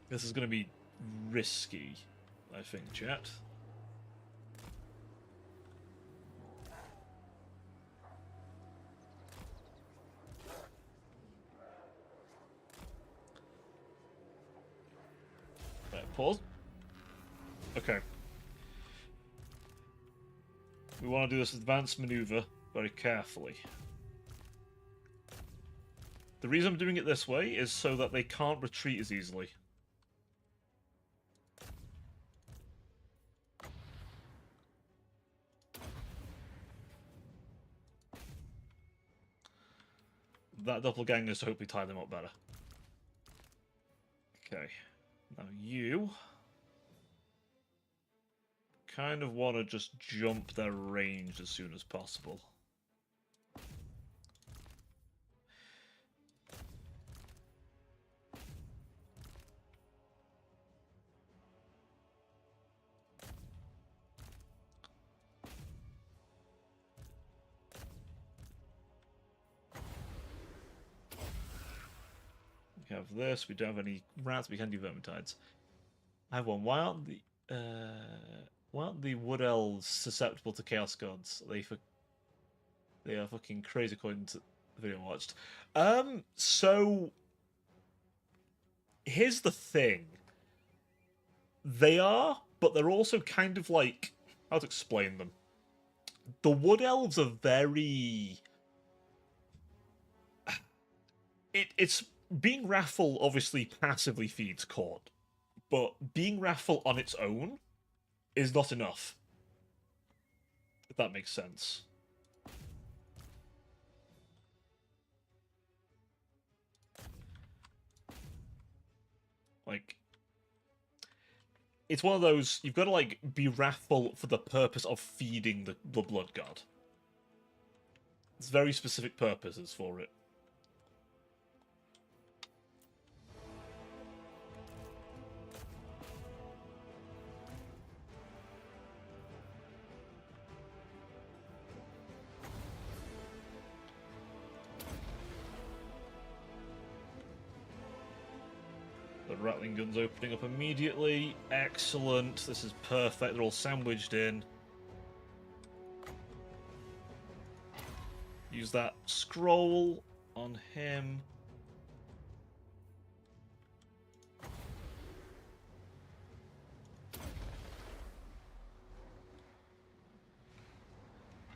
This is going to be risky, I think, chat. Pause. Okay. We want to do this advanced maneuver very carefully. The reason I'm doing it this way is so that they can't retreat as easily. That doppelganger is to hopefully tie them up better. Okay. Now you kind of want to just jump their range as soon as possible. We have this. We don't have any rats. We can do vermintides. I have one. Why aren't the wood elves susceptible to chaos gods? They are fucking crazy according to the video I watched. So here's the thing. They are, but they're also kind of like, how to explain them? The wood elves are very. It's being wrathful obviously passively feeds Court. but being wrathful on its own is not enough. If that makes sense. Like, it's one of those, you've got to, like, be wrathful for the purpose of feeding the blood god. There's very specific purposes for it. The rattling gun's opening up immediately. Excellent. This is perfect. They're all sandwiched in. Use that scroll on him.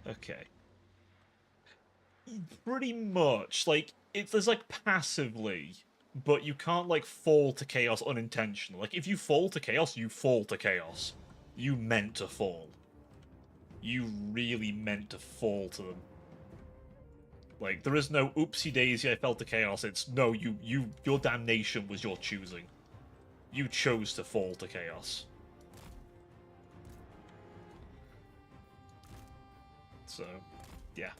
Okay. Pretty much. Like, there's, like, passively, but you can't, like, fall to chaos unintentionally. Like, if you fall to chaos, you fall to chaos. You meant to fall. You really meant to fall to them. Like, there is no oopsie daisy, I fell to chaos. It's no, your damnation was your choosing. You chose to fall to chaos. So, yeah.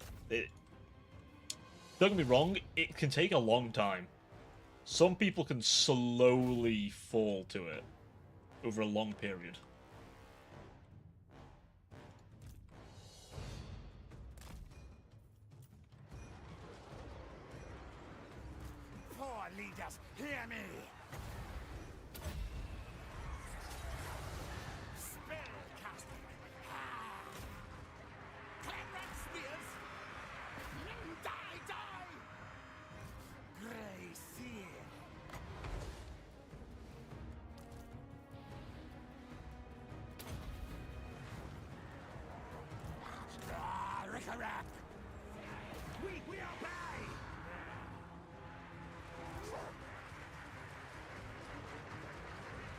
Don't get me wrong, it can take a long time. Some people can slowly fall to it over a long period. Poor leaders, hear me! Spellcasting! Clever spears! Die, die! Grey seal! Rick-a-rack! We obey!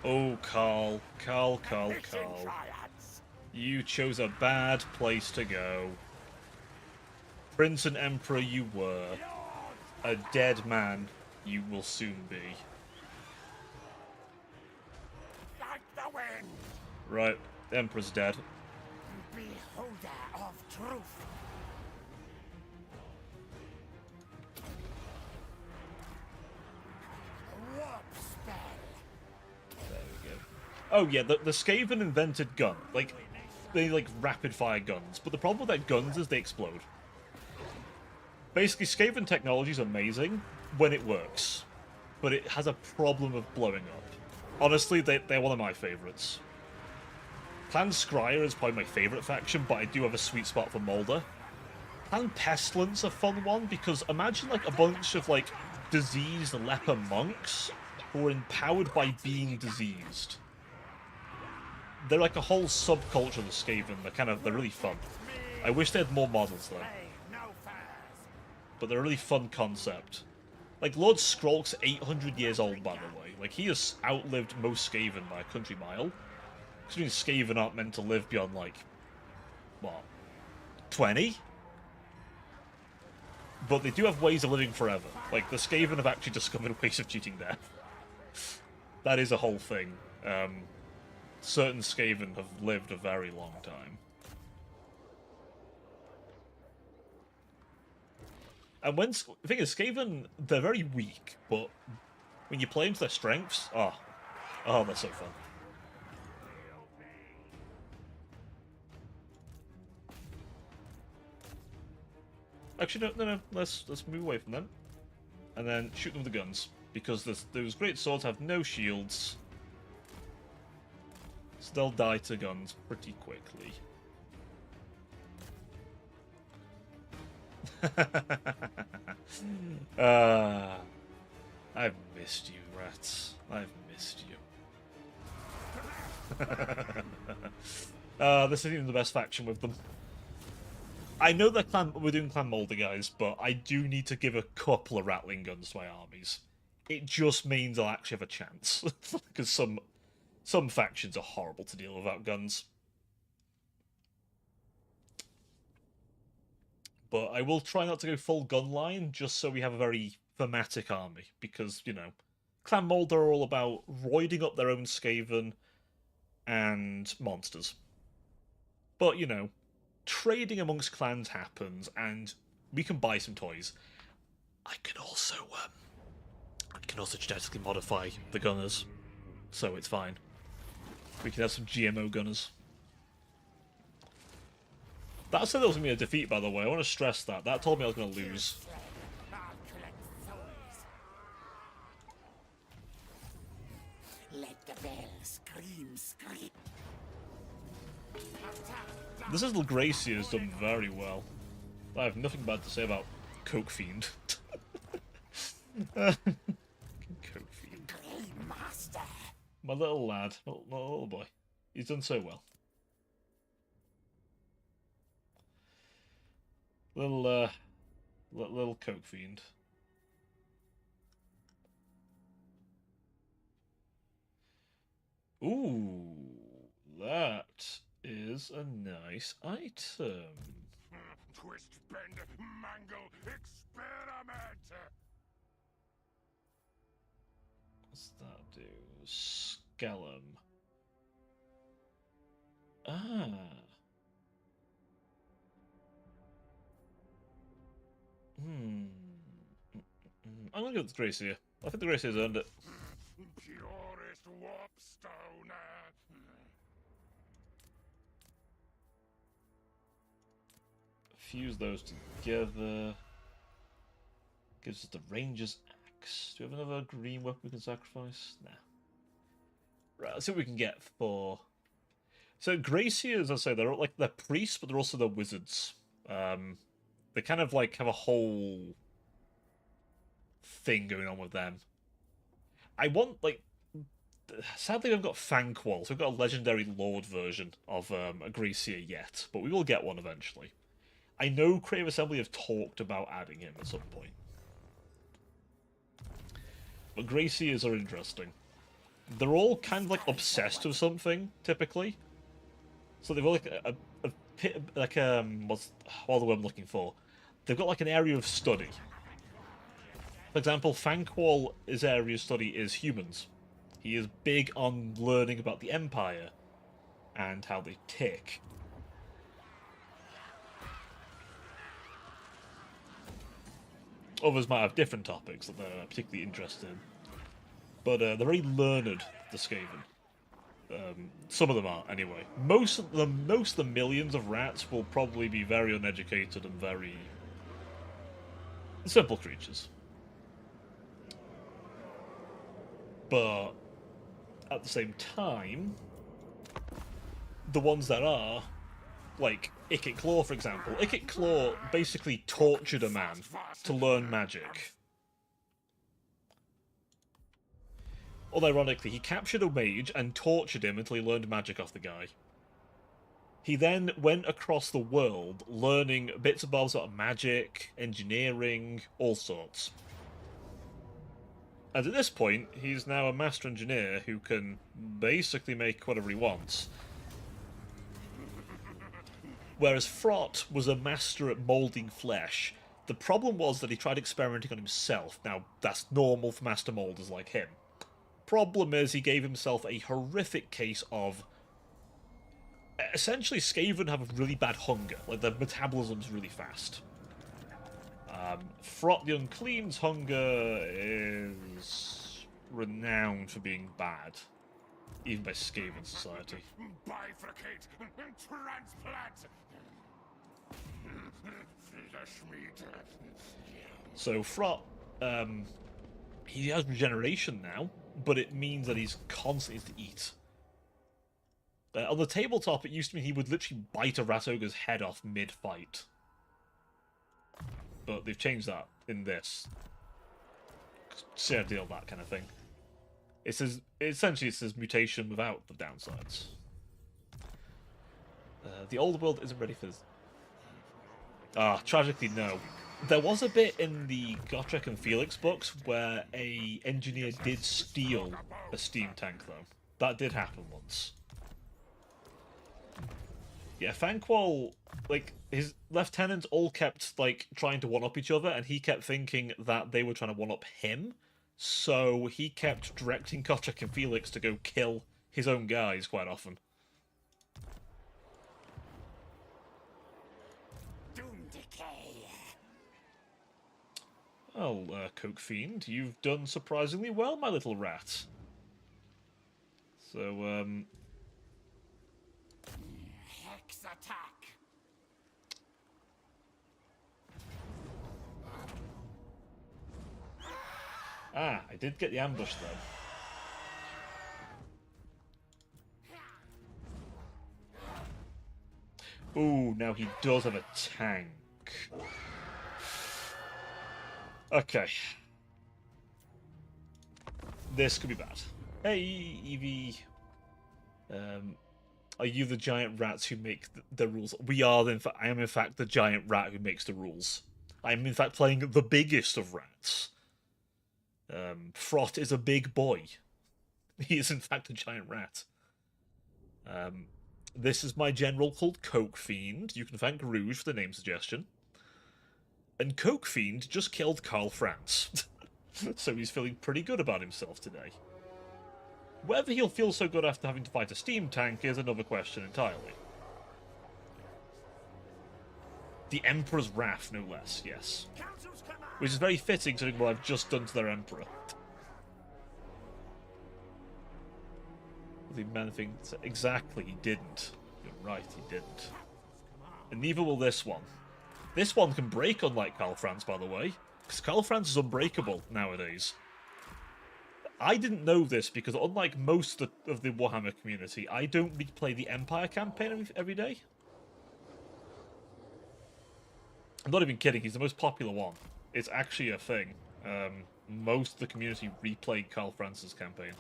Oh, Carl. Carl. Triads! You chose a bad place to go. Prince and Emperor you were. A dead man you will soon be. Like the wind! Right, the Emperor's dead. Beholder of truth! Warp spell! There we go. Oh yeah, the Skaven invented gun. Like, they like rapid fire guns, but the problem with their guns is they explode. Basically, Skaven technology is amazing when it works, but it has a problem of blowing up. Honestly, they're one of my favorites. Clan Scryer is probably my favorite faction, but I do have a sweet spot for Mulder. Clan Pestilence a fun one, because imagine like a bunch of like diseased leper monks who are empowered by being diseased. They're like a whole subculture of the Skaven. They're really fun. I wish they had more models though. No furs! But they're a really fun concept. Like, Lord Skrulk's 800 years old, by the way. Like, he has outlived most Skaven by a country mile. Considering Skaven aren't meant to live beyond, like, what, 20? But they do have ways of living forever. Like, the Skaven have actually discovered ways of cheating death. That is a whole thing. Certain Skaven have lived a very long time. And the thing is, Skaven, they're very weak, but when you play into their strengths, oh, they're so fun. Actually, no, let's move away from them, and then shoot them with the guns, because those great swords have no shields, so they'll die to guns pretty quickly. I've missed you, rats. I've missed you. This isn't even the best faction with them. I know that we're doing Clan Mulder, guys, but I do need to give a couple of rattling guns to my armies. It just means I'll actually have a chance. Because some Some factions are horrible to deal without guns. But I will try not to go full gun line, just so we have a very thematic army. Because, you know, Clan Mold are all about roiding up their own Skaven and monsters. But, you know, trading amongst clans happens, and we can buy some toys. I can also genetically modify the gunners, so it's fine. We can have some GMO gunners. That said there was going to be a defeat, by the way. I want to stress that. That told me I was going to lose. I'll collect souls. Let the bell scream. This little Gracie has done very well. I have nothing bad to say about Coke Fiend. Coke Fiend. Grey Master. My little lad, my little boy. He's done so well. Little Coke Fiend. Ooh, that is a nice item. Twist, bend, mangle, experiment! What's that do? Skellum. Ah. I'm gonna go with Gracia. I think the Gracia's earned it. Purest warpstone! Fuse those together. Gives us the Ranger's Axe. Do we have another green weapon we can sacrifice? Nah. Right, let's see what we can get for... So Gracia, as I say, they're priests, but they're also the wizards. They kind of like have a whole thing going on with them. I want, like... Sadly, we haven't got Fanqual, so we've got a legendary lord version of a Gracia yet, but we will get one eventually. I know Creative Assembly have talked about adding him at some point. But Gracias are interesting. They're all kind of like obsessed with something, typically. So they've got like what's the word I'm looking for? They've got like an area of study. For example, Fanqual, his area of study is humans. He is big on learning about the Empire and how they tick. Others might have different topics that they're particularly interested in. But they're very learned, the Skaven. Some of them are, anyway. Most of the millions of rats will probably be very uneducated and very simple creatures. But at the same time, the ones that are, like Ikit Claw, for example. Ikit Claw basically tortured a man to learn magic. Although, ironically, he captured a mage and tortured him until he learned magic off the guy. He then went across the world learning bits and bobs about magic, engineering, all sorts. And at this point, he's now a master engineer who can basically make whatever he wants. Whereas Frot was a master at moulding flesh. The problem was that he tried experimenting on himself. Now, that's normal for master moulders like him. Problem is, he gave himself a horrific case of... Essentially, Skaven have a really bad hunger. Like, their metabolism's really fast. Frot the Unclean's hunger is renowned for being bad. Even by Skaven society. Bifurcate and transplant! Flesh meat. So Frot, he has regeneration now, but it means that he's constantly to eat. On the tabletop, it used to mean he would literally bite a rat ogre's head off mid-fight. But they've changed that in this. Share deal, that kind of thing. Essentially it says mutation without the downsides. The old world isn't ready for this. Tragically, no. There was a bit in the Gotrek and Felix books where a engineer did steal a steam tank, though. That did happen once. Yeah, Fanqual, like, his lieutenants all kept, like, trying to one-up each other, and he kept thinking that they were trying to one-up him, so he kept directing Kochak and Felix to go kill his own guys quite often. Doom decay. Well, Coke Fiend, you've done surprisingly well, my little rat. So, Hex attack. Ah, I did get the ambush, though. Ooh, now he does have a tank. Okay. This could be bad. Hey, Evie. Are you the giant rats who make the rules? We are, I am in fact the giant rat who makes the rules. I am in fact playing the biggest of rats. Frot is a big boy. He is in fact a giant rat. This is my general called Coke Fiend. You can thank Rouge for the name suggestion. And Coke Fiend just killed Karl Franz. So he's feeling pretty good about himself today. Whether he'll feel so good after having to fight a steam tank is another question entirely. The Emperor's Wrath, no less, yes. Which is very fitting considering what I've just done to their Emperor. The man thinks exactly, he didn't. You're right, he didn't. And neither will this one. This one can break, unlike Karl Franz, by the way. Because Karl Franz is unbreakable nowadays. I didn't know this because, unlike most of the Warhammer community, I don't replay the Empire campaign every day. I'm not even kidding, he's the most popular one. It's actually a thing. Most of the community replayed Karl Franz's campaign.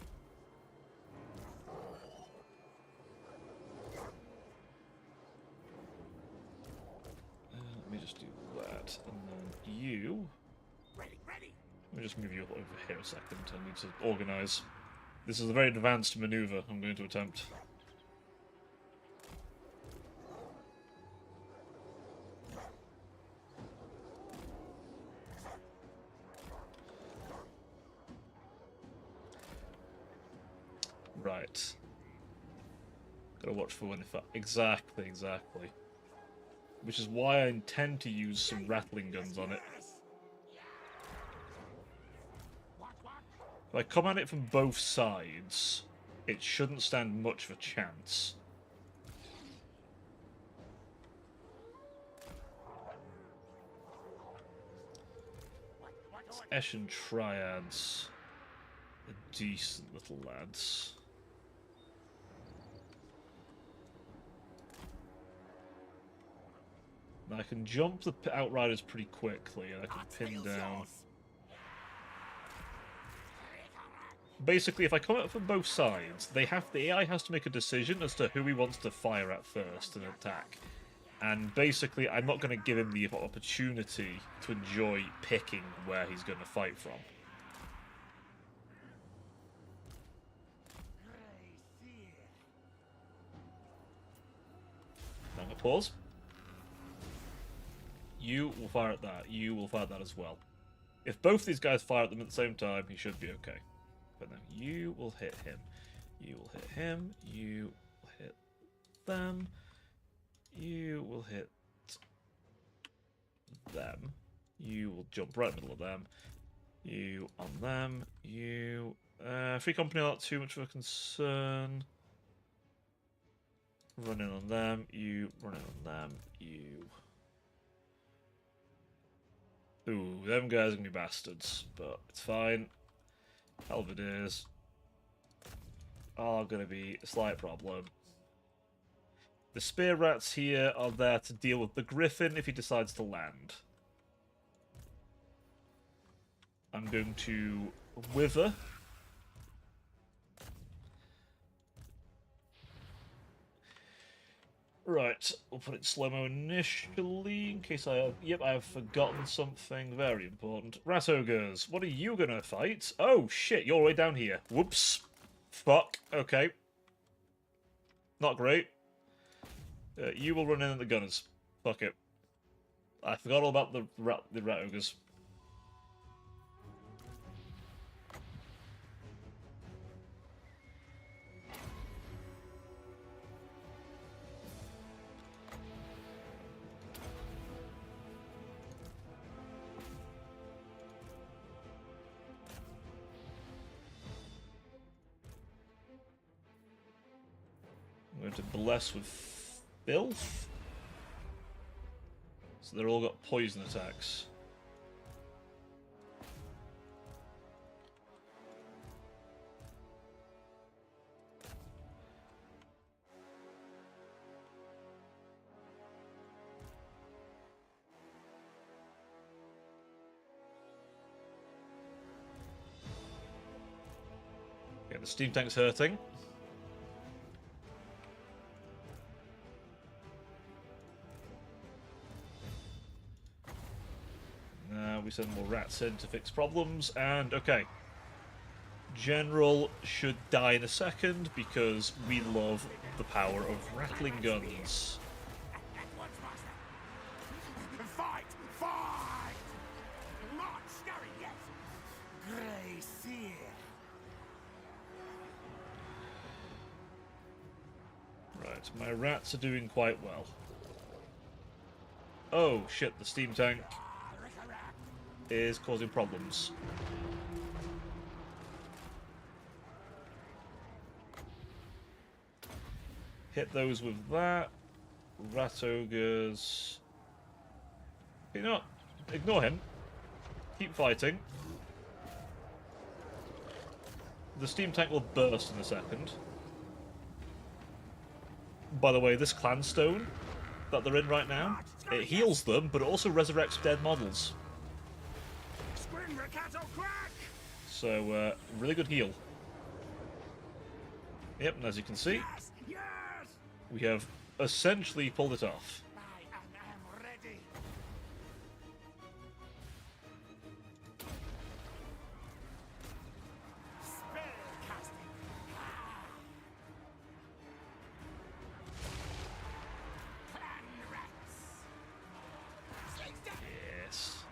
Let me just do that, and then you... Ready. Let me just move you over here a second. I need to organise. This is a very advanced manoeuvre I'm going to attempt. Right. Gotta watch for when if I... Exactly. Which is why I intend to use some rattling guns on it. If I come at it from both sides, it shouldn't stand much of a chance. Eshin Triads are decent little lads. Now I can jump the Outriders pretty quickly, and I can pin down... Basically, if I come at it from both sides, the AI has to make a decision as to who he wants to fire at first and attack. And basically, I'm not going to give him the opportunity to enjoy picking where he's going to fight from. I'm going to pause. You will fire at that. You will fire at that as well. If both these guys fire at them at the same time, he should be okay. But then you will hit him. You will hit him. You will hit them. You will hit them. You will jump right in the middle of them. You on them. You... free company, not too much of a concern. Run in on them. You run in on them. You... Ooh, them guys are gonna be bastards, but it's fine. Halberdiers are gonna be a slight problem. The spear rats here are there to deal with the griffin if he decides to land. I'm going to wither. Right, we'll put it in slow-mo initially, in case I have... Yep, I have forgotten something very important. Rat ogres, what are you gonna fight? Oh, shit, you're way down here. Whoops. Fuck. Okay. Not great. You will run in at the gunners. Fuck it. I forgot all about the rat ogres. I'm going to bless with filth. So they're all got poison attacks. Okay, the steam tank's hurting. We send more rats in to fix problems, and okay. General should die in a second because we love the power of rattling guns. At once, master. Fight! Fight! Not scurry yet. Grey Seer. Right, my rats are doing quite well. Oh shit, the steam tank is causing problems. Hit those with that. Rat ogres. You know what? Ignore him. Keep fighting. The steam tank will burst in a second. By the way, this clan stone that they're in right now, it heals them, but it also resurrects dead models. So, really good heal. Yep, and as you can see, we have essentially pulled it off. I am ready. Spell casting. Clan rats. Yes.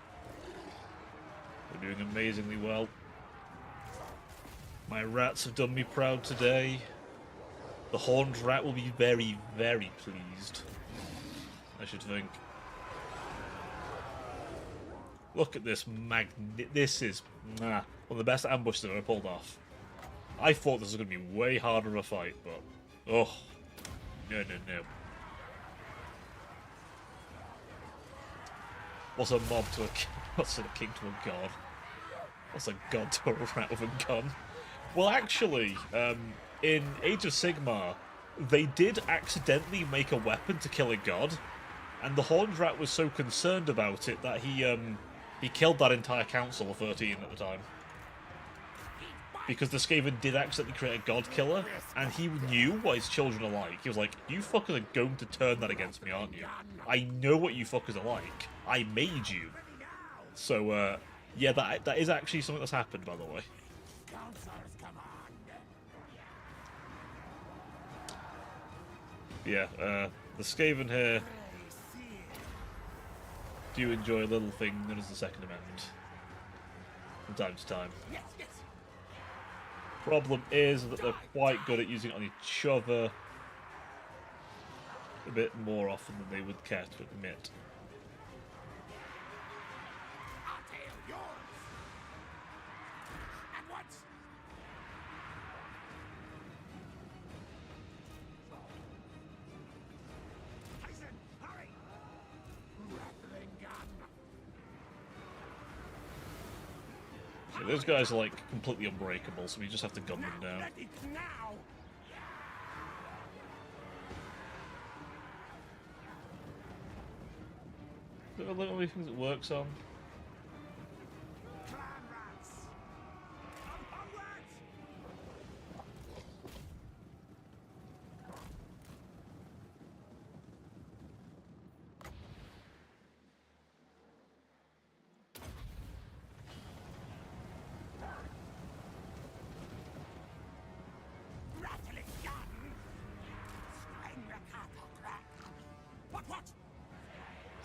We're doing amazingly well. My rats have done me proud today. The horned rat will be very, very pleased, I should think. Look at this this is one of the best ambushes I've ever pulled off. I thought this was going to be way harder of a fight, but oh, no. What's a mob to a what's a king to a god? What's a god to a rat with a gun? Well, actually, in Age of Sigmar, they did accidentally make a weapon to kill a god, and the Horned Rat was so concerned about it that he killed that entire council of 13 at the time. Because the Skaven did accidentally create a god killer, and he knew what his children are like. He was like, you fuckers are going to turn that against me, aren't you? I know what you fuckers are like. I made you. So, yeah, that is actually something that's happened, by the way. Yeah, the Skaven here do enjoy a little thing known as the Second Amendment from time to time. Problem is that they're quite good at using it on each other a bit more often than they would care to admit. Yeah, those guys are like completely unbreakable, so we just have to gun them down. There are only things it works on.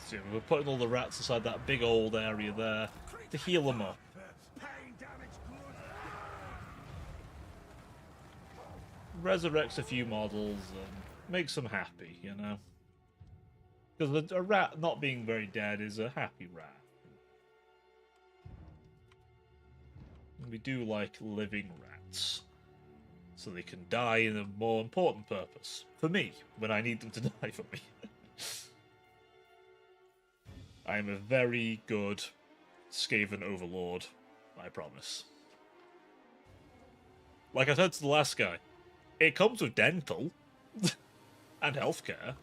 So we're putting all the rats inside that big old area there to heal them up. Resurrects a few models and makes them happy, you know? Because a rat not being very dead is a happy rat. And we do like living rats. So they can die in a more important purpose. For me, when I need them to die for me. I am a very good Skaven overlord, I promise. Like I said to the last guy, it comes with dental and healthcare.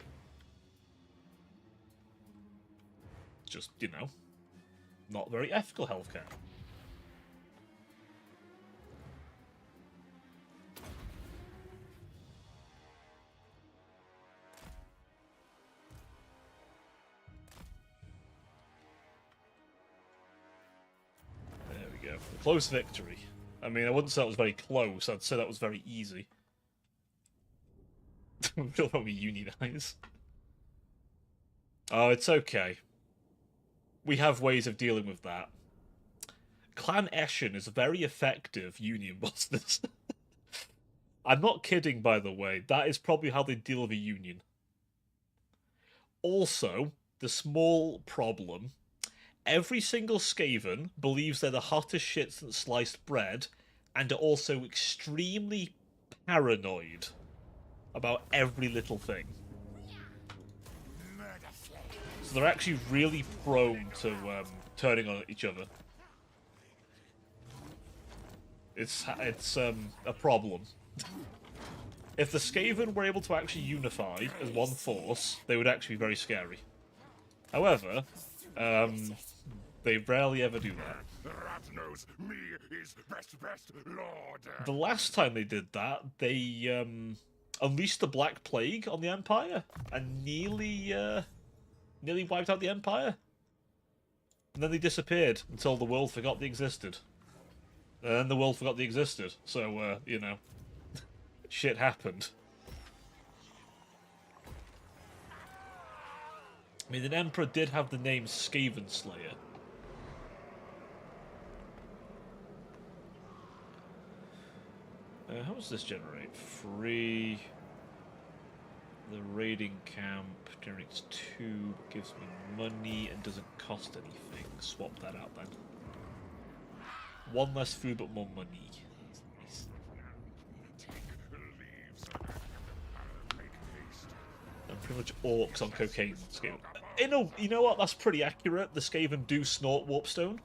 Just, you know, not very ethical healthcare. There we go. A close victory. I mean, I wouldn't say that was very close, I'd say that was very easy. We'll probably unionize. Oh, it's okay. We have ways of dealing with that. Clan Eshin is very effective union busters. I'm not kidding, by the way. That is probably how they deal with a union. Also, the small problem. Every single Skaven believes they're the hottest shit since sliced bread, and are also extremely paranoid about every little thing. So they're actually really prone to turning on each other. It's a problem. If the Skaven were able to actually unify as one force, they would actually be very scary. However, they rarely ever do that. Rat knows me is best lord. The last time they did that, they unleashed the Black Plague on the Empire and nearly wiped out the Empire. And then they disappeared until the world forgot they existed. And then the world forgot they existed. So, you know, shit happened. I mean, an Emperor did have the name Skaven Slayer. How does this generate? Free. The raiding camp generates 2, gives me money, and doesn't cost anything. Swap that out then. 1 less food, but more money. Nice. And pretty much orcs on cocaine scale. You know what? That's pretty accurate. The Skaven do snort warpstone.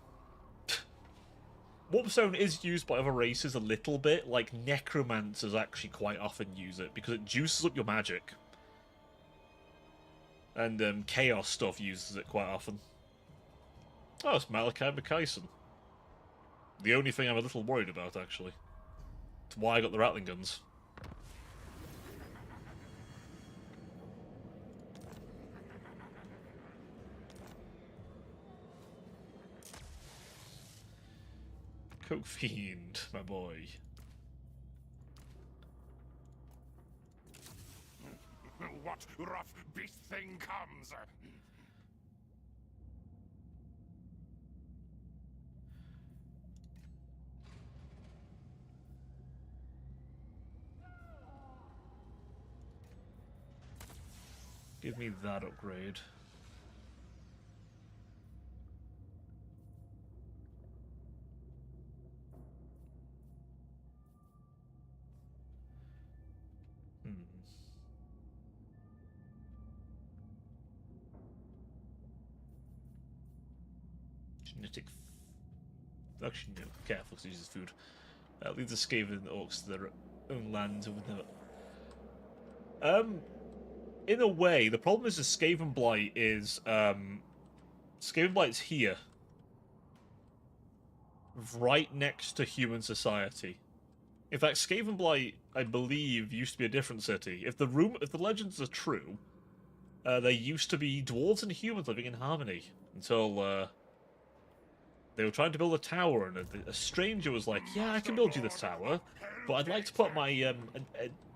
Warpstone is used by other races a little bit, like necromancers actually quite often use it, because it juices up your magic. And chaos stuff uses it quite often. Oh, it's Malachi McKayson. The only thing I'm a little worried about, actually. It's why I got the Rattling guns. Coke Fiend, my boy. What rough beast thing comes? Give me that upgrade. Genetic. Actually, no. Careful, because he uses food. Leads the Skaven orcs to their own lands. In a way, the problem is the Skaven Blight is Skaven Blight's here, right next to human society. In fact, Skaven Blight, I believe, used to be a different city. If the legends are true, there used to be dwarves and humans living in harmony until they were trying to build a tower, and a stranger was like, "Yeah, I can build you this tower, but I'd like to put my an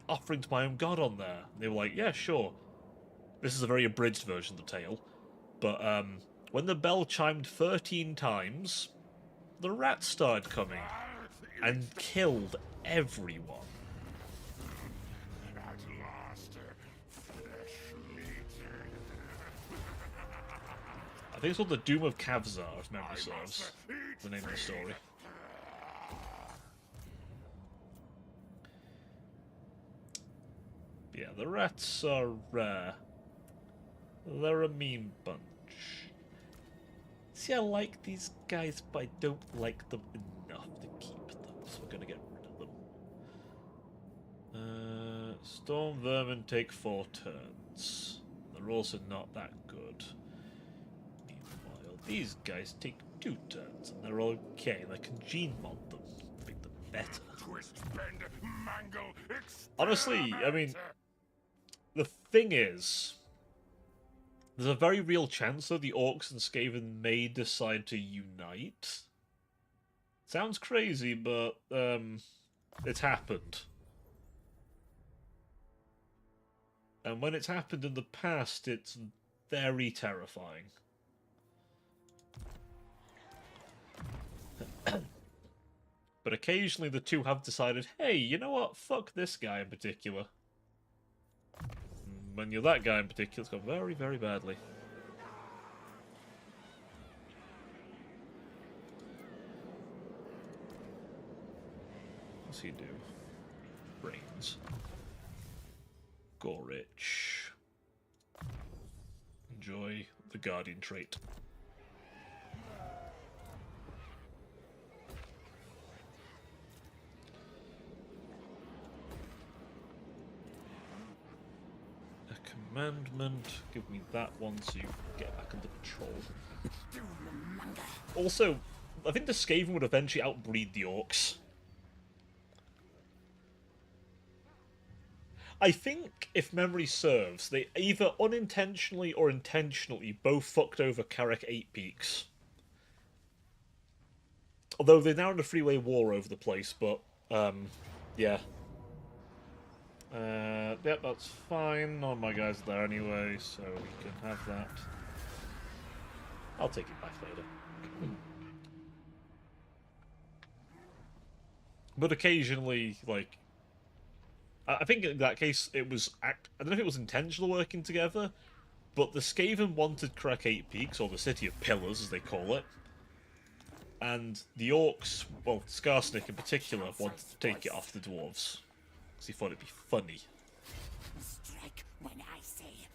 offering to my own god on there." And they were like, "Yeah, sure." This is a very abridged version of the tale. But when the bell chimed 13 times, the rats started coming and killed everyone. At last, flesh meat. I think it's called the Doom of Kavzar, if memory I serves. must eat The name of the story. Yeah, the rats are rare. They're a mean bunch. See, I like these guys, but I don't like them enough to keep them, so we're gonna get rid of them. Storm Vermin take 4 turns. They're also not that good. Meanwhile, these guys take 2 turns, and they're okay. I can gene mod them, make them better. Twist, bend, mangle, Honestly, I mean, experiment. the thing is, there's a very real chance that the Orcs and Skaven may decide to unite. Sounds crazy, but it's happened. And when it's happened in the past, it's very terrifying. But occasionally the two have decided, hey, you know what? Fuck this guy in particular. When you're that guy in particular, it's gone very, very badly. What's he do? Brains. Gorich. Enjoy the Guardian trait. Commandment, give me that one so you get back under control. Also, I think the Skaven would eventually outbreed the Orcs. I think, if memory serves, they either unintentionally or intentionally both fucked over Carrick 8 Peaks. Although they're now in a freeway war over the place, but, yeah. Yep, that's fine. None of my guys are there anyway, so we can have that. I'll take it back later. But occasionally, like... I think in that case, it was... I don't know if it was intentional working together, but the Skaven wanted Crack 8 Peaks, or the City of Pillars, as they call it. And the Orcs, well, Skarsnik in particular, wanted to take it off the Dwarves. Because he thought it'd be funny. Strike when I say.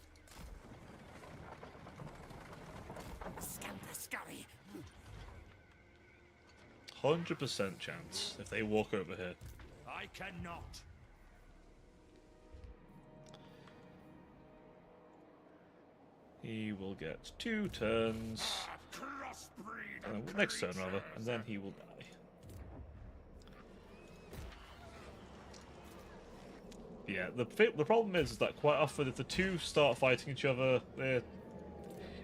Scamper scurry. 100% chance if they walk over here. I cannot. He will get 2 turns. Next turn, rather, and then he will die. Yeah, the problem is that quite often if the two start fighting each other,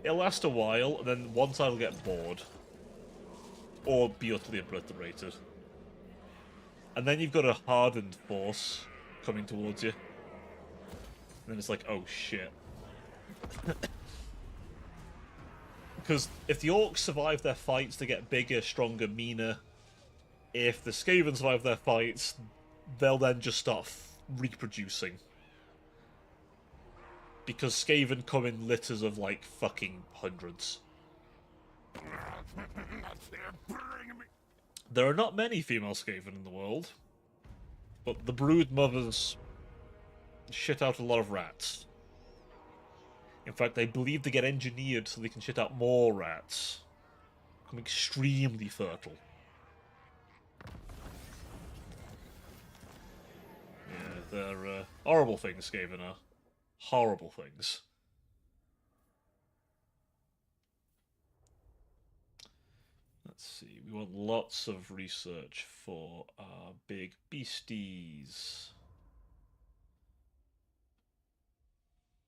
it'll last a while, and then one side will get bored. Or be utterly obliterated. And then you've got a hardened force coming towards you. And then it's like, oh shit. Because if the Orcs survive their fights, they get bigger, stronger, meaner. If the Skaven survive their fights, they'll then just start reproducing. Because Skaven come in litters of, like, fucking hundreds. There are not many female Skaven in the world. But the brood mothers shit out a lot of rats. In fact, I believe they get engineered so they can shit out more rats. Become extremely fertile. Yeah, they're horrible things, Skaven are. Horrible things. Let's see, we want lots of research for our big beasties.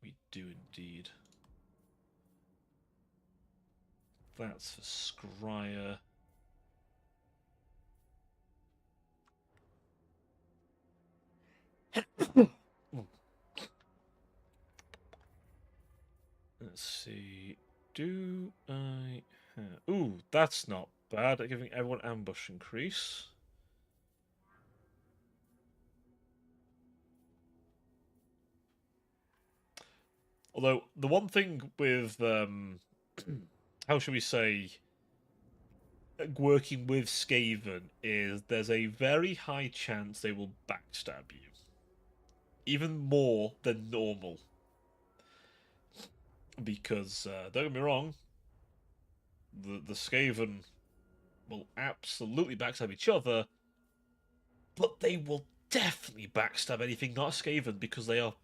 We do indeed. That's for Scryer. Let's see. Do I have... Ooh, that's not bad at giving everyone ambush increase. Although, the one thing with, how should we say, working with Skaven is there's a very high chance they will backstab you. Even more than normal. Because, don't get me wrong, the Skaven will absolutely backstab each other, but they will definitely backstab anything not a Skaven because they are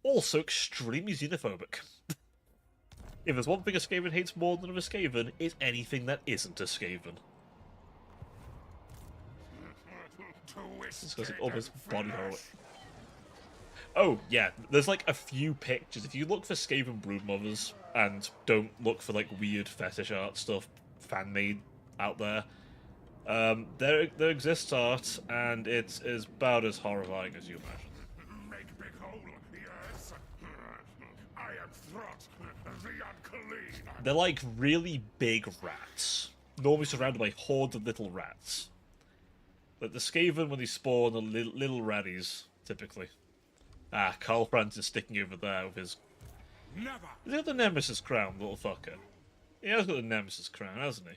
also extremely xenophobic. If there's one thing a Skaven hates more than a Skaven, it's anything that isn't a Skaven. It's because it almost body horror. Oh, yeah, there's like a few pictures. If you look for Skaven broodmothers and don't look for like weird fetish art stuff fan-made out there, there exists art, and it's about as horrifying as you imagine. Make big hole, yes. I am Throt, the unclean. They're like really big rats, normally surrounded by hordes of little rats. Like the Skaven, when they spawn, are little ratties, typically. Ah, Carl Franz is sticking over there with his... Never. He's got the Nemesis crown, little fucker. He has got the Nemesis crown, hasn't he?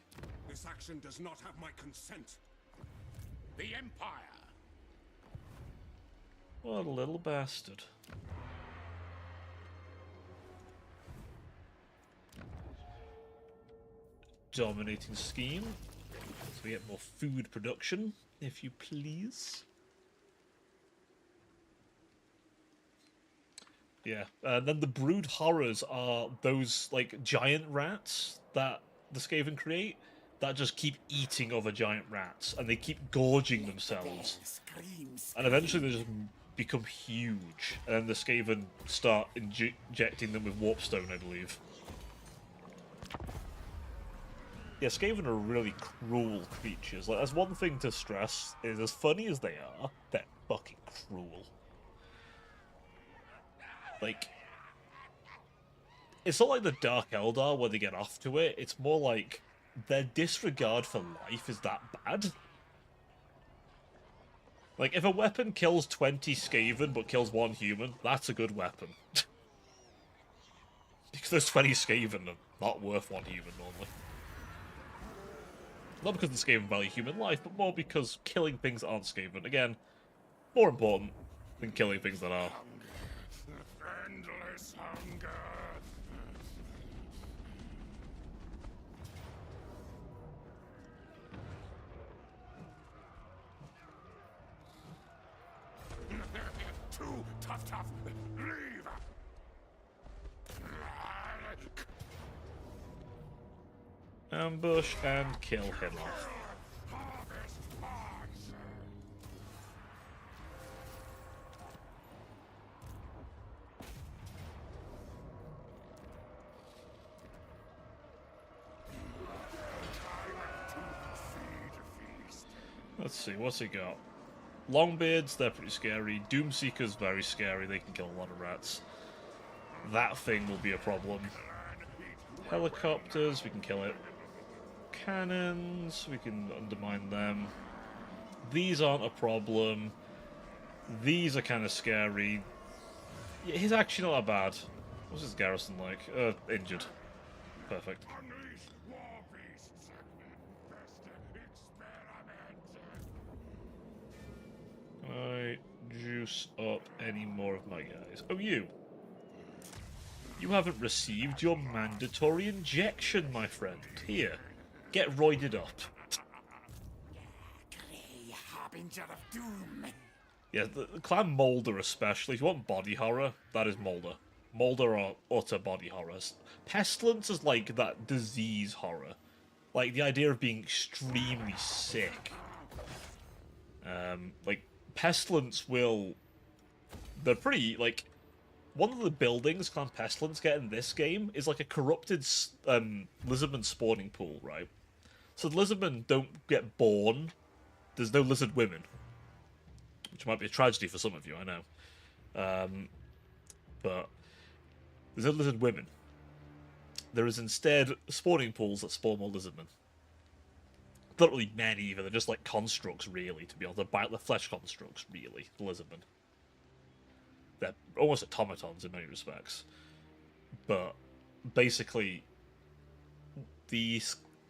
This action does not have my consent. The Empire. What a little bastard. Dominating scheme. So we get more food production, if you please. Yeah, and then the brood horrors are those, like, giant rats that the Skaven create that just keep eating other giant rats, and they keep gorging themselves. And eventually they just become huge, and then the Skaven start injecting them with warpstone, I believe. Yeah, Skaven are really cruel creatures. Like, that's one thing to stress, is as funny as they are, they're fucking cruel. Like, it's not like the Dark Eldar where they get off to it, it's more like their disregard for life is that bad. Like, if a weapon kills 20 Skaven but kills 1 human, that's a good weapon. Because those 20 Skaven are not worth 1 human normally. Not because the Skaven value human life, but more because killing things that aren't Skaven, again, more important than killing things that are. Endless hunger. Too tough. Leave. Ambush and kill him off. Harvest hearts. Let's see, what's he got? Longbeards, they're pretty scary. Doomseekers, very scary. They can kill a lot of rats. That thing will be a problem. Helicopters, we can kill it. Cannons, we can undermine them. These aren't a problem. These are kind of scary. Yeah, he's actually not that bad. What's his garrison like? Injured. Perfect. Unleash war beasts. Best experiment. I juice up any more of my guys. Oh, you. You haven't received your mandatory injection, my friend. Here, get roided up. Grey harbinger of doom. Yeah, the clan Moulder especially. If you want body horror, that is Moulder. Moulder are utter body horrors. Pestilence is like that disease horror. Like, the idea of being extremely sick. Like, Pestilence will... They're pretty, like... One of the buildings Clan Pestilence get in this game is like a corrupted lizardman spawning pool, right? So the lizardmen don't get born. There's no lizard women. Which might be a tragedy for some of you, I know. But there's no lizard women. there is instead spawning pools that spawn more lizardmen. They're not really men either, they're just like constructs, really, to be honest. They're bite the flesh constructs, really, the lizardmen. They're almost automatons in many respects. But basically, the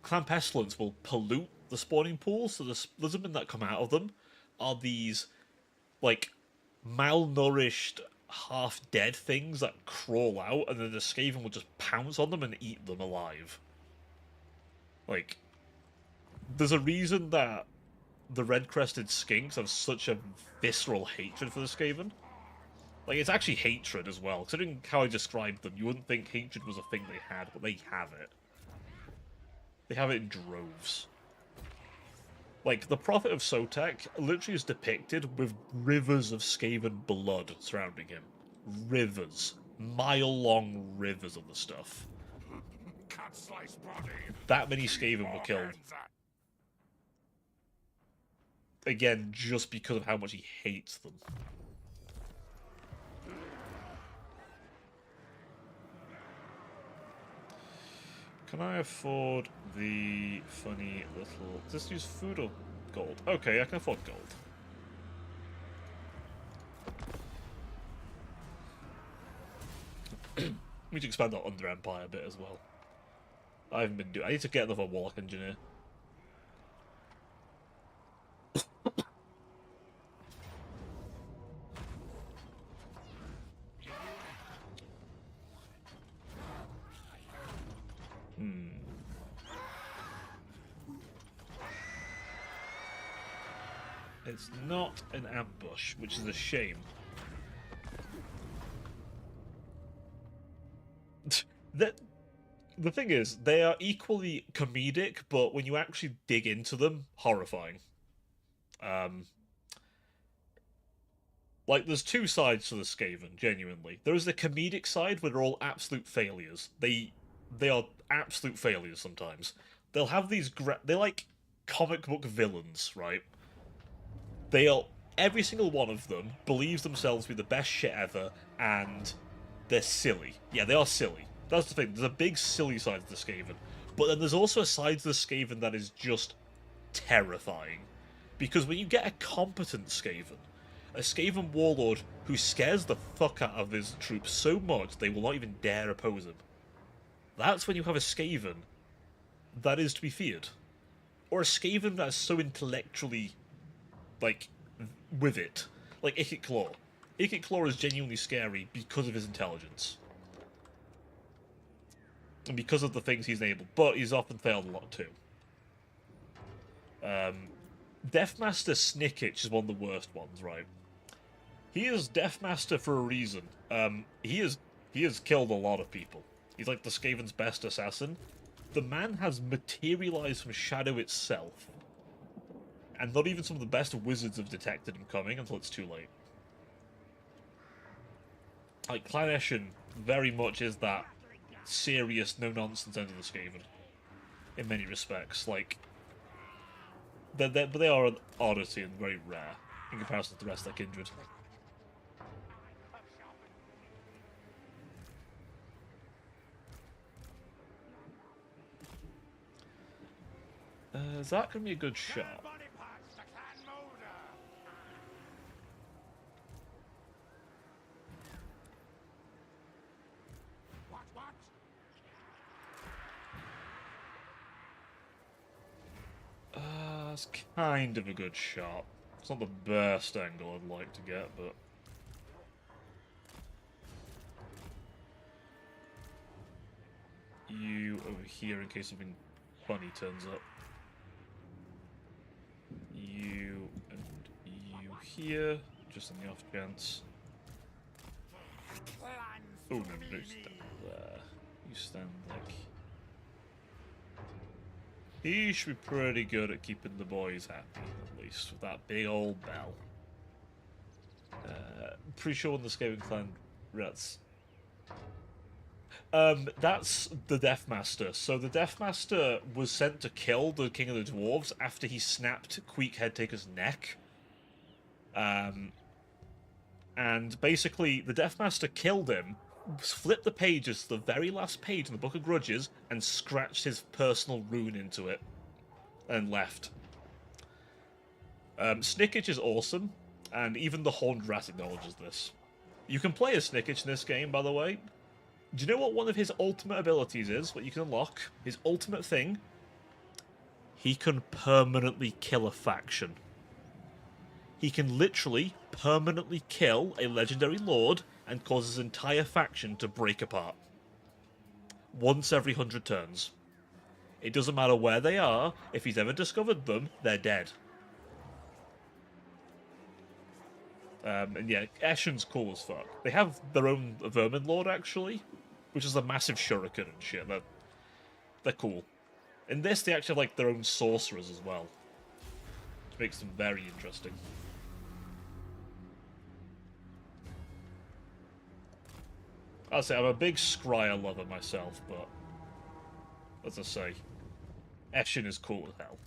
Clan Pestilence will pollute the spawning pools, so the lizardmen that come out of them are these, like, malnourished, half-dead things that crawl out, and then the Skaven will just pounce on them and eat them alive. Like, there's a reason that the red-crested skinks have such a visceral hatred for the Skaven. Like, it's actually hatred as well. Considering how I described them, you wouldn't think hatred was a thing they had, but they have it. They have it in droves. Like, the Prophet of Sotek literally is depicted with rivers of Skaven blood surrounding him. Rivers. Mile-long rivers of the stuff. Cut, slice body. That many Skaven were killed. Again, just because of how much he hates them. Can I afford the funny little... Does this use food or gold? Okay, I can afford gold. We need to expand our Under Empire a bit as well. I haven't been doing... I need to get another Warlock Engineer. It's not an ambush, which is a shame. The thing is, they are equally comedic, but when you actually dig into them, horrifying. Like, there's two sides to the Skaven, genuinely. There is the comedic side, where they're all absolute failures. They are absolute failures sometimes. They'll have these... They're like comic book villains, right? They are... Every single one of them believes themselves to be the best shit ever, and they're silly. Yeah, they are silly. That's the thing. There's a big silly side to the Skaven. But then there's also a side to the Skaven that is just terrifying. Because when you get a competent Skaven, a Skaven warlord who scares the fuck out of his troops so much they will not even dare oppose him, that's when you have a Skaven that is to be feared. Or a Skaven that is so intellectually... like, with it. Like Ikit Claw. Ikit Claw is genuinely scary because of his intelligence. And because of the things he's enabled. But he's often failed a lot too. Deathmaster Snickitch is one of the worst ones, right? He is Deathmaster for a reason. He has killed a lot of people. He's like the Skaven's best assassin. The man has materialized from Shadow itself. And not even some of the best wizards have detected him coming until it's too late. Like, Clan Eshin very much is that serious, no-nonsense end of the Skaven. In many respects. Like, but they are an oddity and very rare in comparison to the rest of their kindred. Is that going to be a good shot? That's kind of a good shot. It's not the best angle I'd like to get, but... You over here in case something funny turns up. You and you here, just on the off chance. Oh no, no, stand there. You stand like... He should be pretty good at keeping the boys happy, at least, with that big old bell. Pretty sure when the Skaven clan rats. That's the Deathmaster. So the Deathmaster was sent to kill the King of the Dwarves after he snapped Queek Headtaker's neck. And basically, the Deathmaster killed him flipped the pages to the very last page in the Book of Grudges and scratched his personal rune into it and left. Snickage is awesome, and even the Horned Rat acknowledges this. You can play as Snickage in this game, by the way. Do you know what one of his ultimate abilities is? What you can unlock? His ultimate thing? He can permanently kill a faction. He can literally permanently kill a legendary lord and cause his entire faction to break apart. Once every 100 turns. It doesn't matter where they are, if he's ever discovered them, they're dead. And yeah, Eshen's cool as fuck. They have their own Vermin Lord, actually, which is a massive shuriken and shit. They're cool. In this, they actually have like their own sorcerers as well, which makes them very interesting. I'll say I'm a big Scryer lover myself, but as I say, Eshen is cool as hell.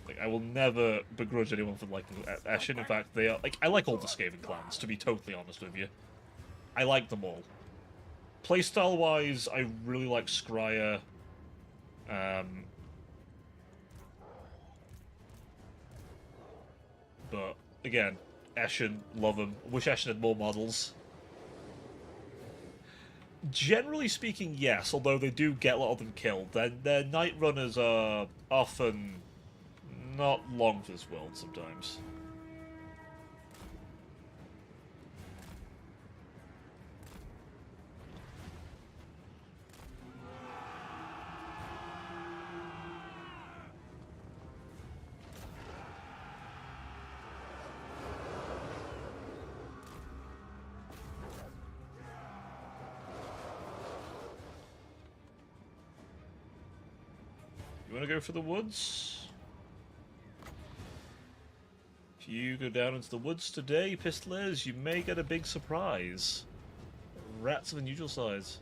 Like, I will never begrudge anyone for liking Eshen. In fact, they are like, I like all the Skaven clans, to be totally honest with you. I like them all. Playstyle wise, I really like Scryer. But again, Eshen, love him. Wish Eshen had more models. Generally speaking, yes, although they do get a lot of them killed. Their Night Runners are often not long for this world sometimes. You want to go for the woods? If you go down into the woods today, Pistolers, you may get a big surprise. Rats of unusual size.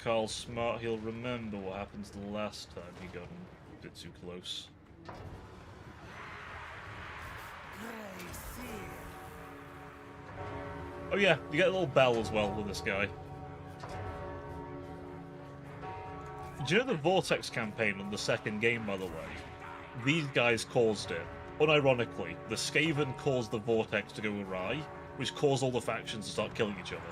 Carl's smart, he'll remember what happened the last time he got a bit too close. Oh yeah, you get a little bell as well with this guy. Do you know the Vortex campaign on the second game, by the way? These guys caused it. Unironically, the Skaven caused the Vortex to go awry, which caused all the factions to start killing each other.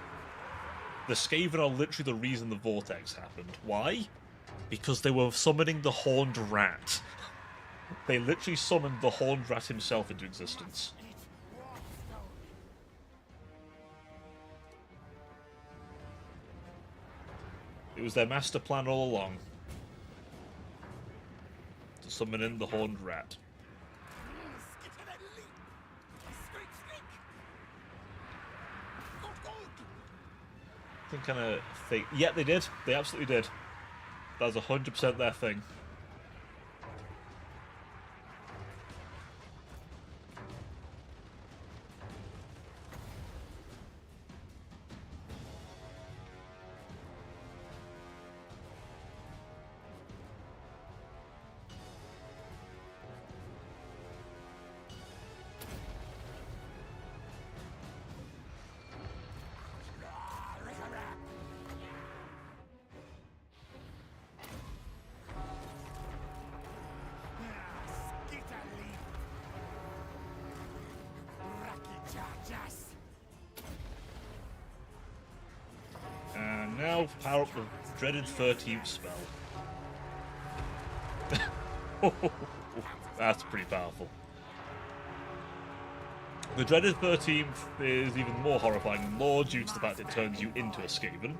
The Skaven are literally the reason the Vortex happened. Why? Because they were summoning the Horned Rat. They literally summoned the Horned Rat himself into existence. It was their master plan all along. To summon in the Horned Rat. Kind of fake. Yeah, they did. They absolutely did. That was 100% their thing. And now power up the dreaded 13th spell. That's pretty powerful. The dreaded 13th is even more horrifying than lore due to the fact it turns you into a Skaven.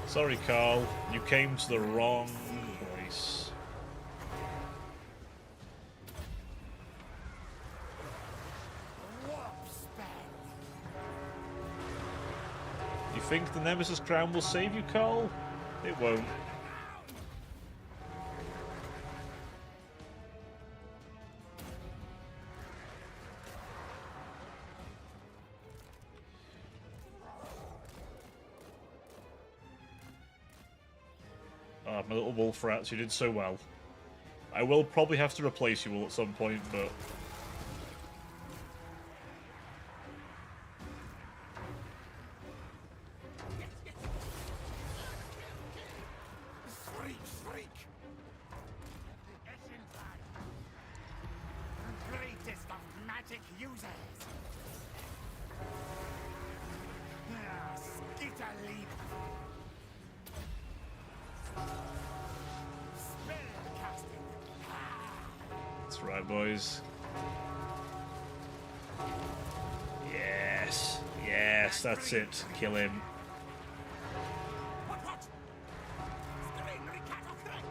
Sorry, Carl. You came to the wrong place. think the Nemesis Crown will save you, Carl? It won't. Oh, my little wolf rats, you did so well. I will probably have to replace you all at some point, but... Greatest of magic users. Skitter leap. Spell casting. That's right, boys. Yes. Yes, that's it. Kill him. What? Screen recap of threat.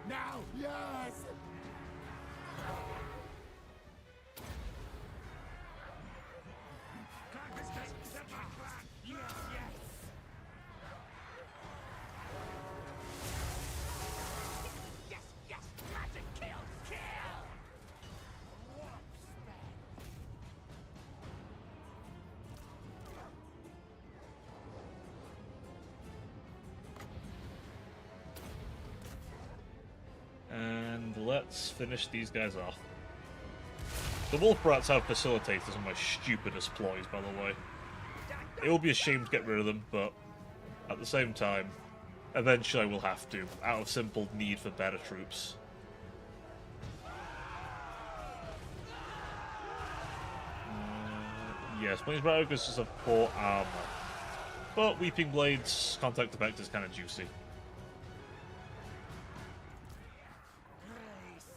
Now, yes. Yes, yes. Yes, yes. Magic kill, kill. Warp spell. And let's finish these guys off. The wolf rats have facilitators on my stupidest ploys, by the way. It will be a shame to get rid of them, but at the same time, eventually I will have to, out of simple need for better troops. Yes, Blaze Battle goes to support armor. But Weeping Blade's contact effect is kind of juicy. I see.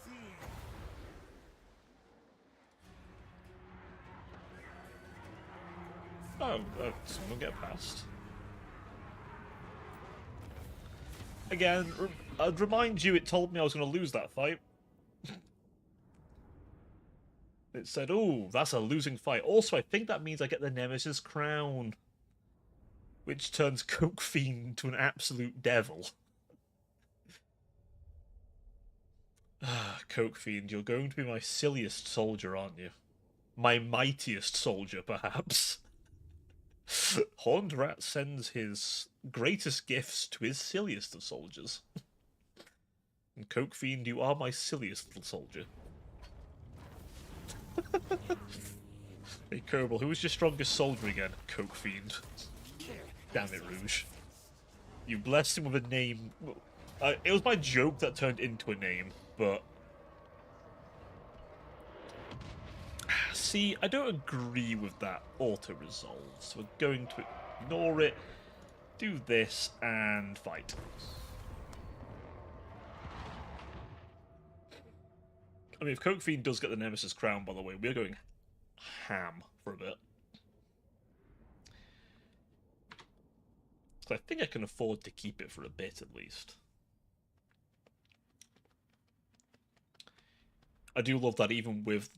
Oh, someone get past. Again, I'd remind you, it told me I was going to lose that fight. It said, "Oh, that's a losing fight." Also, I think that means I get the Nemesis Crown, which turns Coke Fiend into an absolute devil. Ah, Coke Fiend, you're going to be my silliest soldier, aren't you? My mightiest soldier, perhaps. Horned Rat sends his greatest gifts to his silliest of soldiers. And Coke Fiend, you are my silliest little soldier. Hey Kerbal, who was your strongest soldier again? Coke Fiend. Damn it, Rouge. You blessed him with a name. It was my joke that turned into a name, but... See, I don't agree with that auto-resolve, so we're going to ignore it, do this, and fight. I mean, if Coke Fiend does get the Nemesis Crown, by the way, we're going ham for a bit. So I think I can afford to keep it for a bit, at least. I do love that even with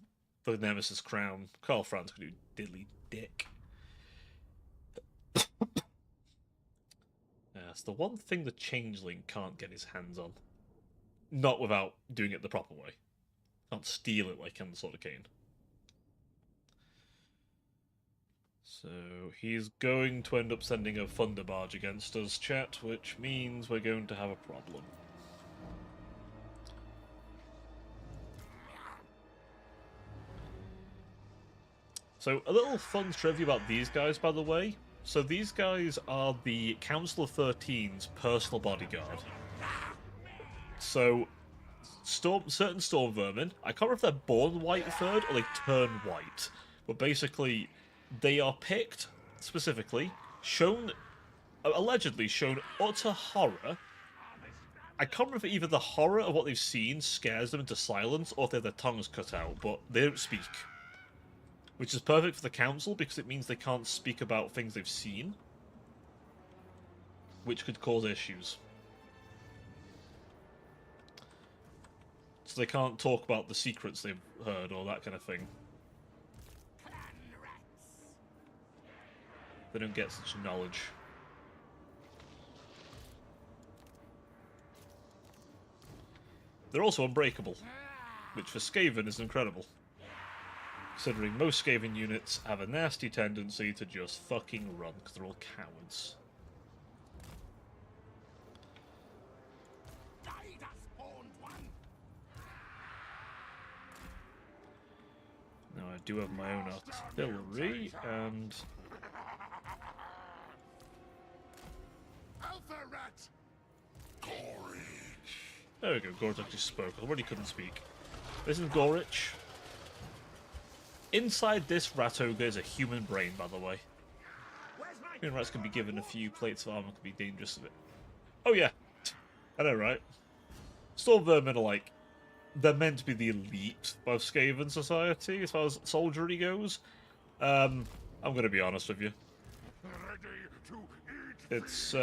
the Nemesis Crown, Karl Franz can do diddly dick. It's the one thing the Changeling can't get his hands on. Not without doing it the proper way. Can't steal it like on the Sword of Cain. So he's going to end up sending a Thunder Barge against us, chat, which means we're going to have a problem. So a little fun trivia about these guys, by the way. So these guys are the Council of 13's personal bodyguard. So certain storm vermin, I can't remember if they're born white third or they turn white, but basically they are picked specifically, allegedly shown utter horror. I can't remember if either the horror of what they've seen scares them into silence or if they have their tongues cut out, but they don't speak. Which is perfect for the council because it means they can't speak about things they've seen, which could cause issues. So they can't talk about the secrets they've heard or that kind of thing. Clan rats. They don't get such knowledge. They're also unbreakable, which for Skaven is incredible. Considering most Skaven units have a nasty tendency to just fucking run, because they're all cowards. Now I do have my own artillery, and... There we go, Gorich actually spoke. I already couldn't speak. This is Gorich. Inside this rat ogre is a human brain, by the way. Human rats can be given a few plates of armor, can be dangerous of it. Oh yeah, I know, right? Storm vermin are like, they're meant to be the elite of Skaven society as far as soldiery goes. I'm gonna be honest with you. It's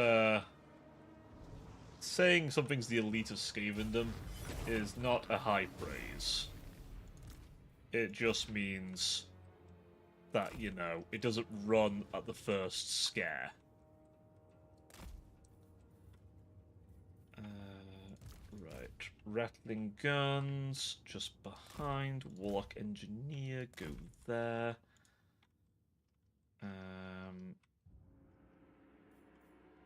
saying something's the elite of Skavendom is not a high praise. It just means that, you know, it doesn't run at the first scare. Right, rattling guns just behind. Warlock engineer, go there.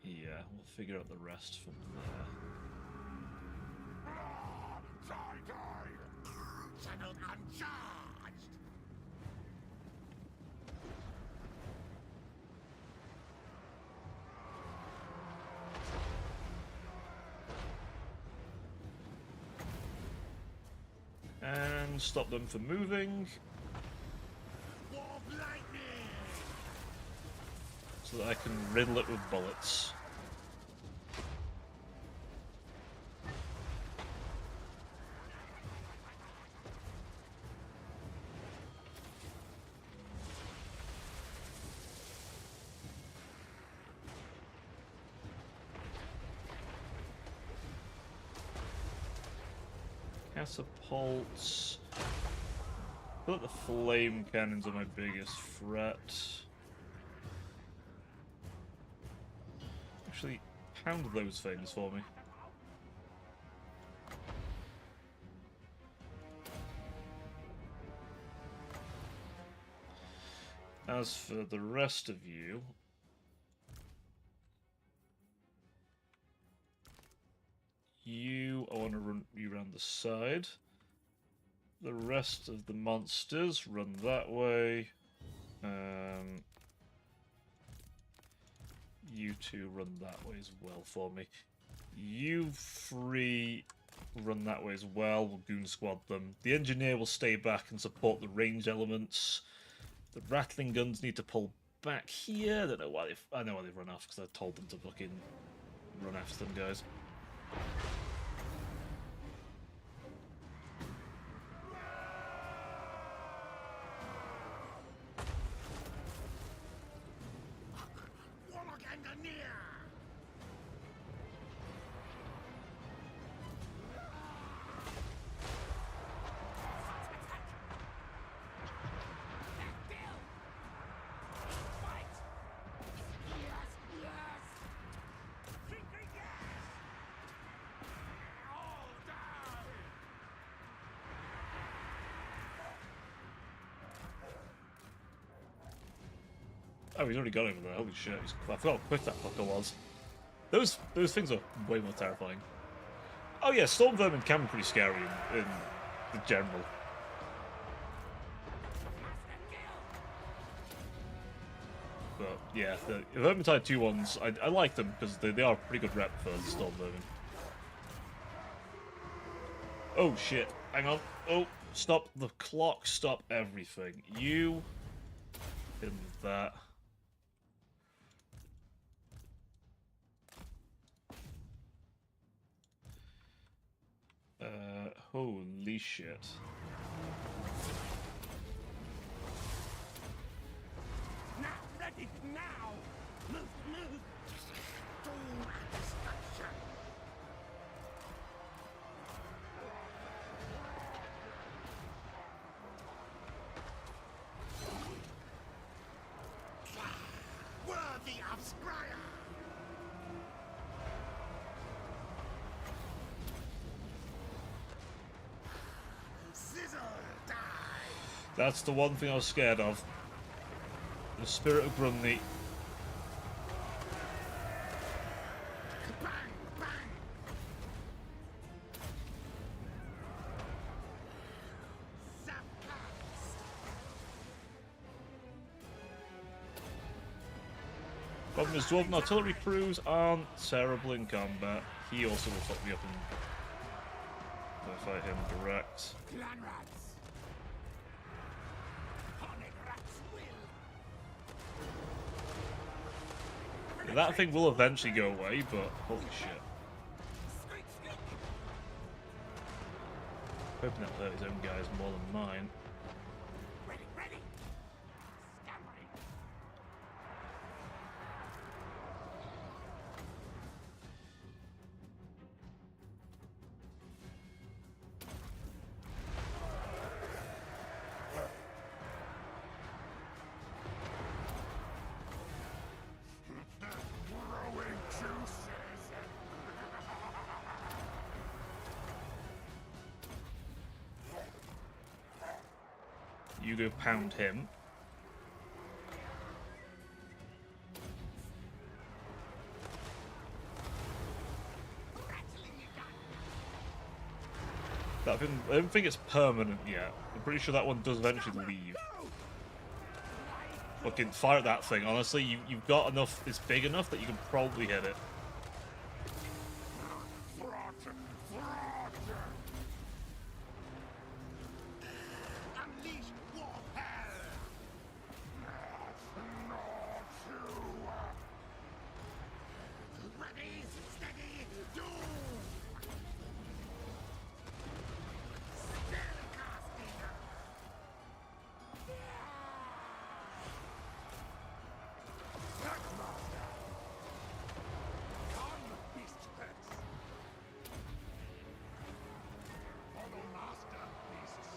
Yeah, we'll figure out the rest from there. Channel uncharged. And stop them from moving. Warp lightning. So that I can riddle it with bullets. Catapults. I feel like the flame cannons are my biggest threat. Actually, pound those things for me. As for the rest of you, I want to run you around the side. The rest of the monsters run that way. You two run that way as well for me. You three run that way as well. We'll goon squad them. The engineer will stay back and support the range elements. The rattling guns need to pull back here. I don't know why they've... I know why they've run off, because I told them to fucking run after them, guys. Warlock engineer. Oh, he's already got over there. Holy shit. I forgot how quick that fucker was. Those things are way more terrifying. Oh yeah, storm vermin can be pretty scary in the general. But yeah, the Vermintide 2 ones, I like them because they are a pretty good rep for the storm vermin. Oh shit, hang on. Oh, stop the clock, stop everything. You in that. Holy shit. Now, ready, now! Move, move! Doom and destruction! Well That's the one thing I was scared of. The spirit of Grumney. Bang! Bang! Problem is, Dwarven artillery crews aren't terrible in combat. He also will fuck me up if I fight him direct. Clan rats. Hornet rats will. Yeah, that thing will eventually go away, but holy shit. Squeak, squeak. Hoping that'll hurt his own guys more than mine. Ready, ready. Stammering. Growing juices! You go pound him. That thing, I don't think it's permanent yet. I'm pretty sure that one does eventually leave. Fucking fire at that thing. Honestly, you've got enough. It's big enough that you can probably hit it. Unleash war hell. Ready, steady, do. Spellcasting. Come, beast pets. Follow master, beasts.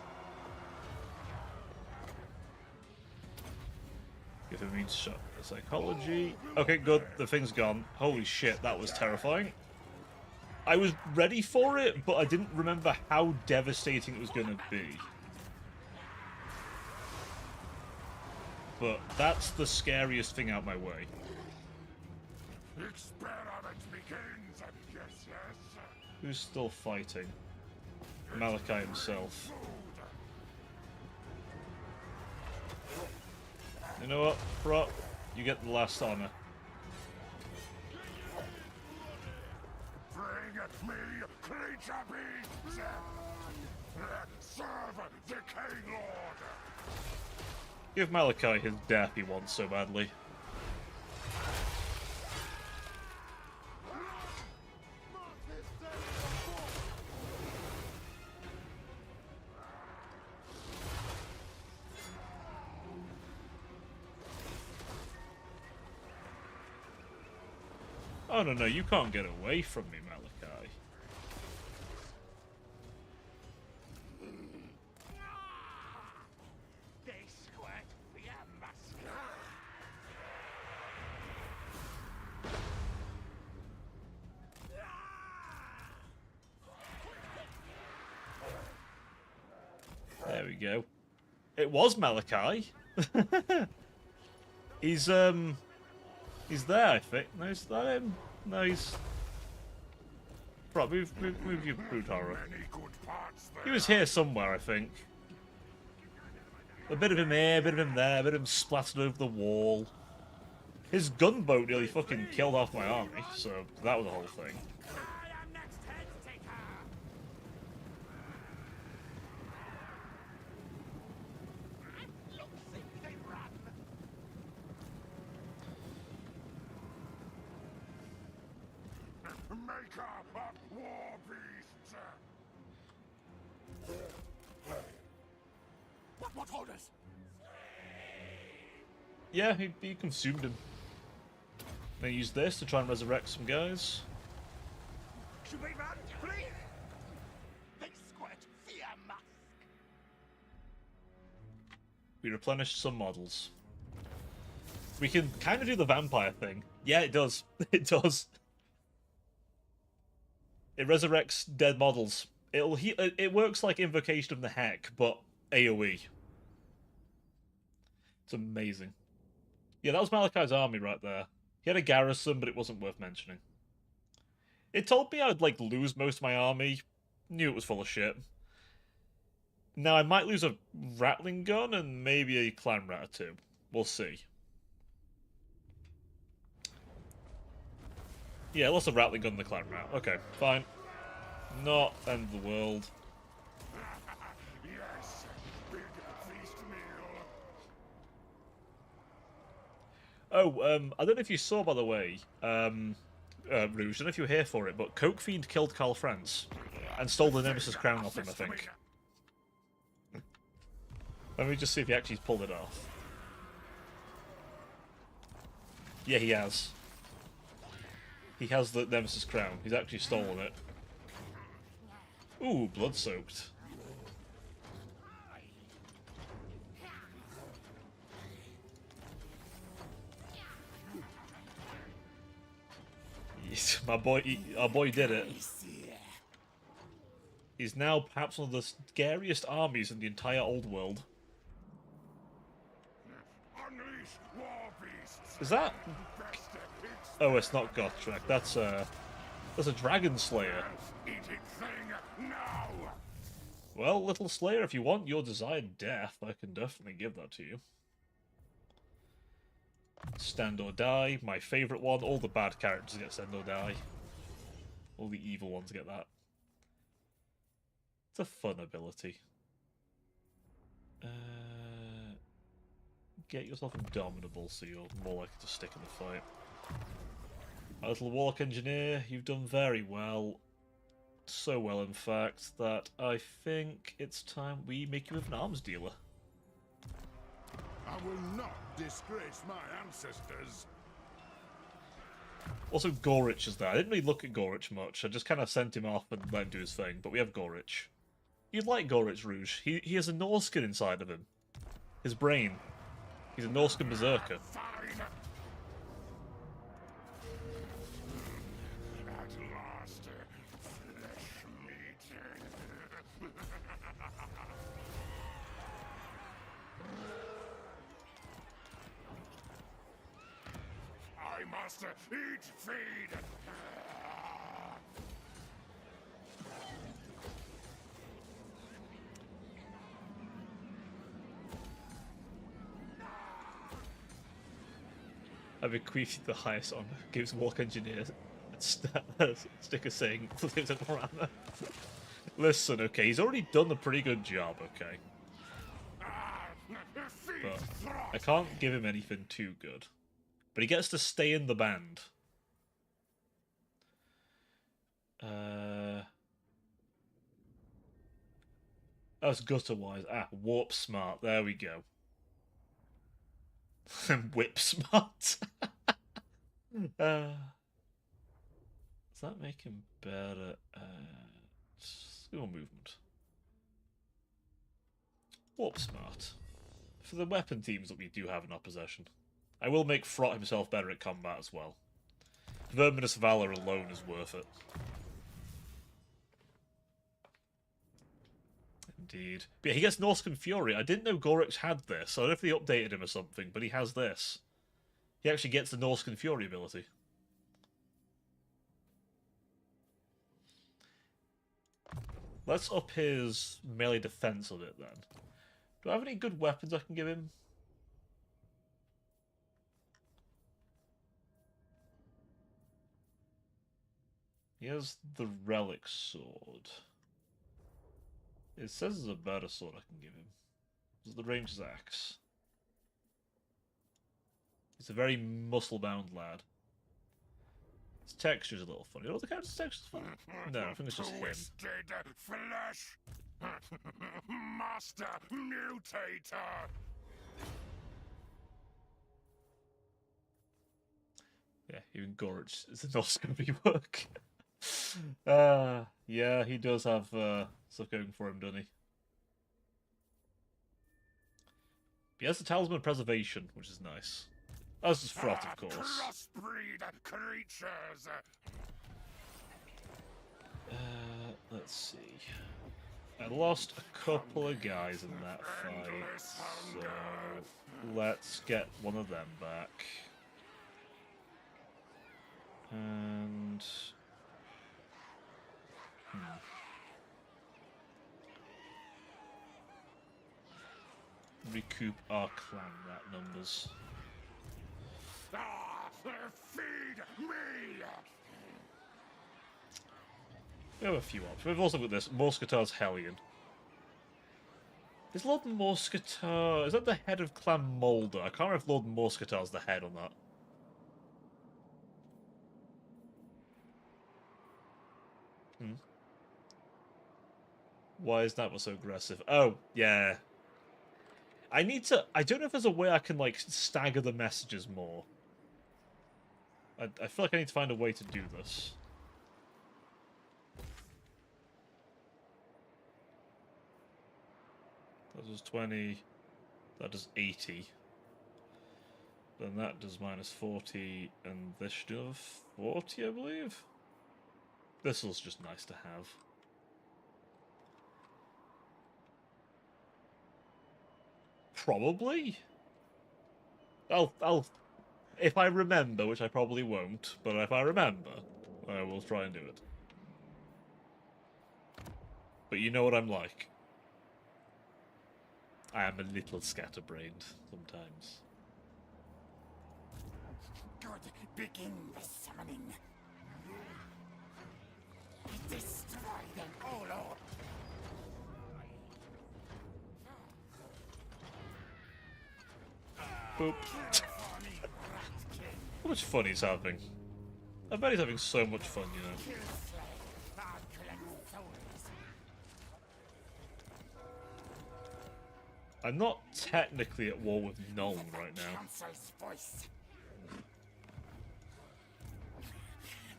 Give him immune shot psychology. Okay, good. The thing's gone. Holy shit, that was terrifying. I was ready for it, but I didn't remember how devastating it was going to be. But that's the scariest thing out my way. Experiment begins! Yes, yes! Who's still fighting? Malachi himself. You know what, Prot? You get the last honor. Bring me creature beasts! Serve the King Lord! Give Malachi his death he wants so badly. Oh no, you can't get away from me, Malachi. They squirt via musk. There we go. It was Malachi. He's there, I think. No, is that him? No, he's... Right, move your brute horror. Many good parts there. He was here somewhere, I think. A bit of him here, a bit of him there, a bit of him splattered over the wall. His gunboat nearly fucking killed off my army, so that was the whole thing. I am next head taker. Look, see, they run. Maker of war beasts! What orders? Yeah, he consumed him. Then use this to try and resurrect some guys. Should we run, please? They squirt via musk. We replenished some models. We can kind of do the vampire thing. Yeah, it does. It does. It resurrects dead models. It works like Invocation of the Heck, but AoE. It's amazing. Yeah, that was Malachi's army right there. He had a garrison, but it wasn't worth mentioning. It told me I'd, like, lose most of my army. Knew it was full of shit. Now, I might lose a Rattling gun and maybe a Clan Rat or two. We'll see. Yeah, lost a Rattling gun and the Clan Rat. Okay, fine. Not end of the world. Yes, big feast meal. Oh, I don't know if you saw, by the way, Rouge, I don't know if you were here for it, but Coke Fiend killed Karl Franz and stole the Nemesis crown off him, I think. Let me just see if he actually pulled it off. Yeah, he has. He has the Nemesis crown. He's actually stolen it. Ooh, blood-soaked. Yes, our boy did it. He's now perhaps one of the scariest armies in the entire old world. Unleash war beasts. Is that? Best it's Oh, it's not Gotrek. That's a Dragon Slayer. eating thing now. Well, Little Slayer, if you want your desired death, I can definitely give that to you. Stand or Die, my favourite one. All the bad characters get Stand or Die. All the evil ones get that. It's a fun ability. Get yourself indomitable so you're more likely to stick in the fight. My little Warlock Engineer, you've done very well. So well, in fact, that I think it's time we make you an arms dealer. I will not disgrace my ancestors. Also, Gorich is there. I didn't really look at Gorich much. I just kind of sent him off and let him do his thing. But we have Gorich. You'd like Gorich, Rouge. He has a Norskin inside of him. His brain. He's a Norskin berserker. Fine. At last, flesh meat. I must eat, feed. I bequeathed the highest honor. Gives Walk Engineer sticker saying lives in Warhammer. Listen, okay, he's already done a pretty good job, okay. But I can't give him anything too good. But he gets to stay in the band. That's gutter-wise. Warp Smart. There we go. Whip Smart. Does that make him better at skill movement? Warp Smart. For the weapon teams that we do have in our possession. I will make Frot himself better at combat as well. Verminous Valor alone is worth it. Indeed. But yeah, he gets Norscan Fury. I didn't know Gorix had this. I don't know if they updated him or something, but he has this. He actually gets the Norscan Fury ability. Let's up his melee defense a bit then. Do I have any good weapons I can give him? He has the Relic Sword. It says there's a better sword I can give him. There's the Ranger's Axe. He's a very muscle-bound lad. His texture's a little funny. Oh, the character's texture's funny. No, I think it's just him. Twisted flesh. Master Mutator. Yeah, even Gorich is not going to be work. Yeah, he does have stuff going for him, doesn't he? He has the Talisman of Preservation, which is nice. As does Frot, of course. Crossbreed creatures. Let's see. I lost a couple of guys in that fight, so let's get one of them back. And... recoup our clan rat numbers. Feed me! We have a few options. We've also got this Morscatar's Hellion. Is Lord Morscatar... is that the head of Clan Moulder? I can't remember if Lord Morscatar's the head on that. Why is that one so aggressive? Oh, yeah. I need to... I don't know if there's a way I can, like, stagger the messages more. I feel like I need to find a way to do this. That does 20. That does 80. Then that does minus 40. And this should have 40, I believe? This was just nice to have. Probably. I'll if I remember, which I probably won't, but if I remember, I will try and do it. But you know what I'm like. I am a little scatterbrained sometimes. Good. Begin the summoning. Destroy them, oh Lord. Boop. How much fun he's having. I bet he's having so much fun, you know. I'm not technically at war with Nuln right now. Council's voice.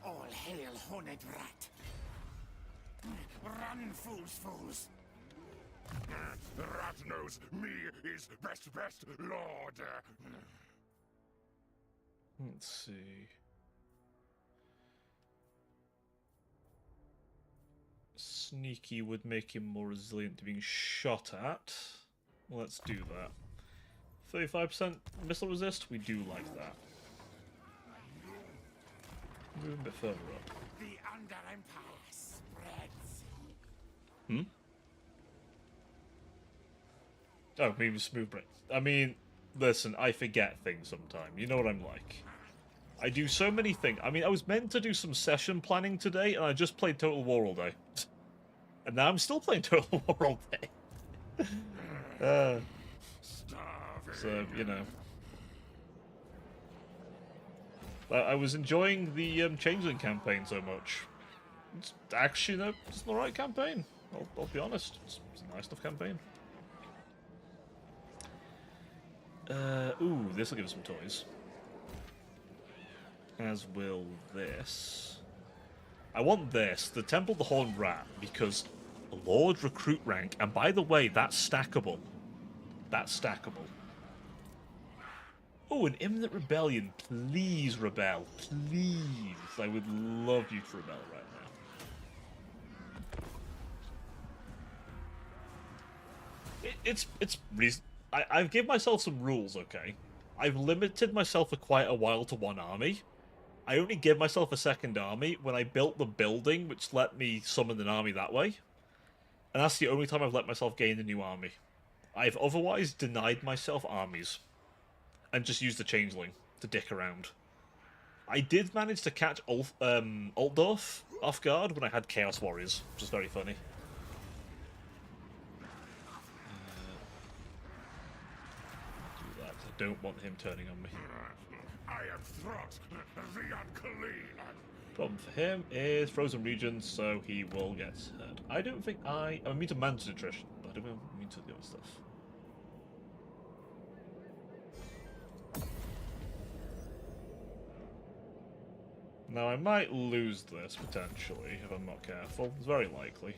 All hail, horned rat. Run, fools. The rat knows me is best, lord. Let's see. Sneaky would make him more resilient to being shot at. Let's do that. 35% missile resist, we do like that. Move a bit further up. The Under Empire spreads. Oh, maybe smooth break. I mean, listen, I forget things sometimes. You know what I'm like. I do so many things. I mean, I was meant to do some session planning today, and I just played Total War all day. And now I'm still playing Total War all day. So, you know. I was enjoying the Changeling campaign so much. It's actually, no, it's the right campaign. I'll be honest. It's a nice enough campaign. Ooh, this will give us some toys. As will this. I want this, the Temple of the Horned Rat, because Lord Recruit rank, and by the way, that's stackable. That's stackable. Oh, an imminent rebellion. Please rebel. Please. I would love you to rebel right now. It's reason. I've given myself some rules, okay? I've limited myself for quite a while to one army. I only give myself a second army when I built the building, which let me summon an army that way. And that's the only time I've let myself gain a new army. I've otherwise denied myself armies. And just used the Changeling to dick around. I did manage to catch Altdorf off guard when I had Chaos Warriors, which is very funny. Do that. I don't want him turning on me. I am Throt, the unclean. Problem for him is frozen regions, so he will get hurt. I don't think I'm immune to mana attrition, but I don't think I'm immune to the other stuff. Now, I might lose this, potentially, if I'm not careful. It's very likely.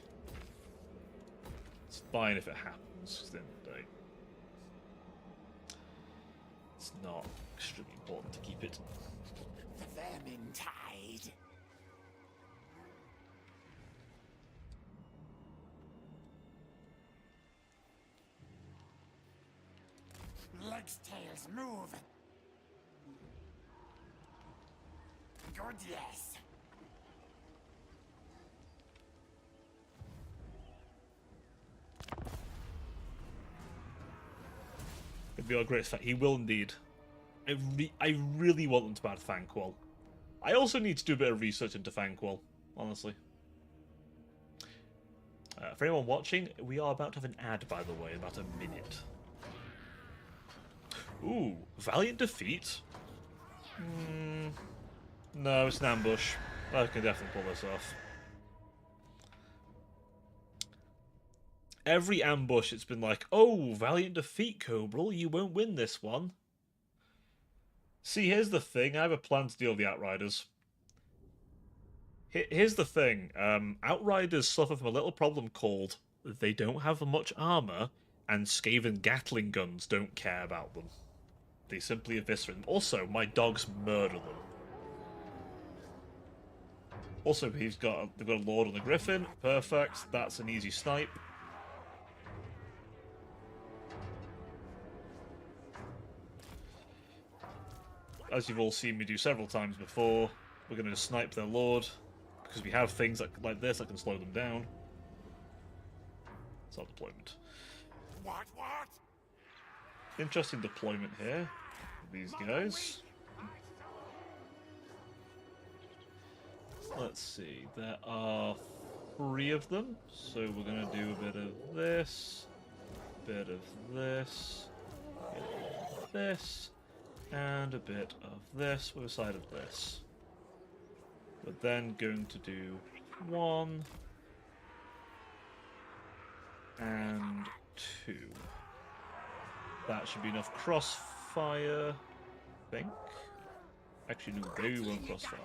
It's fine if it happens, at the end of the day. It's not extremely important to keep it. The Vermintide. Legs, tails, move. Good, yes. It'd be a great effect. He will indeed. I really want them to add Fanquil. I also need to do a bit of research into Fanquil, honestly. For anyone watching, we are about to have an ad, by the way, in about a minute. Ooh, Valiant Defeat? No, it's an ambush. I can definitely pull this off. Every ambush, it's been like, oh, Valiant Defeat, Cobral, you won't win this one. See, here's the thing. I have a plan to deal with the Outriders. Here's the thing. Outriders suffer from a little problem called they don't have much armor, and Skaven Gatling guns don't care about them. They simply eviscerate them. Also, my dogs murder them. Also, they've got a Lord on the Griffin. Perfect. That's an easy snipe. As you've all seen me do several times before, we're going to snipe their Lord, because we have things like this that can slow them down. It's our deployment. What? Interesting deployment here. These guys. Let's see, there are 3 of them, so we're going to do a bit of this, bit of this, bit of this, and a bit of this with a side of this. We're then going to do 1 and 2. That should be enough crossfire, I think. Actually, no, they won't crossfire.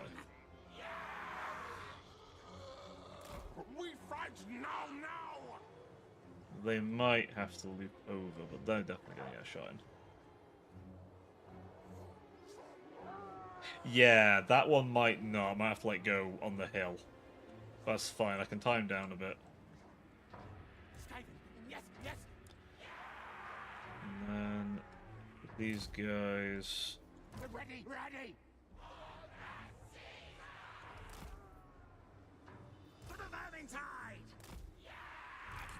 We fight now! They might have to loop over, but they're definitely going to get a shot in. Yeah, that one might not. I might have to like go on the hill. That's fine. I can time down a bit. Yes, yes. And then these guys. Ready, ready. To the Vermintide.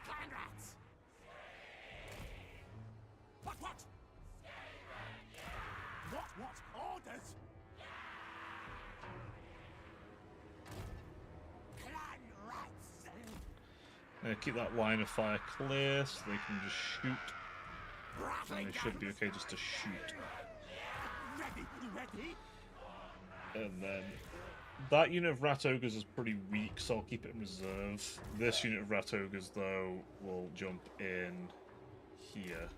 Clan rats. What? What? Orders. Keep that line of fire clear so they can just shoot. And they should be okay just to shoot. Ready. And then that unit of Rat Ogres is pretty weak, so I'll keep it in reserve. This unit of Rat Ogres, though, will jump in here.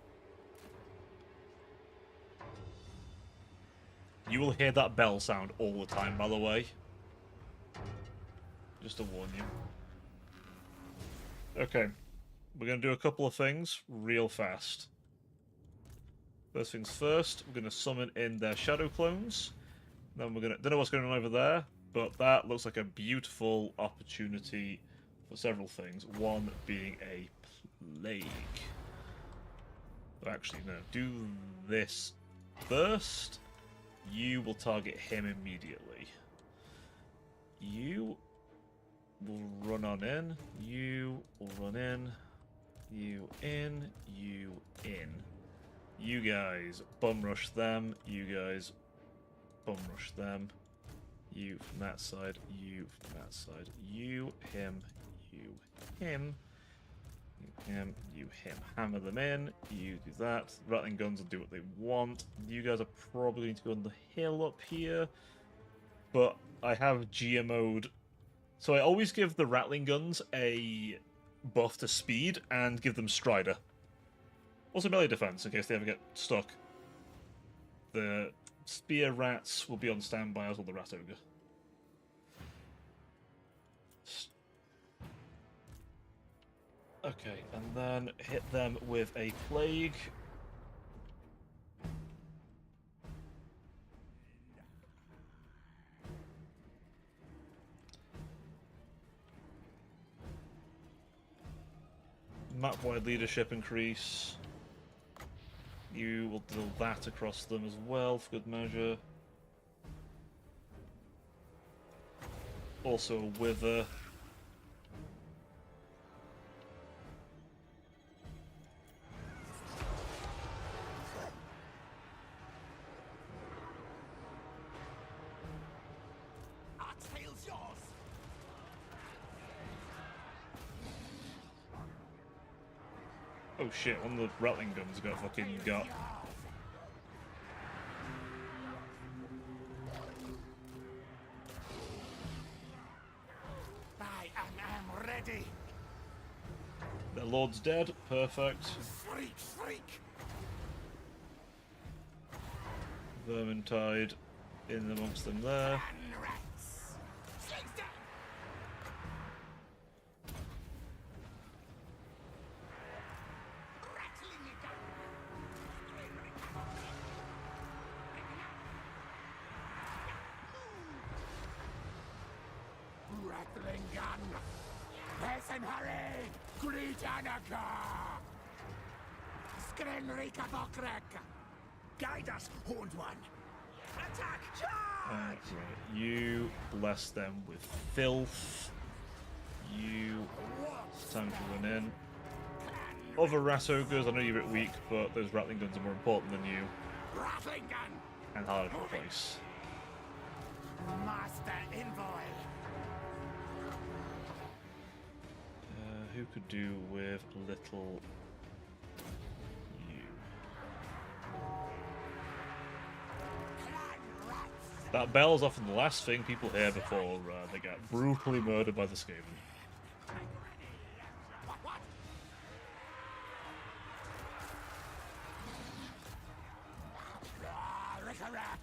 You will hear that bell sound all the time, by the way. Just to warn you. Okay, we're going to do a couple of things real fast. First things first, we're going to summon in their shadow clones. Then we're going to... Don't know what's going on over there, but that looks like a beautiful opportunity for several things. One being a plague. Actually, no. Do this first. You will target him immediately. You will run on in. You will run in. You in. You in. You guys bum rush them. You guys bum rush them. You from that side. You from that side. You, him, you, him. You, him, you, him. Hammer them in. You do that. Rattling guns will do what they want. You guys are probably going to go on the hill up here. But I have GMO'd. So I always give the Rattling guns a buff to speed and give them Strider. Also melee defense in case they ever get stuck. The Spear Rats will be on standby as will the Rat Ogre. Okay, and then hit them with a Plague. Map-wide leadership increase. You will deal that across them as well, for good measure. Also a wither. Our tail's yours. Oh shit, one of the rattling guns got fucking got. I am ready. Their lord's dead. Perfect. Freak, freak. Vermintide in amongst them there. And rats. Slings down. Rattling it down. Rattling gun. Person hurry. Greet Anaka. Skrenrika Bokrek. Guide us, Horned One. Attack! Charge! Right, you bless them with filth. You time to run in. Other rat ogres, I know you're a bit weak, but those rattling guns are more important than you Rattling gun. and harder to replace. Master Envoy. Who could do with little you? Clan rats. That bell's often the last thing people hear before they get brutally murdered by the Skaven. What? Rick-a-rack.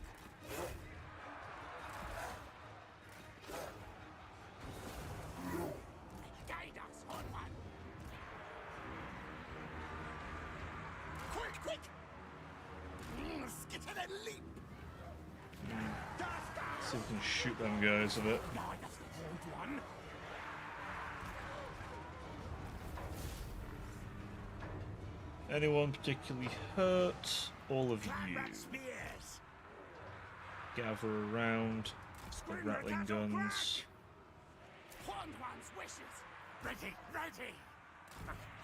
Guide us, Horned One. Quick, quick. Skitter and leap. See if we can shoot them guys a bit. Guide us, Horned One. Anyone particularly hurt? All of Clan you. rat spears. Gather around the rattling guns. Horned One's wishes. Ready, ready.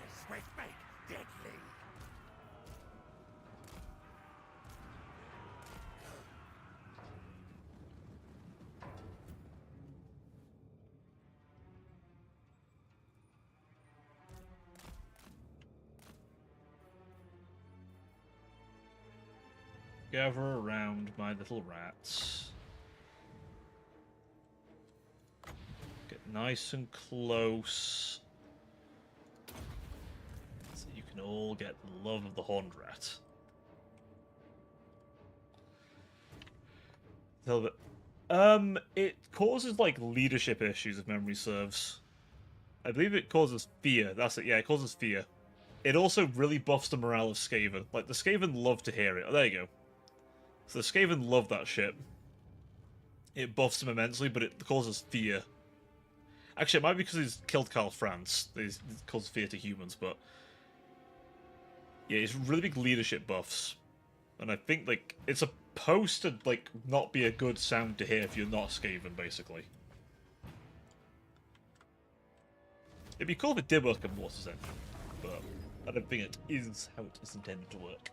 His swift make deadly. Gather around my little rats. Get nice and close. So you can all get the love of the horned rat. Tell bit. It causes like leadership issues if memory serves. I believe it causes fear. That's it. Yeah, it causes fear. It also really buffs the morale of Skaven. Like the Skaven love to hear it. Oh, there you go. So the Skaven love that shit. It buffs them immensely, but it causes fear. Actually, it might be because he's killed Karl Franz. It causes fear to humans, but yeah, it's really big leadership buffs. And I think like it's supposed to like not be a good sound to hear if you're not Skaven, basically. It'd be cool if it did work in Mortar's End, but I don't think it is how it is intended to work.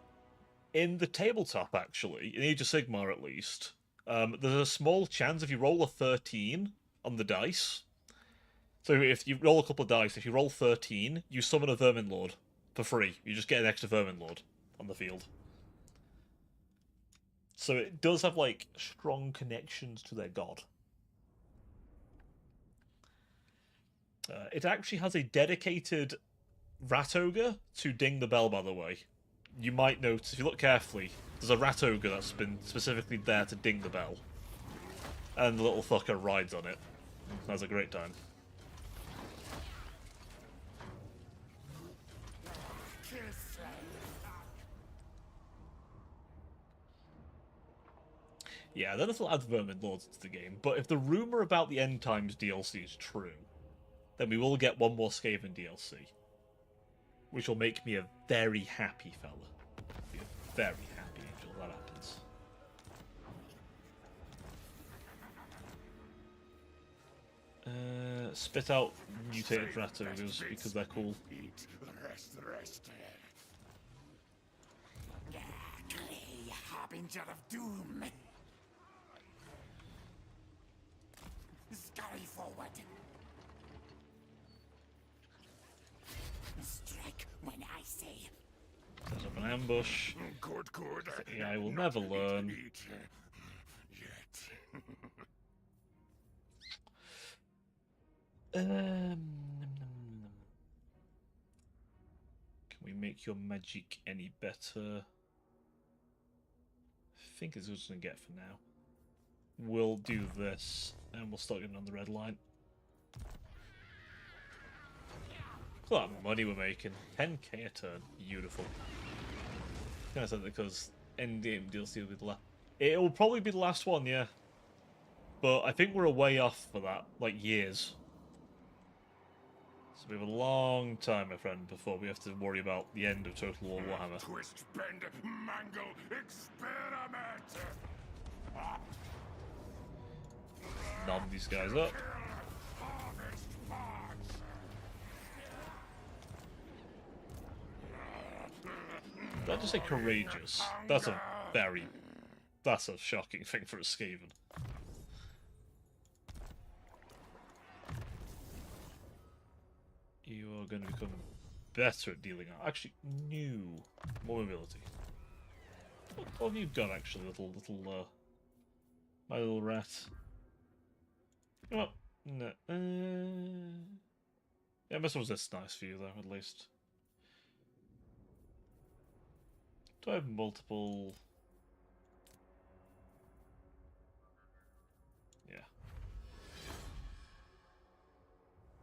In the tabletop, actually, in Age of Sigmar at least, there's a small chance if you roll a 13 on the dice. So if you roll a couple of dice, if you roll 13, you summon a Vermin Lord for free. You just get an extra Vermin Lord on the field. So it does have, like, strong connections to their god. It actually has a dedicated Rat Ogre to ding the bell, by the way. You might notice, if you look carefully, there's a Rat Ogre that's been specifically there to ding the bell. And the little fucker rides on it. Has a great time. Yeah, I don't know if they'll add Vermin Lords to the game, but if the rumour about the End Times DLC is true, then we will get one more Skaven DLC. Which will make me a very happy fella. very happy, Angel, that happens. Spit out mutated rat ogres because they're cool. Eat, rest. Clay, harbinger of doom. Scurry forward. Strike when I say. Set up an ambush. Good. Yeah, I will Not never learn. Eat yet. Can we make your magic any better? I think it's just gonna get for now. We'll do this, and we'll start getting on the red line. Look at that money we're making. 10k a turn. Beautiful. Kind of said that because endgame DLC will be the last. It will probably be the last one, yeah. But I think we're a way off for that, like years. So we have a long time, my friend, before we have to worry about the end of Total War Warhammer. Twist, bend, mangle, experiment. Nom these guys up. Harvest parts. Did I just say courageous? That's a shocking thing for a Skaven. You are going to become better at dealing out. Actually, more mobility. What have you got, actually, my little rat? You know what? No. Yeah, this was this nice for you, though, at least. Do I have multiple? Yeah.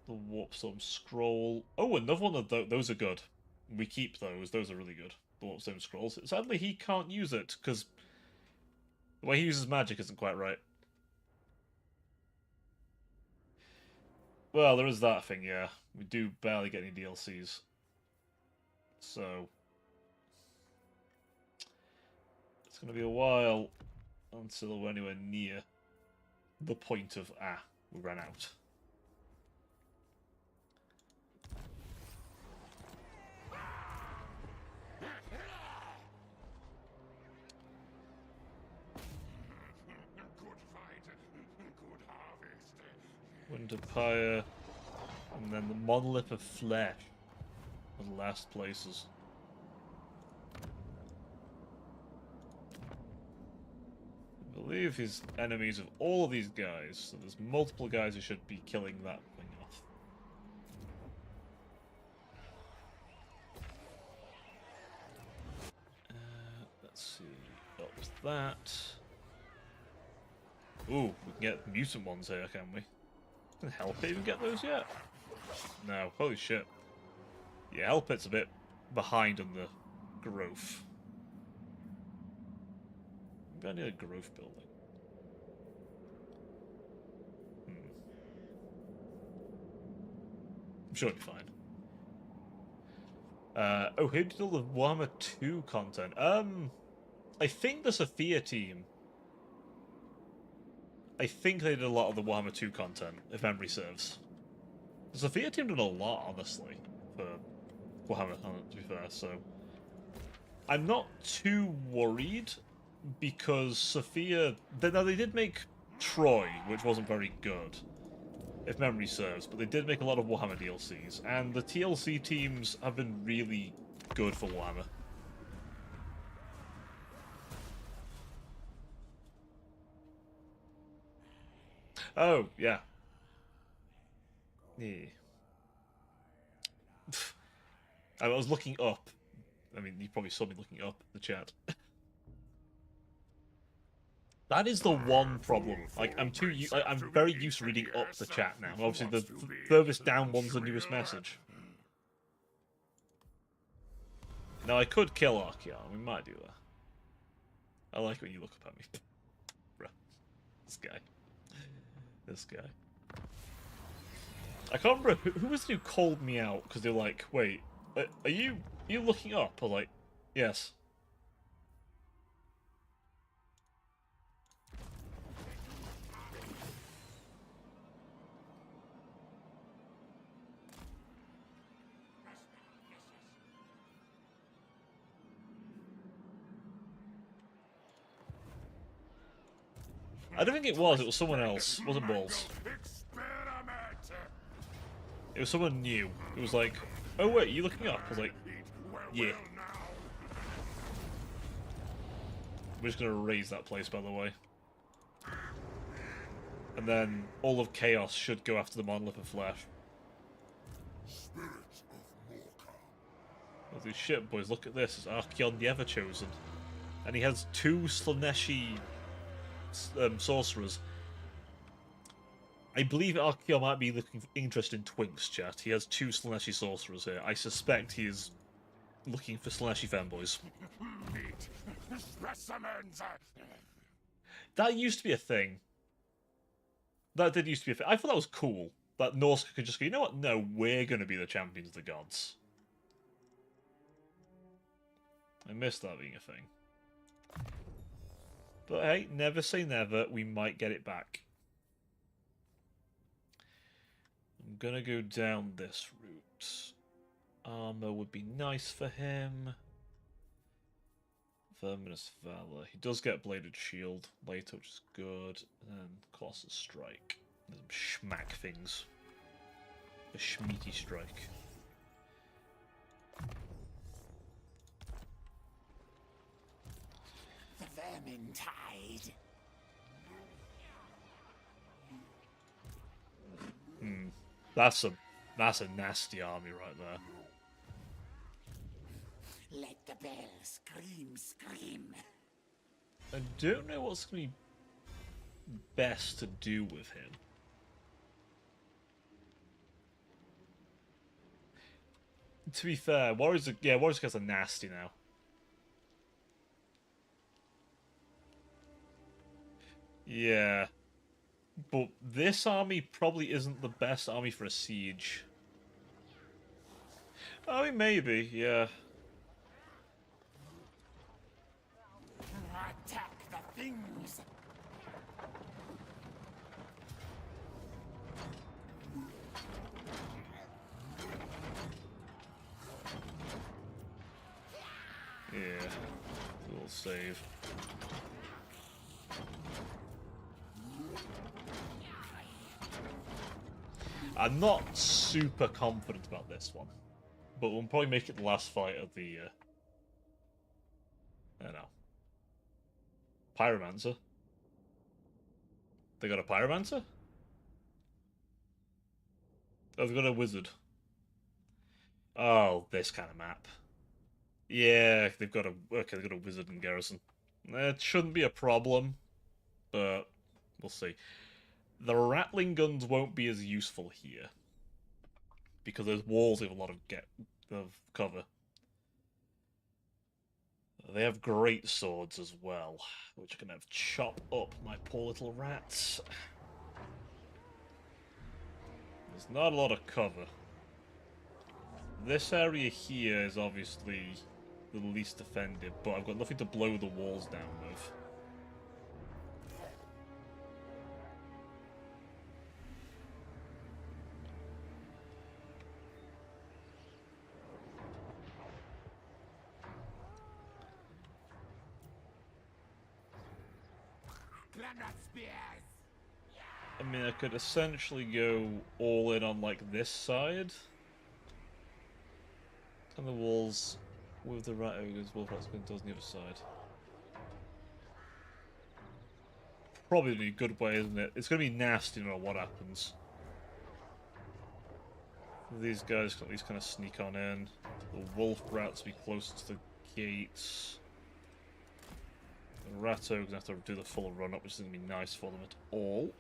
The Warpstone Scroll. Oh, another one of those are good. We keep those. Those are really good. The Warpstone Scrolls. Sadly, he can't use it, because the way he uses magic isn't quite right. Well, there is that thing, yeah. We do barely get any DLCs. So it's going to be a while until we're anywhere near the point of, we ran out. Good fight, good harvest. Winter Pyre, and then the Monolith of Flesh are the last places. I believe his enemies of all of these guys, so there's multiple guys who should be killing that thing off. Let's see, up that. Ooh, we can get mutant ones here, can we? Can Hellpit even get those yet? No, holy shit. Yeah, Hellpit's a bit behind on the growth. Maybe I need a growth building. I'm sure it'll be fine. Oh, who did all the Warhammer 2 content? I think the Sophia team. I think they did a lot of the Warhammer 2 content, if memory serves. The Sophia team did a lot, honestly, for Warhammer, to be fair, so I'm not too worried, because Sophia... Now, they did make Troy, which wasn't very good, if memory serves, but they did make a lot of Warhammer DLCs, and the TLC teams have been really good for Warhammer. Oh, yeah. Yeah. I was looking up. I mean, you probably saw me looking up the chat. That is the one problem. Like, I'm very used to reading up the chat now. Obviously, the furthest down one's the newest message. Now, I could kill Archeon. We might do that. I like when you look up at me. Bruh. This guy. This guy. I can't remember who was it who called me out because they're like, "Wait, are you looking up?" I was like, "Yes." I don't think it was. It was someone else. It wasn't Balls. Experiment. It was someone new. It was like, oh wait, you looking up? I was like, yeah. Well, now. We're just gonna raise that place, by the way. And then all of Chaos should go after the Monolith of Flesh. Spirits of Morka. Holy shit, boys, look at this. It's Archeon the Everchosen. And he has 2 Slaneshi sorcerers. I believe Archeon might be looking interested in Twinks, chat. He has 2 Slaneshi sorcerers here. I suspect he is looking for Slaneshi fanboys. Meet specimens. That used to be a thing. That did used to be a thing. I thought that was cool. That Norse could just go, you know what? No, we're going to be the champions of the gods. I miss that being a thing. But hey, never say never. We might get it back. I'm going to go down this route. Armor would be nice for him. Verminous Valor. He does get Bladed Shield later, which is good. And Colossus Strike. Them schmack things. A schmeaty strike. The Vermintide. That's a nasty army right there. Let the bell scream, scream. I don't know what's going to be best to do with him. To be fair, Warriors guys are nasty now. Yeah. But this army probably isn't the best army for a siege. I mean, maybe, yeah. Attack the things. Yeah. Little save. I'm not super confident about this one, but we'll probably make it the last fight of the, I don't know. Pyromancer? They got a Pyromancer? Oh, they've got a Wizard. Oh, this kind of map. Yeah, they've got a Wizard in Garrison. It shouldn't be a problem, but we'll see. The Rattling Guns won't be as useful here, because those walls have a lot of cover. They have great swords as well, which can have chop up my poor little rats. There's not a lot of cover. This area here is obviously the least defended, but I've got nothing to blow the walls down with. I mean, I could essentially go all in on, like, this side. And the walls with the Rat Ogres, Wolf Rat Squintles on the other side. Probably a good way, isn't it? It's going to be nasty no matter what happens. These guys can at least kind of sneak on in. The Wolf Rats be closer to the gates. The Rat Ogres have to do the full run-up, which isn't going to be nice for them at all.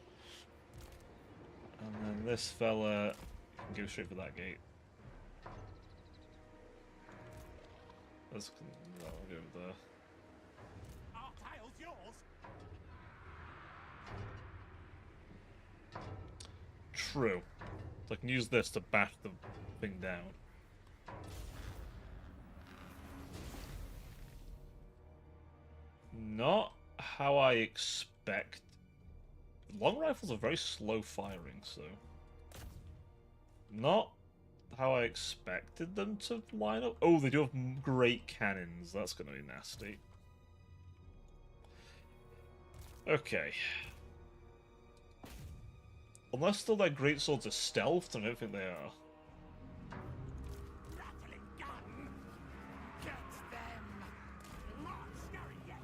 And then this fella can go straight for that gate. I'll go there. Our tile's yours. True. So I can use this to bash the thing down. Not how I expect. Long rifles are very slow firing, so... Not how I expected them to line up. Oh, they do have great cannons. That's going to be nasty. Okay. Unless they're like great swords are stealthed, I don't think they are. Rattling gun. Get them. Not scary yet.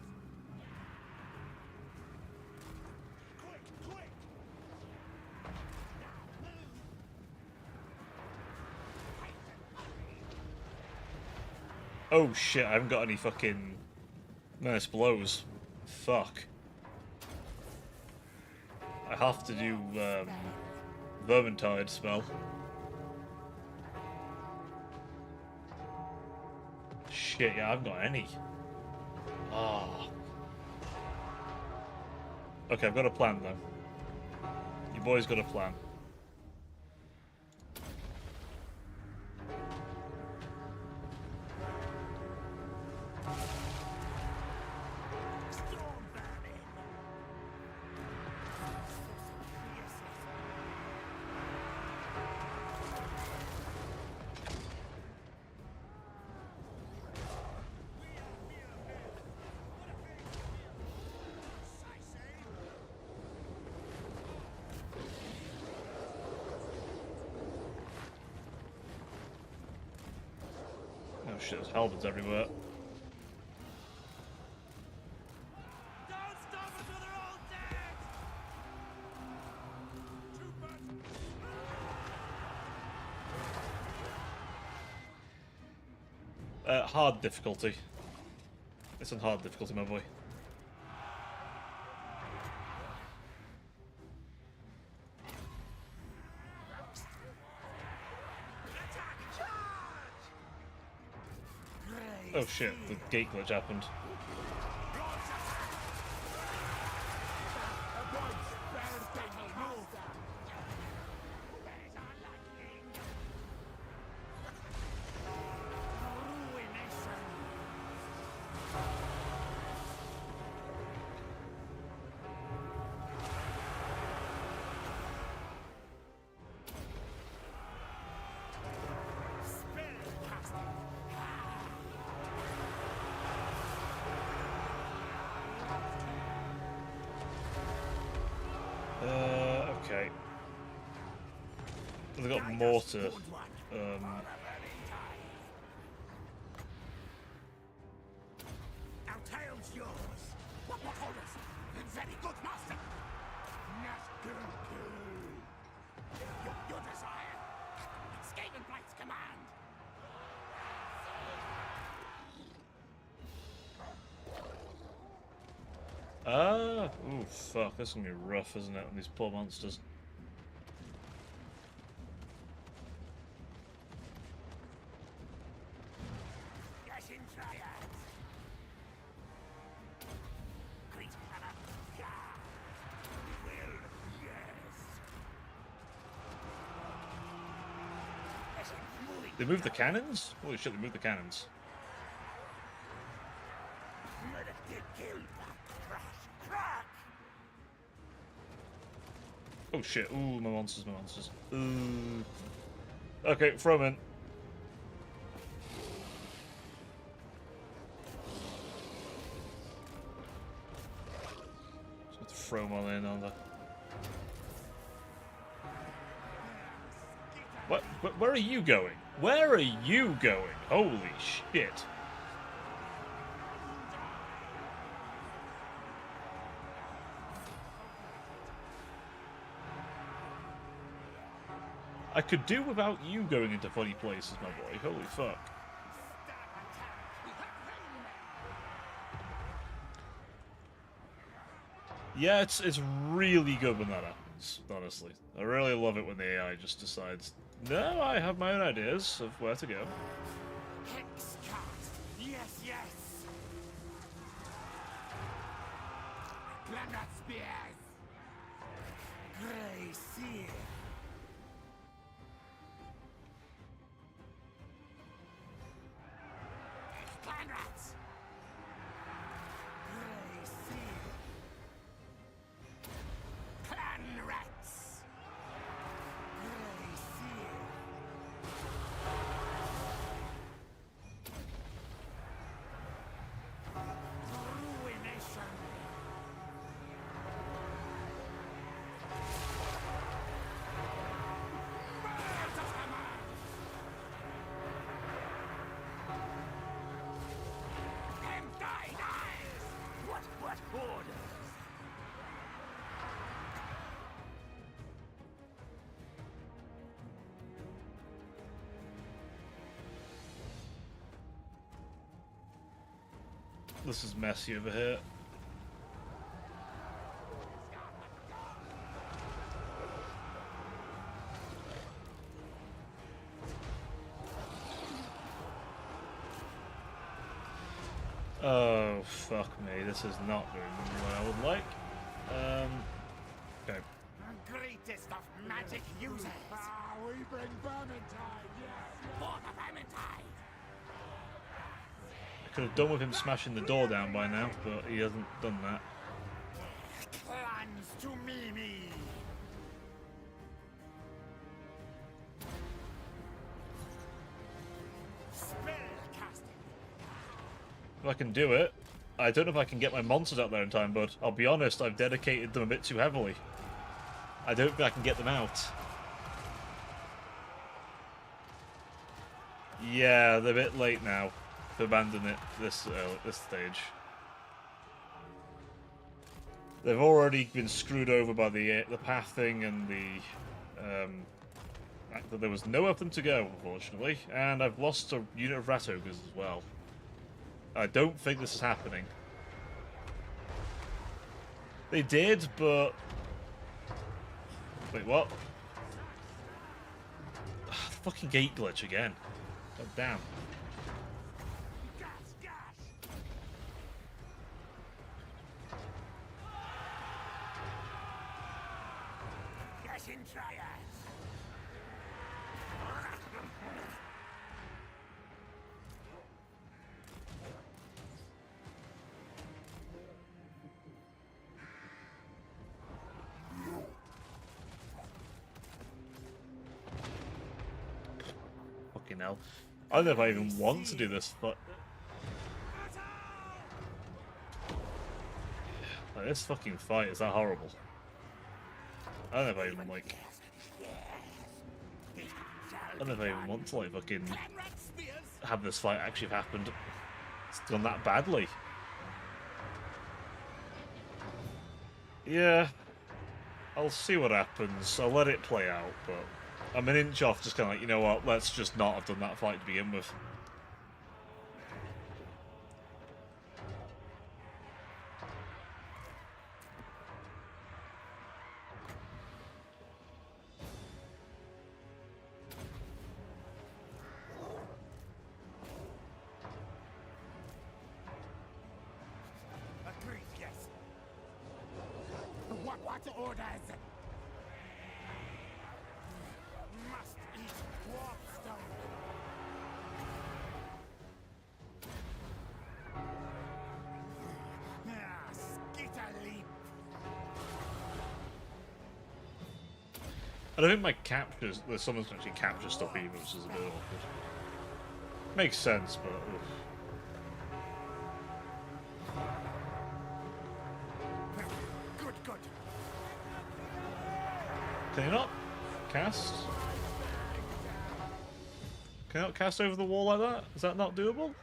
Quick, quick. Now move. Oh shit, I haven't got any fucking nice blows. Fuck. I have to do Vermintide spell. Shit, yeah, I haven't got any. Ah. Okay, I've got a plan though. You boys got a plan. Storm burning. Oh shit, there's halberds everywhere. Don't stop until they're all dead! Hard difficulty. It's on hard difficulty, my boy. Attack! Charge! Great. Oh shit, the gate glitch happened. Okay. They've got mortar. Our tail's yours. What orders? Very good, master. Your desire. It's Skavenblight's command. Ooh, fuck, this is gonna be rough, isn't it, on these poor monsters. Yes, in triads. Great hammer. Yeah. Will, yes. Yes, in moving. They moved the cannons? Holy shit, they moved the cannons. Murder did kill that crash. Crack! Oh shit, ooh, my monsters, my monsters. Ooh. Okay, throw 'em in. Just have to throw 'em all in on the... What? Where are you going? Where are you going? Holy shit. I could do without you going into funny places, my boy. Holy fuck. Yeah, it's really good when that happens, honestly. I really love it when the AI just decides, no, I have my own ideas of where to go. Hex cast. Yes, yes. Glenrat spears. Grey seal. Glenrats. Grey seal. Clan rats. Grey seal. Ruination. This is messy over here. Oh, fuck me. This is not going what I would like. Okay. Greatest of magic users. We bring Vermintide, yes. For the Vermintide. I could have done with him smashing the door down by now, but he hasn't done that. Clans to Mimi. Spellcasting. If I can do it, I don't know if I can get my monsters out there in time, but I'll be honest, I've dedicated them a bit too heavily. I don't think I can get them out. Yeah, they're a bit late now to abandon it this stage. They've already been screwed over by the pathing and the fact that there was nowhere for them to go, unfortunately, and I've lost a unit of rat ogres as well. I don't think this is happening. They did, but wait, what? Ugh, the fucking gate glitch again. God damn. Gas, gas. Gas in triads. Fucking hell. I don't know if I even want to do this, but like, this fucking fight is that horrible. I don't know if I even like. I don't know if I even want to like fucking have this fight actually have happened. It's done that badly. Yeah, I'll see what happens. I'll let it play out, but I'm an inch off just kind of like, you know what, let's just not have done that fight to begin with. Agreed, yes. What orders? Must eat warpstone. Skitter leap. I don't think my captures, there's someone's actually capture stuff either, which is a bit awkward. Makes sense, but ugh. Good. Can you not cast? Can you not cast over the wall like that? Is that not doable?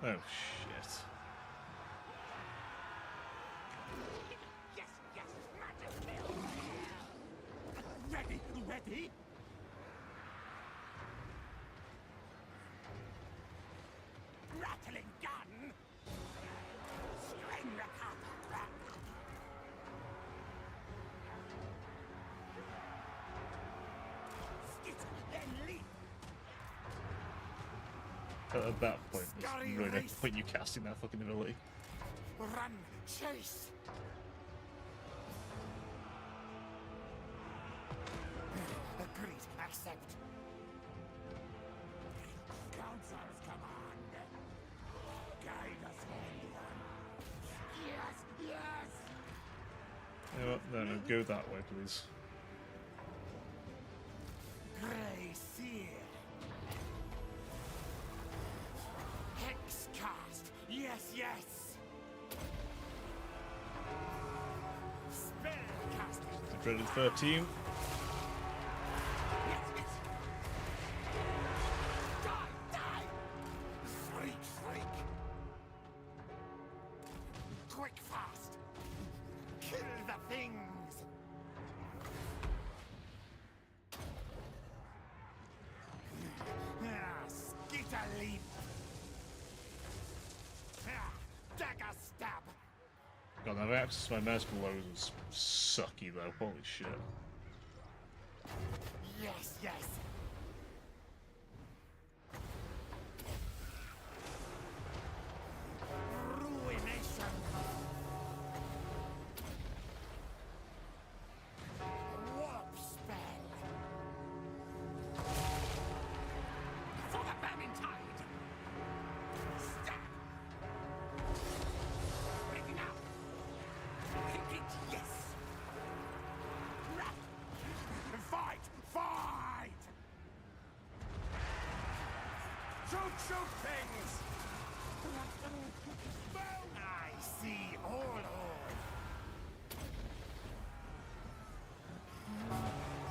Oh shit. Yes, magic kill. Ready? Rattling gun. String Rakata crack. Skitter, then leap. At that point, there's really no point you casting that fucking ability. Run, chase. Agreed, accept. Council's command. Guide us on. Yes. You know what? No, go that way, please. Grey Seal. Hex cast. Yes. Spell casting. The dreaded 13. Yes. Die. Freak. Quick, fast. Kill the things. stab. God, I've access to my magical lows is sucky though. Holy shit. Yes, yes. Ruination. Warp spell. For the Vermintide. Stab. Breaking out. Kick it, yes. Wrap. Fight! Fight! Shoot things! I see all.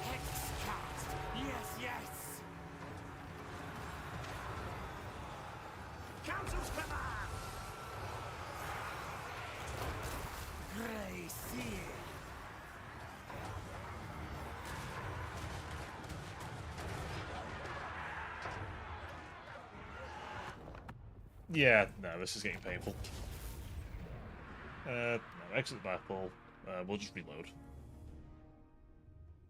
Hexcast! Yes! Council's command! Grey Seal! Yeah, no, this is getting painful. No, exit the battle. We'll just reload.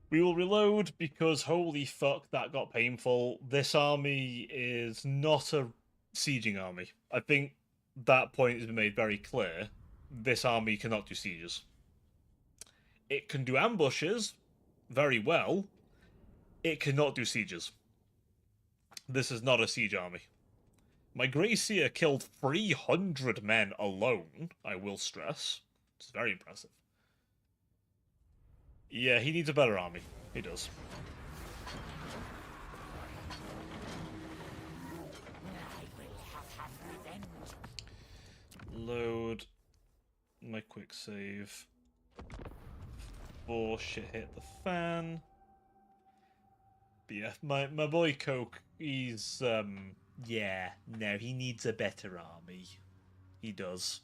We will reload because holy fuck, that got painful. This army is not a sieging army. I think that point has been made very clear. This army cannot do sieges. It can do ambushes very well. It cannot do sieges. This is not a siege army. My Grey Seer killed 300 men alone, I will stress. It's very impressive. Yeah, he needs a better army. He does. I will have revenge. Load my quick save. Before shit hit the fan. But yeah, my boy Coke, he's yeah, no, he needs a better army. He does.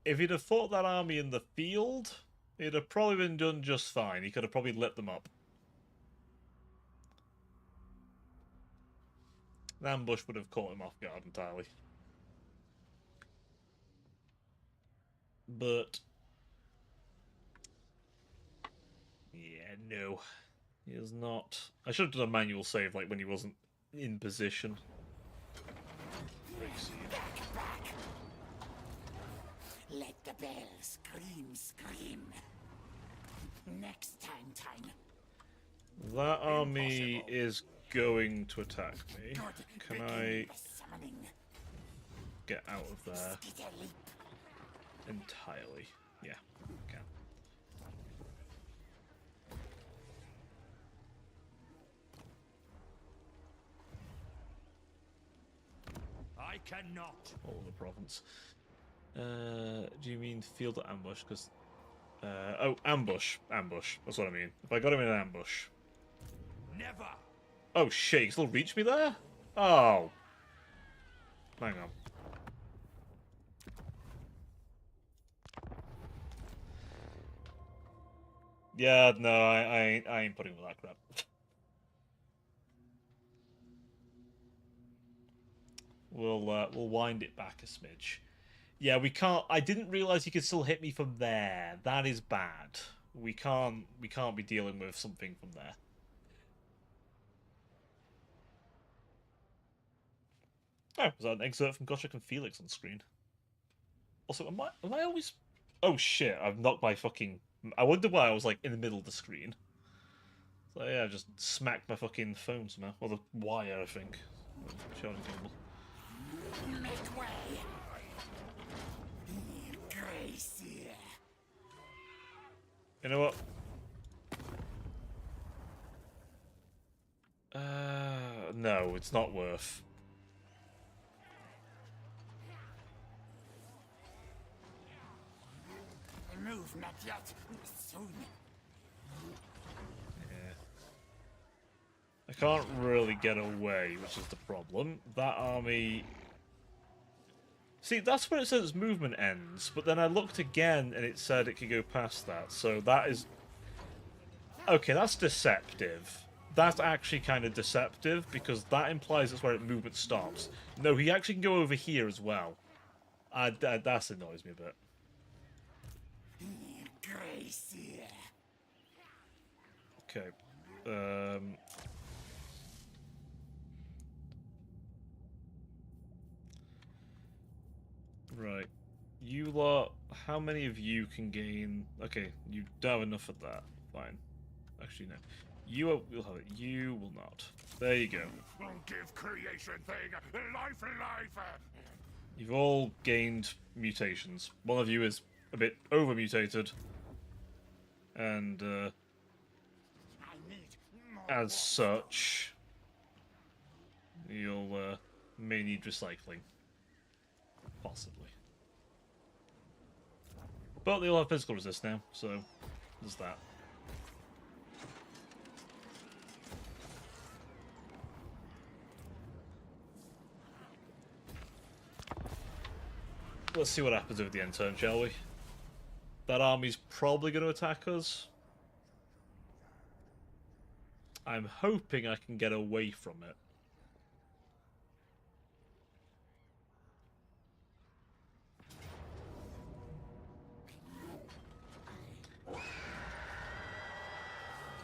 If he'd have fought that army in the field, it'd have probably been done just fine. He could have probably lit them up. An ambush would have caught him off guard entirely. But yeah, no. He is not. I should have done a manual save like when he wasn't in position. Back. Let the bell scream. Next time. That army is going to attack me. Good. Can Begin I the summoning. get out of there Steadily. entirely? Yeah, I can. I cannot. All of the province. Do you mean field or ambush? Because oh, ambush. That's what I mean. If I got him in an ambush. Never. Oh shit! He still reach me there? Oh, hang on. Yeah, no, I ain't putting with that crap. We'll wind it back a smidge. Yeah, we can't. I didn't realize he could still hit me from there. That is bad. We can't be dealing with something from there. Oh, was that an excerpt from Goshek and Felix on screen? Also, am I always? Oh shit! I've knocked my fucking. I wonder why I was like in the middle of the screen. So yeah, I just smacked my fucking phone somehow, or the wire, I think. Charging cable. Make way. Grace here. You know what? No, it's not worth. Move, not yet. Soon. Yeah. I can't really get away, which is the problem. That army... See, that's where it says its movement ends, but then I looked again and it said it could go past that, so that is... Okay, that's deceptive. that's actually kind of deceptive, because that implies that's where its movement stops. No, he actually can go over here as well. That annoys me a bit. Gracie. Okay. Right. You lot, how many of you can gain... Okay, you don't have enough of that. Fine. Actually, no. You will have it. You will not. There you go. Give creation thing life. You've all gained mutations. One of you is a bit over-mutated. And, I need more as such, you'll, may need recycling. Possibly. But they all have physical resist now, so there's that. Let's see what happens over the end turn, shall we? That army's probably going to attack us. I'm hoping I can get away from it.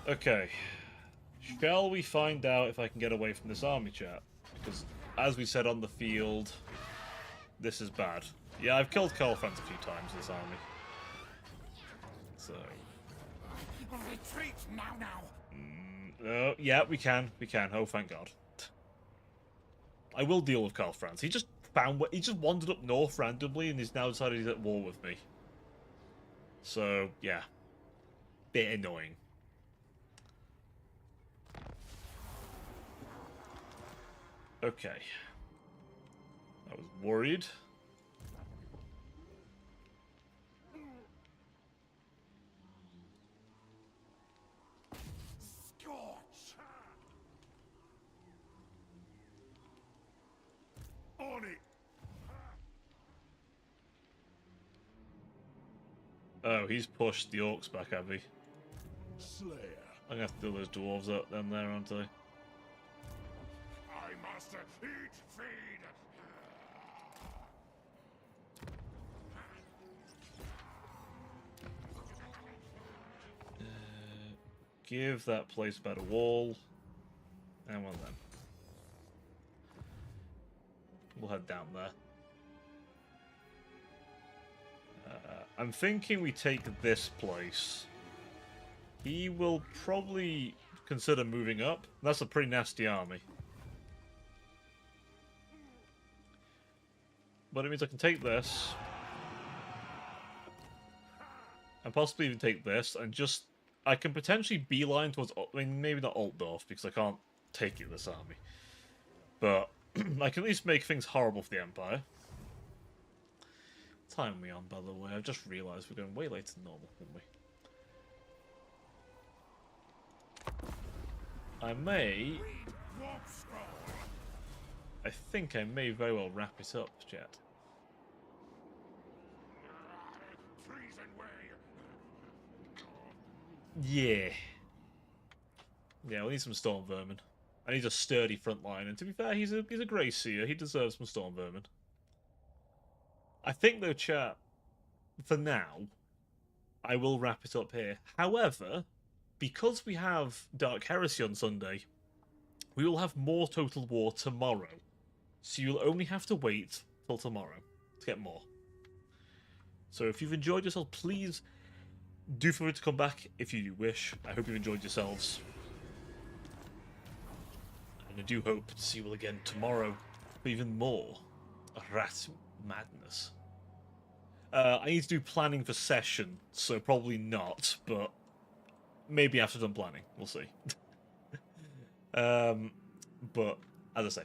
Okay. Shall we find out if I can get away from this army, chat? Because, as we said on the field, this is bad. Yeah, I've killed Karl Franz a few times in this army. So... retreat now. Oh, yeah, we can. We can. Oh, thank God. I will deal with Karl Franz. He just wandered up north randomly and he's now decided he's at war with me. So, yeah. Bit annoying. Okay. I was worried. Scorch. On it. Oh, he's pushed the orcs back, have he? Slayer. I'm gonna have to do those dwarves up then there, aren't I? I must eat, feed. Give that place about a wall. And well then. We'll head down there. I'm thinking we take this place. He will probably consider moving up. That's a pretty nasty army. But it means I can take this. And possibly even take this, and just... I can potentially beeline towards... I mean, maybe not Altdorf, because I can't take it this army. But I can at least make things horrible for the Empire. What time are we on, by the way? I've just realised we're going way later than normal, aren't we? I may... I think I may very well wrap it up, chat. Treason way. Yeah. Yeah, we need some Storm Vermin. I need a sturdy front line, and to be fair, he's a Grey Seer. He deserves some Storm Vermin. I think, though, chat, for now, I will wrap it up here. However, because we have Dark Heresy on Sunday, we will have more Total War tomorrow. So you'll only have to wait till tomorrow to get more. So if you've enjoyed yourself, please do feel free to come back if you wish. I hope you've enjoyed yourselves. And I do hope to see you all again tomorrow for even more Rat Madness. I need to do planning for session, so probably not, but maybe after done planning. We'll see. But, as I say,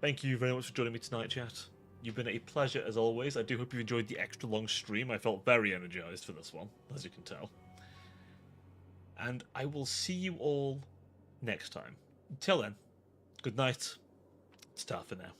thank you very much for joining me tonight, chat. You've been a pleasure as always. I do hope you enjoyed the extra long stream. I felt very energized for this one, as you can tell. And I will see you all next time. Until then, good night. It's ta for now.